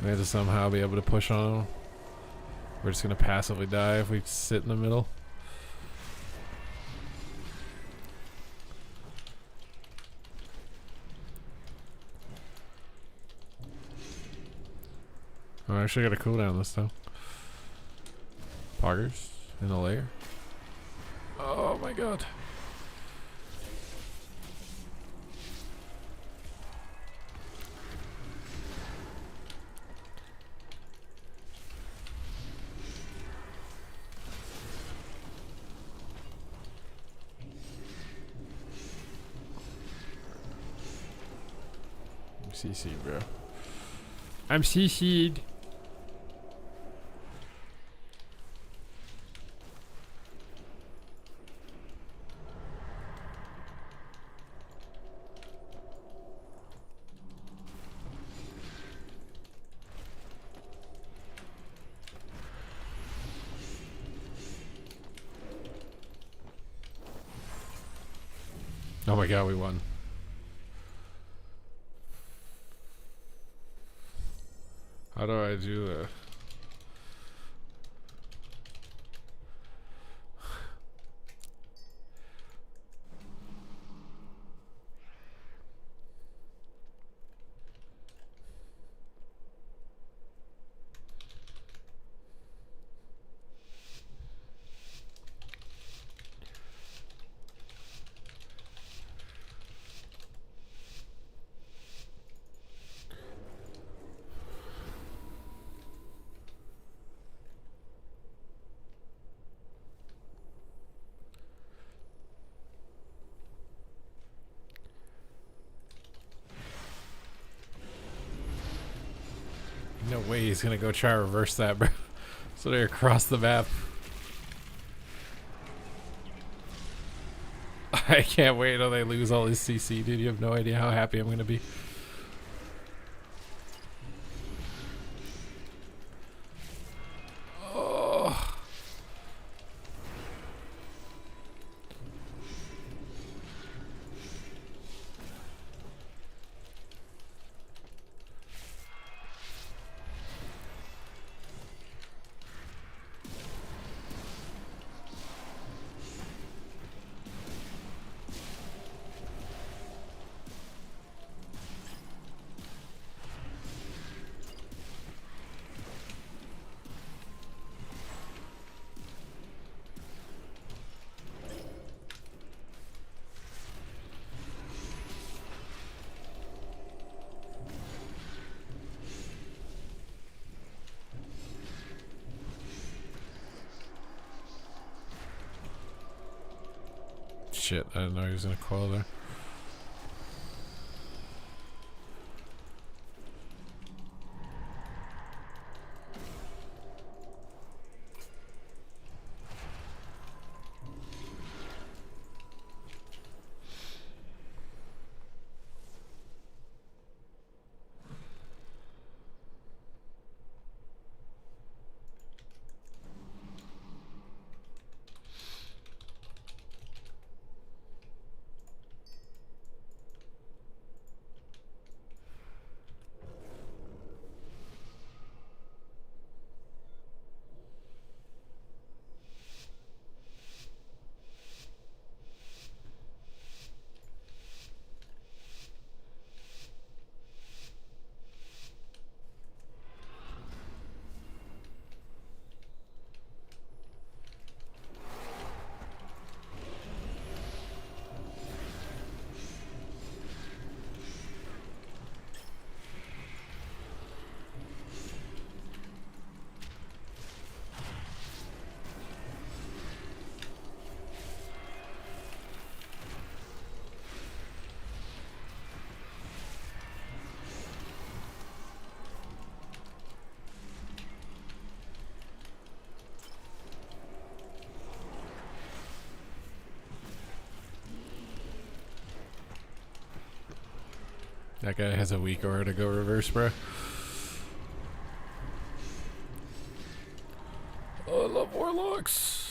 We have to somehow be able to push on him. We're just gonna passively die if we sit in the middle. Oh, I actually got a cooldown this time. Poggers in the lair. Oh my god. I'm CC'd, bro. I'm CC'd. Oh my god, we won. How do I do that? No way he's gonna go try to reverse that, bro. So they're across the map. I can't wait till they lose all his CC, dude. You have no idea how happy I'm gonna be. Oh. Shit, I didn't know he was gonna coil there. That guy has a weak aura to go reverse, bro. Oh, I love warlocks.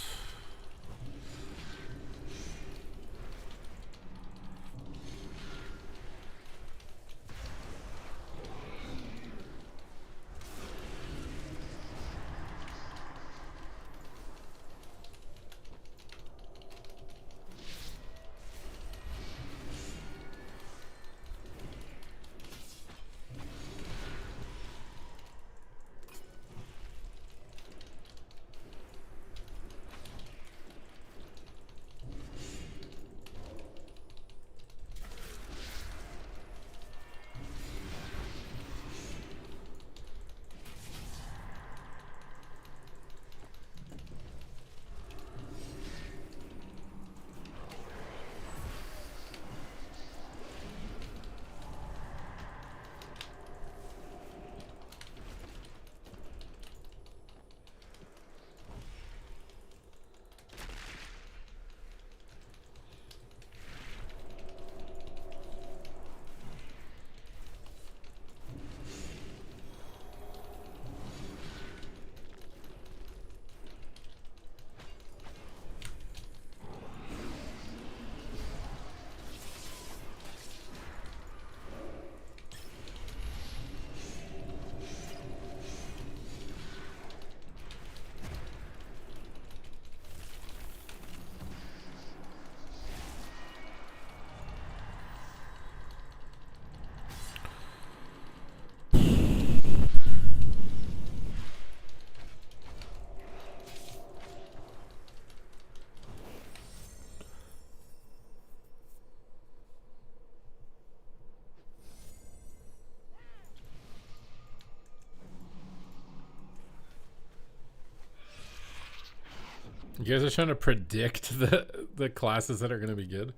You guys are trying to predict the classes that are going to be good.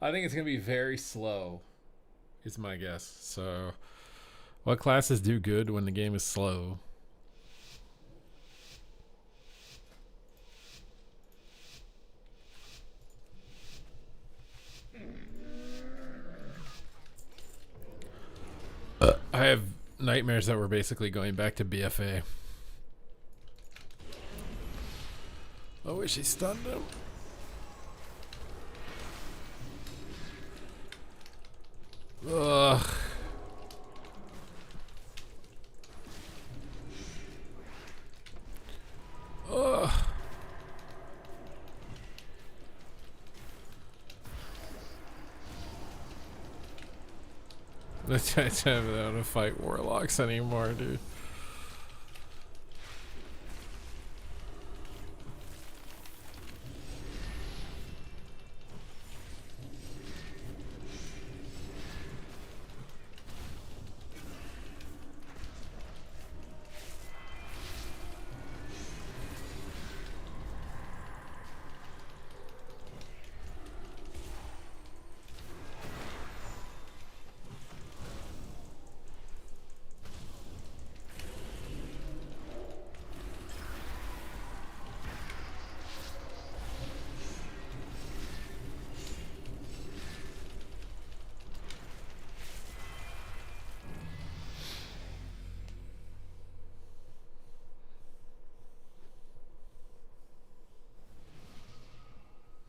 I think it's going to be very slow, is my guess. So, what classes do good when the game is slow? I have nightmares that we're basically going back to BFA. I wish he stunned him. Ugh. Ugh. I don't want to fight warlocks anymore, dude.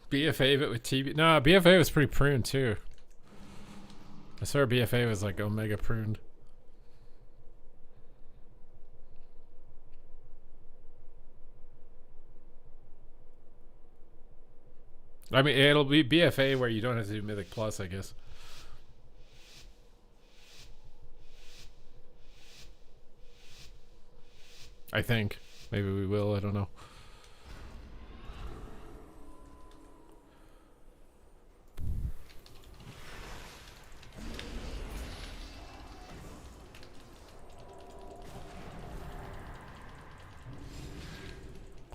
BFA but with TB. No, BFA was pretty pruned too. I swear BFA was like Omega pruned. I mean, it'll be BFA where you don't have to do Mythic Plus, I guess. I think. Maybe we will, I don't know.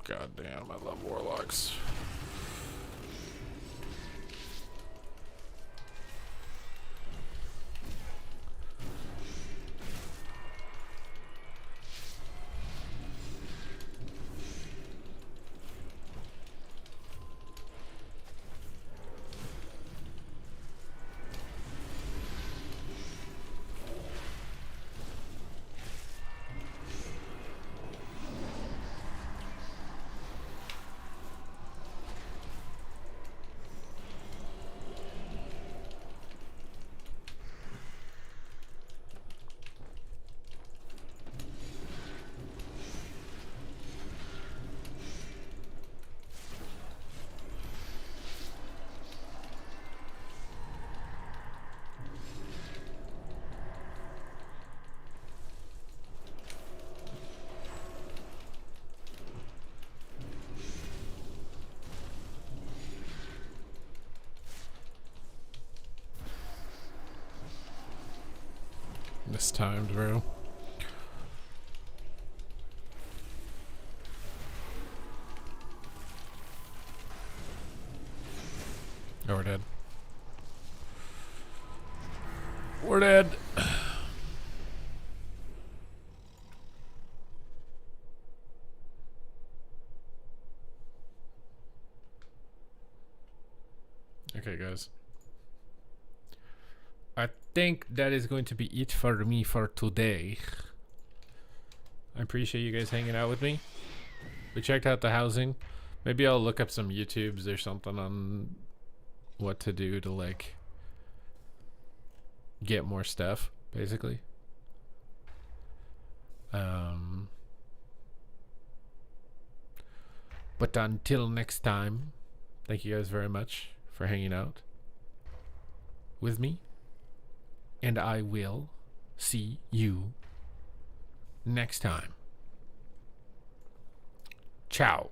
God damn, I love warlocks. Mistimed, bro. Oh, we're dead. We're dead. Okay, guys. I think that is going to be it for me for today. I appreciate you guys hanging out with me. We checked out the housing. Maybe I'll look up some YouTubes or something on what to do to like get more stuff, basically. But until next time, thank you guys very much for hanging out with me. And I will see you next time. Ciao.